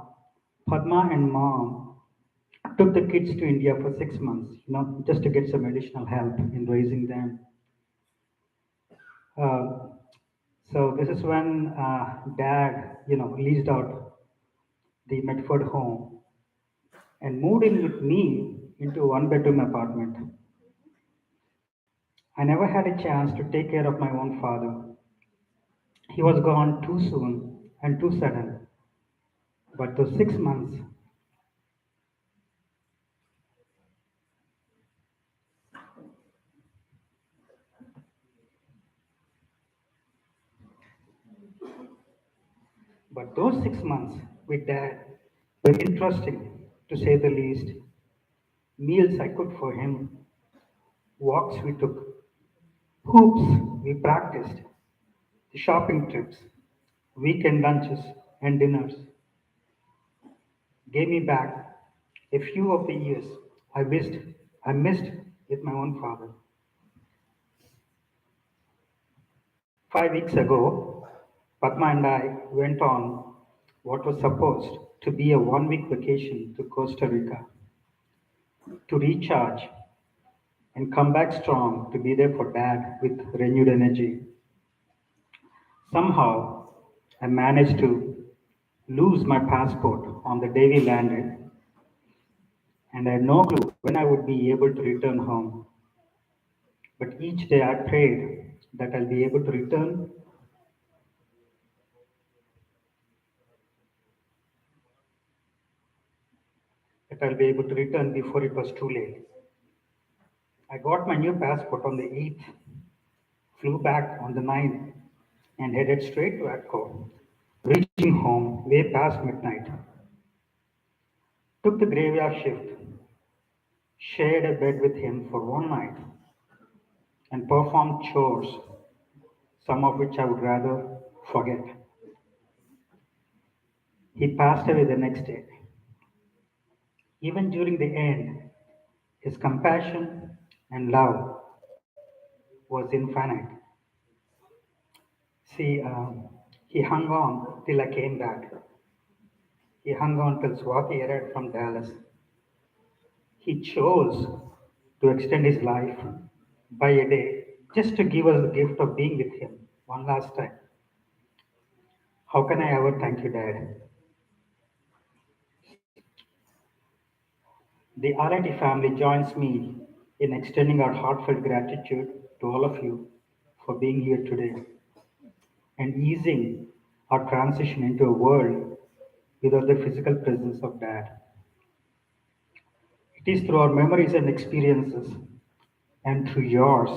Speaker 5: Padma and Mom took the kids to India for 6 months, just to get some additional help in raising them. So this is when Dad, leased out the Medford home and moved in with me into a 1-bedroom apartment. I never had a chance to take care of my own father. He was gone too soon and too sudden. But those 6 months, with Dad were interesting, to say the least. Meals I cooked for him, walks we took, hoops we practiced, the shopping trips, weekend lunches and dinners gave me back a few of the years I wished I missed with my own father. 5 weeks ago, Padma and I went on what was supposed to be a 1 week vacation to Costa Rica to recharge and come back strong to be there for Dad with renewed energy. Somehow, I managed to lose my passport on the day we landed, and I had no clue when I would be able to return home. But each day I prayed that I'll be able to return before it was too late. I got my new passport on the 8th, flew back on the 9th, and headed straight to Atco, reaching home way past midnight. Took the graveyard shift, shared a bed with him for one night, and performed chores, some of which I would rather forget. He passed away the next day. Even during the end, his compassion and love was infinite. See, he hung on till I came back. He hung on till Swati arrived from Dallas. He chose to extend his life by a day just to give us the gift of being with him one last time. How can I ever thank you, Dad? The Aleti family joins me in extending our heartfelt gratitude to all of you for being here today and easing our transition into a world without the physical presence of Dad. It is through our memories and experiences and through yours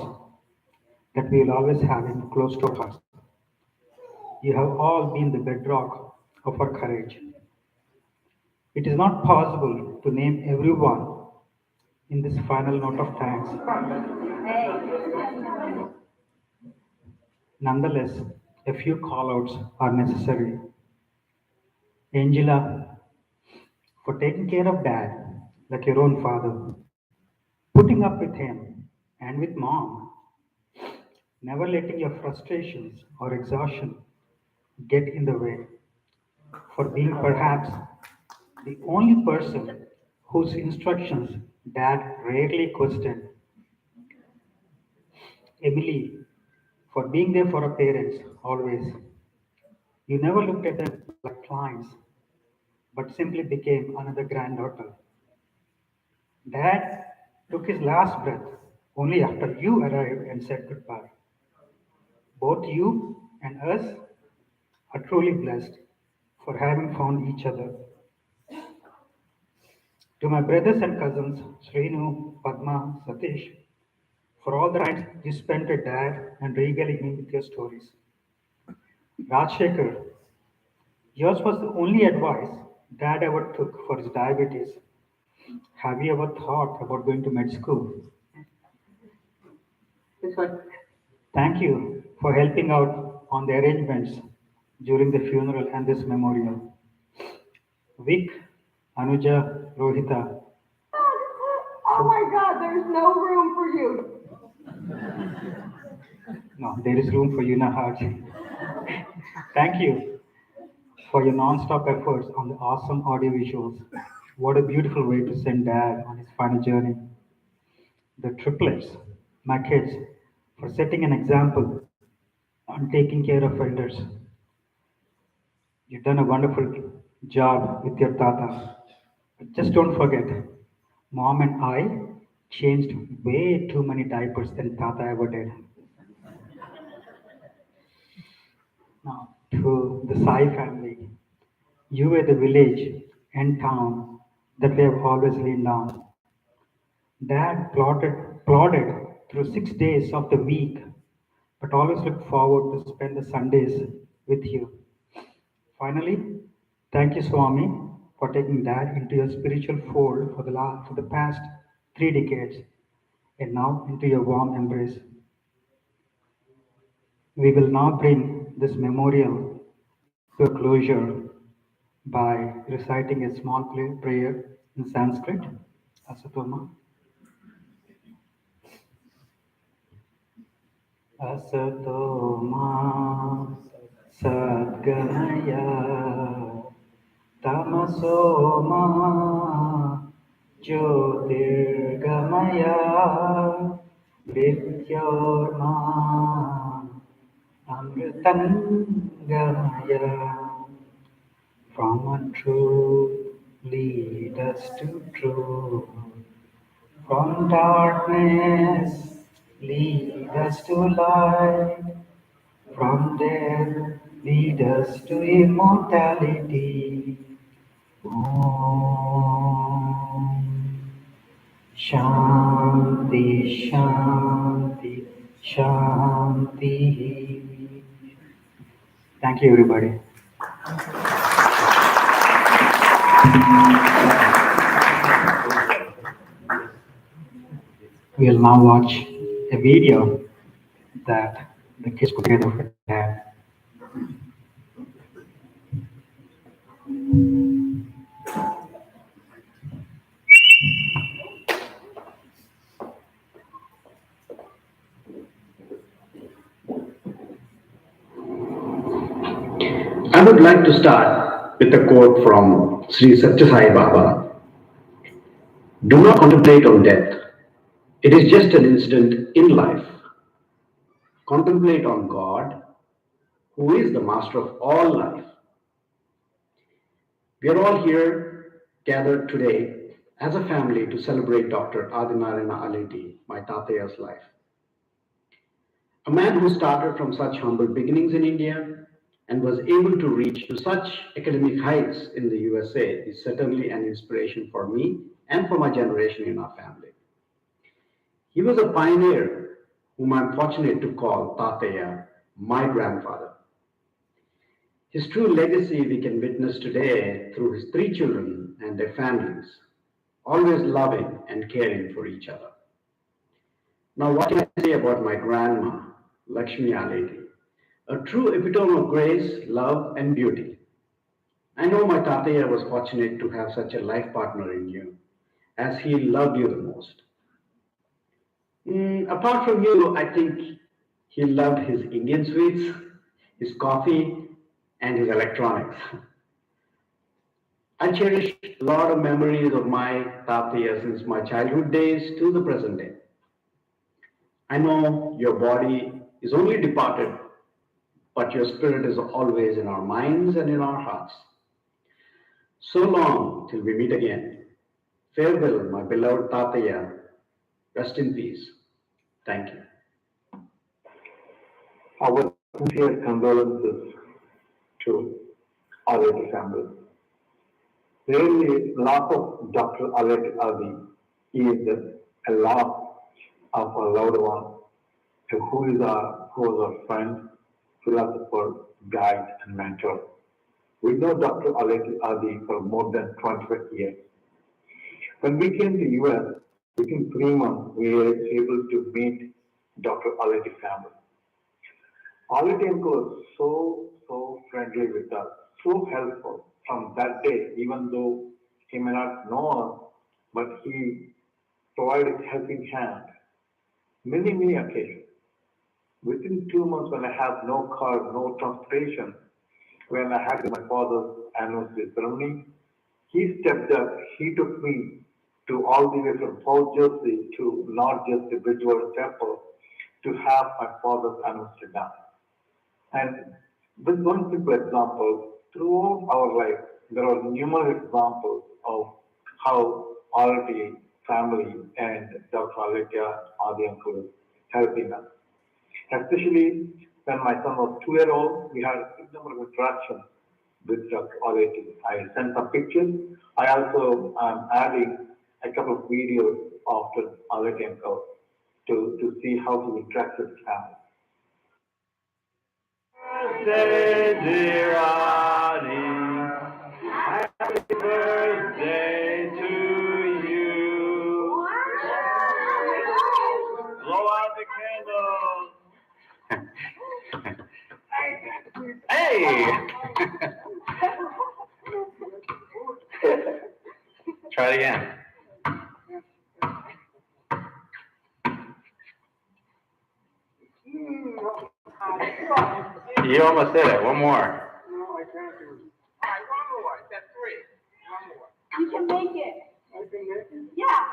Speaker 5: that we will always have him close to our hearts. You have all been the bedrock of our courage. It is not possible to name everyone in this final note of thanks. Nonetheless, a few callouts are necessary. Angela, for taking care of Dad like your own father, putting up with him and with Mom, never letting your frustrations or exhaustion get in the way, for being perhaps the only person whose instructions Dad rarely questioned. Emily, for being there for our parents always. You never looked at them like clients, but simply became another granddaughter. Dad took his last breath only after you arrived and said goodbye. Both you and us are truly blessed for having found each other. To my brothers and cousins, Srinu, Padma, Satish, for all the nights you spent with Dad and regaling me with your stories. Rajshekhar, yours was the only advice Dad ever took for his diabetes. Have you ever thought about going to med school? Thank you for helping out on the arrangements during the funeral and this memorial. Vic, Anuja, Rohita.
Speaker 2: Oh my God, there's no room for you.
Speaker 5: No, there is room for you in our heart. Thank you for your non-stop efforts on the awesome audio visuals. What a beautiful way to send Dad on his final journey. The triplets, my kids, for setting an example on taking care of elders. You've done a wonderful job with your Tata. But just don't forget, Mom and I changed way too many diapers than Tata ever did. Now, to the Sai family, you were the village and town that we have always leaned on. Dad plodded through 6 days of the week, but always looked forward to spend the Sundays with you. Finally, thank you, Swami, for taking Dad into your spiritual fold for the past 3 decades, and now into your warm embrace. We will now bring this memorial to a closure by reciting a small prayer in Sanskrit, Asatoma.
Speaker 16: Asato ma sadgamaya tamaso ma jyotirgamaya Vidyorma amritangamaya. From untruth lead us to truth. From darkness lead us to light. From death lead us to immortality. Om Shanti Shanti Shanti. Thank you, everybody. We'll now watch a video that the kids put together for Dad.
Speaker 20: I would like to start with a quote from Sri Satya Sai Baba. Do not contemplate on death. It is just an incident in life. Contemplate on God, who is the master of all life. We are all here gathered today as a family to celebrate Dr. Adinarayana Aleti, my Tataya's life. A man who started from such humble beginnings in India and was able to reach to such academic heights in the USA is certainly an inspiration for me and for my generation in our family. He was a pioneer whom I'm fortunate to call Tataya, my grandfather. His true legacy we can witness today through his 3 children and their families, always loving and caring for each other. Now, what can I say about my grandma, Lakshmi Aleti? A true epitome of grace, love, and beauty. I know my Tataya was fortunate to have such a life partner in you, as he loved you the most. Apart from you, I think he loved his Indian sweets, his coffee, and his electronics. I cherish a lot of memories of my Tataya since my childhood days to the present day. I know your body is only departed, but your spirit is always in our minds and in our hearts. So long till we meet again. Farewell, my beloved Tataya. Rest in peace. Thank you.
Speaker 21: Our sincere condolences to Aleti family. Really, loss of Dr. Aleti Adi is a loss of a loved one who was our friend, philosopher, guide, and mentor. We know Dr. Aleti Adi for more than 25 years. When we came to US, within 3 months, we were able to meet Dr. Aleti family. Aleti uncle was so friendly with us, so helpful. From that day, even though he may not know us, but he provided helping hand. Many occasions. Within 2 months, when I have no car, no transportation, when I had my father's anniversary ceremony, he stepped up, he took me to all the way from South Jersey to North Jersey Bridgewater Temple to have my father's anniversary done. And with one simple example, throughout our life, there are numerous examples of how Aleti family and Dr. Aleti Adi uncle is helping us. Especially when my son was 2-year-old, we had a big number of interactions with Dr. Aleti. I sent some pictures. I also am adding a couple of videos of the Aleti uncle to see how he interacts with his family.
Speaker 22: Birthday, dear Adi. Happy birthday to you. Blow out the candles.
Speaker 6: Hey! Try it again.
Speaker 22: You almost did it. One more.
Speaker 13: No, I can't do it. All right, one more. That's three. One more.
Speaker 12: You can make it.
Speaker 13: I can make it?
Speaker 12: Yeah.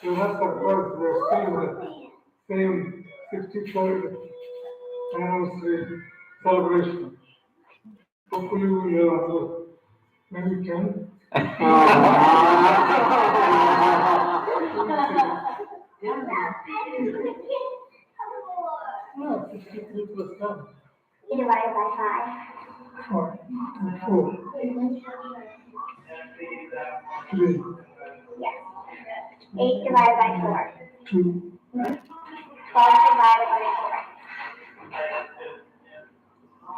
Speaker 13: You have surprised. We're still in the same 63rd anniversary celebration. Hopefully we'll have another maybe 10. No, 63 plus 10.
Speaker 12: Divided by
Speaker 13: 4. 3.
Speaker 12: Yes. 8 divided by 4.
Speaker 13: 2.
Speaker 12: 12 divided by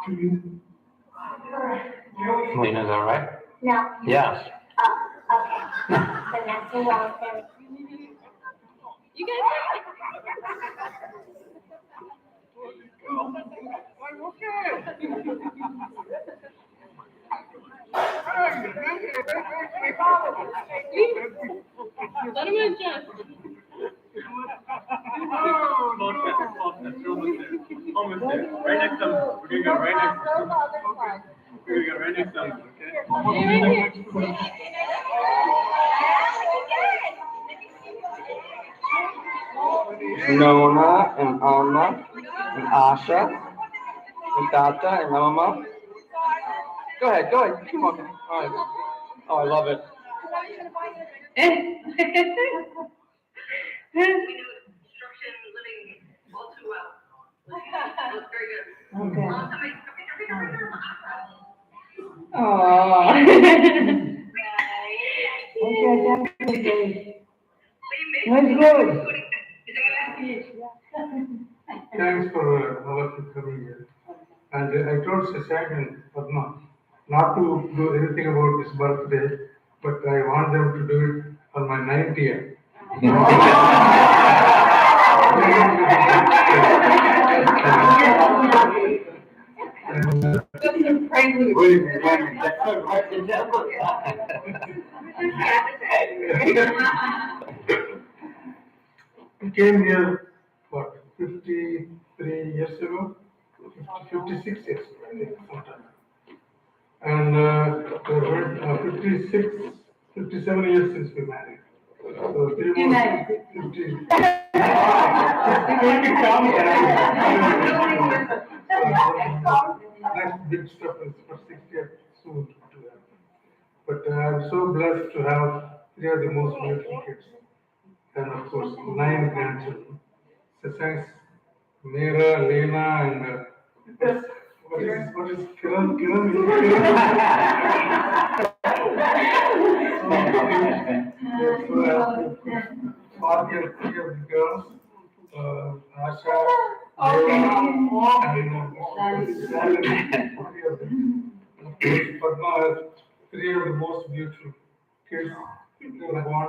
Speaker 13: 3.
Speaker 22: Lena, is that right?
Speaker 12: 4. No.
Speaker 22: Yes.
Speaker 12: Oh, okay. So that's the wrong thing. You guys.
Speaker 13: I'm okay.
Speaker 10: Let him adjust.
Speaker 1: Almost there. Right next to them. We're gonna go right next to them. We're gonna go right next to them, okay?
Speaker 3: Nona and Alma and Asha and Tata and Mama. Go ahead, keep on. All right. Oh, I love it.
Speaker 14: Okay.
Speaker 10: Aww.
Speaker 14: Okay, that's good. That's good.
Speaker 13: Thanks for all of you coming here. And I told Shashank and Padma not to do anything about his birthday, but I want them to do it on my 90th. We came here, what, 53 years ago? 56 years ago, I think, sometime. And 57 years since we married. So 3 more, 50. Next big step is for 60th soon to happen. But I'm so blessed to have 3 of the most beautiful kids. And of course, 9 grandchildren. Shashank's Meera, Lena, and what is Kiran? Father of 3 of the girls, Asha, Meera, and Padma has 3 of the most beautiful kids ever born.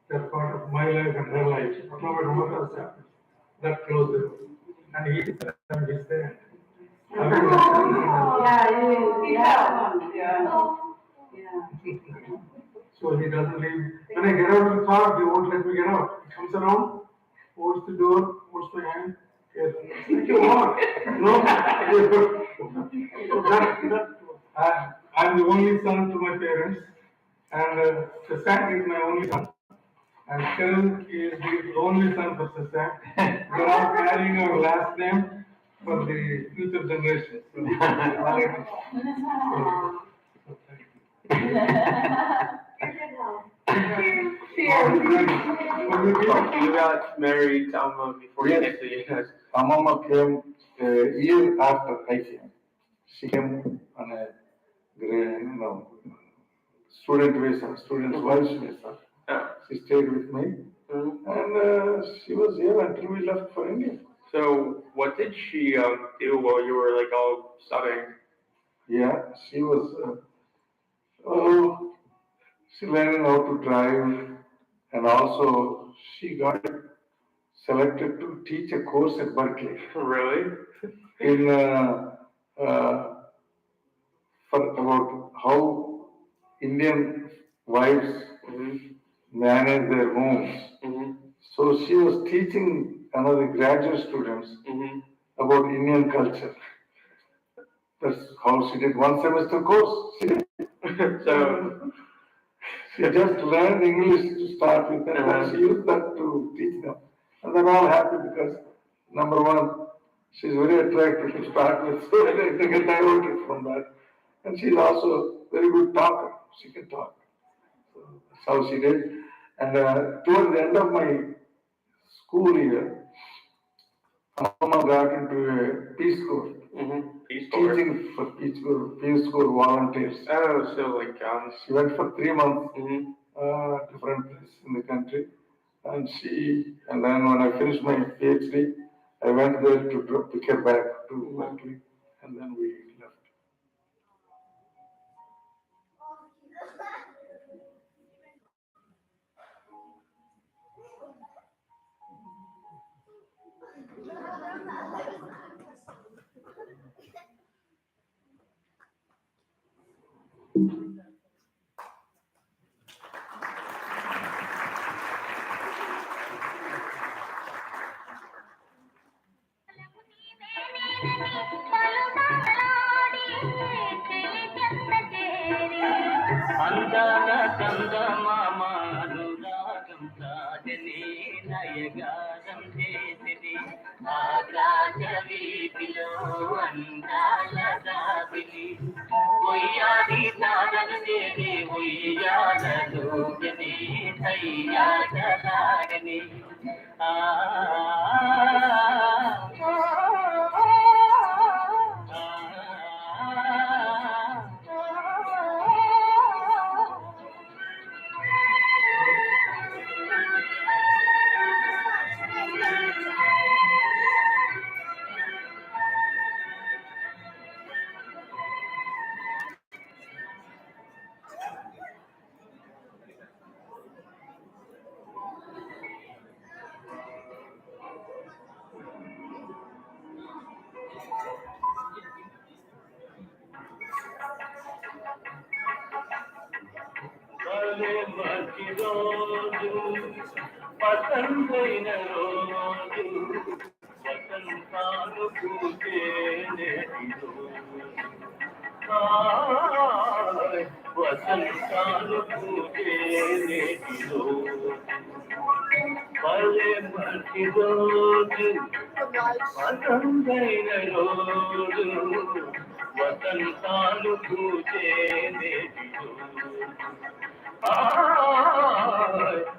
Speaker 13: They're part of my life and her life. No matter what else happens, that closes. And he is there. So he doesn't leave. When I get out of the car, they won't let me get out. He comes around, holds the door, holds my hand. Yes. You want? No. I'm the only son to my parents, and Shashank is my only son. And Kiran is the only son for Shashank. They are carrying our last name for the future generations.
Speaker 22: You got married to Alma before you came to the US.
Speaker 21: Mama came a year after I came. She came on a student visa, student's wife's visa. She stayed with me, and she was here until we left for India.
Speaker 22: So what did she do while you were like all studying?
Speaker 21: Yeah, she was. She learned how to drive, and also she got selected to teach a course at Berkeley.
Speaker 22: Really?
Speaker 21: In for about how Indian wives manage their homes. So she was teaching another graduate students about Indian culture. That's how she did one semester course. She did. So she just learned English to start with, and then she used that to teach them. And they're all happy because, number one, she's very attractive to start with, so they get diverted from that. And she's also very good talker. She can talk. So that's how she did. And towards the end of my school year, Mama got into a Peace Corps.
Speaker 22: Peace Corps.
Speaker 21: Teaching for Peace Corps volunteers.
Speaker 22: Oh, so like,
Speaker 21: she went for 3 months, different places in the country. And then when I finished my PhD, I went there to pick her back to Berkeley, and then we left.
Speaker 4: అందాల చందమామ అనురాగం సాధనే నయగారం చేసిది ఆకాశ వీధిలో అందాల దాబిలి ఉయ్యాలి నాదను చేరి ఉయ్యాలలోగని కయ్యాటలాగని ఆ భలే మంచి రోజు పసందైన రోజు వసంతాలు పూసే నేటి రోజు వసంతాలు పూసే నేటి రోజు భలే మంచి రోజు పసందైన రోజు వసంతాలు పూసే నేటి రోజు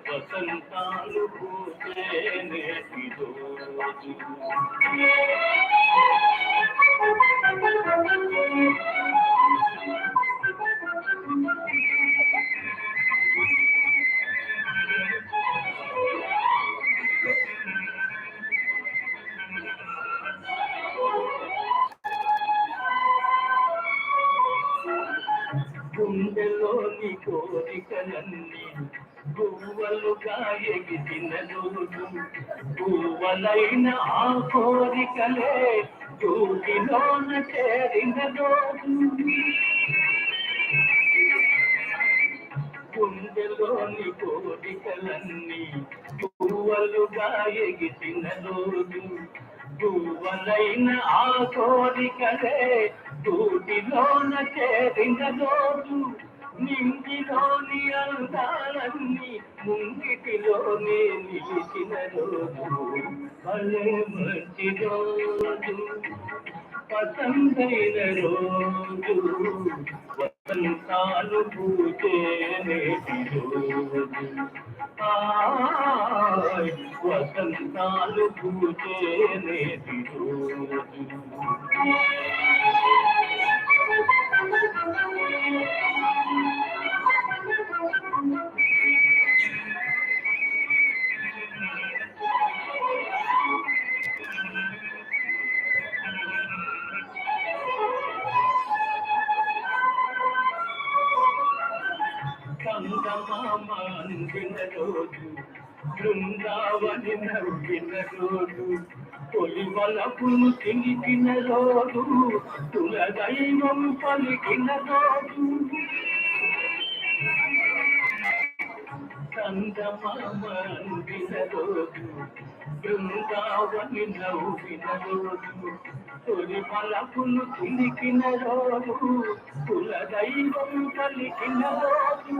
Speaker 4: వసంతాలు పూసే నేటి రోజు గుండెలోని కోరికలన్నీ గువ్వలుగా ఎగిసిన రోజు గువ్వలైన ఆ కోరికలే దూకిలోన చేరిన రోజు గుండెలోని కోరికలన్నీ గువ్వలుగా ఎగిసిన రోజు గువ్వలైన ఆ కోరికలే దూటిలోన చేరిన రోజు నింగిలోని అందాలన్నీ ముంగిటిలోనే నిలిచిన రోజు భలే మంచి రోజు పసందైన రోజు వసంతాలు పూసే నేటి రోజు వసంతాలు పూసే నేటి రోజు చందమామ అందిన రోజు బృందావని నవ్విన రోజు తొలి వలపును తినిగిన రోజు తుల దైవం పలికిన రోజు చందమామ అందిన రోజు బృందావని నవ్విన రోజు తొలి పలకులు చిలికిన రోజు కుల దైవం కలిగిన రోజు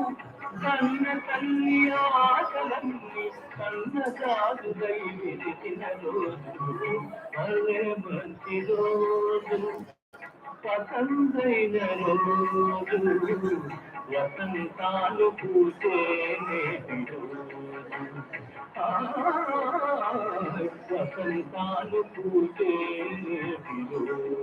Speaker 4: కన్న తల్లి ఆకలన్నీ కన్న సాగుదై విరిచిన రోజు అదే మంచి రోజు పసందైన రోజు వసంతాలు పూసే నేటి రోజు వసంతాలు పూసే నేటి రోజు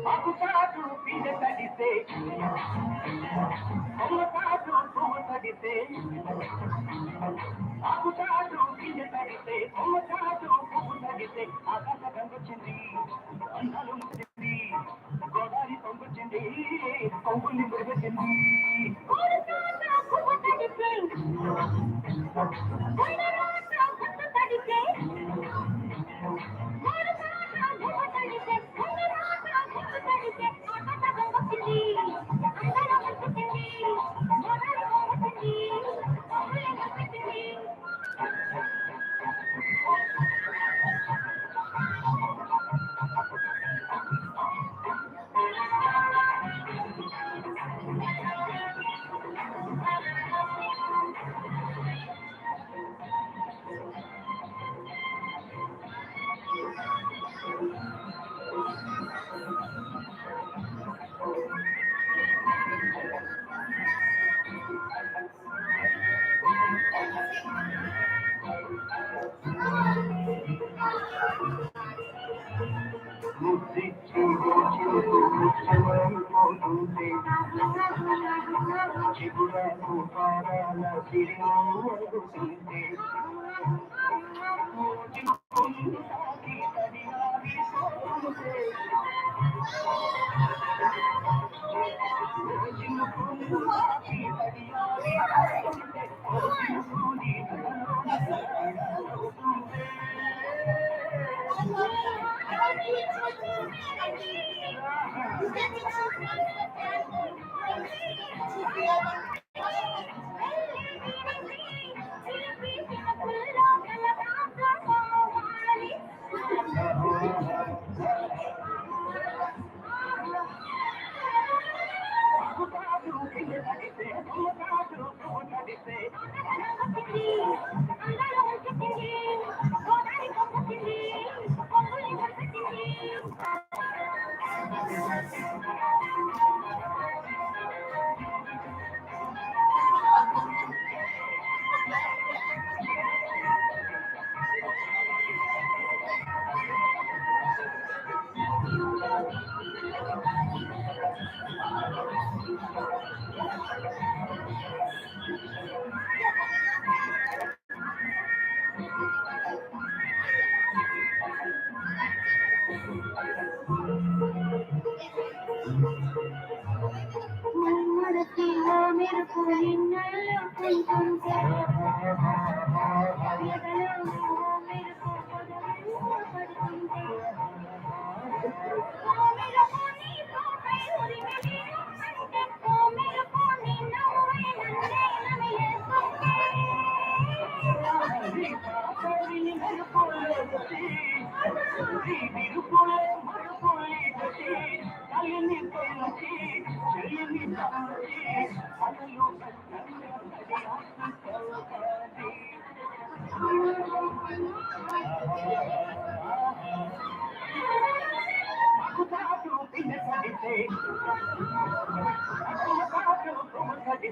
Speaker 4: అకుచాటు పిండ తడితే అమ్మచాటు పువ్వు తడితే అకుచాటు పిండ తడితే అమ్మచాటు పువ్వు తడితే ఆకాశ గంగొచ్చింది అందాలు ముచ్చింది గోదావరి పొంగొచ్చింది కొంగుల్ని మురిగొచ్చింది పువ్వు తడితే తడితే ముద్దిచ్చి ముచ్చమైపోతుంటే చిగురాకు పారాల సిరిమోగుతుంటే కొంగు తాకి తడియారి సోకుంటే కొంగు తాకి తడియారి సోకుంటే కోటి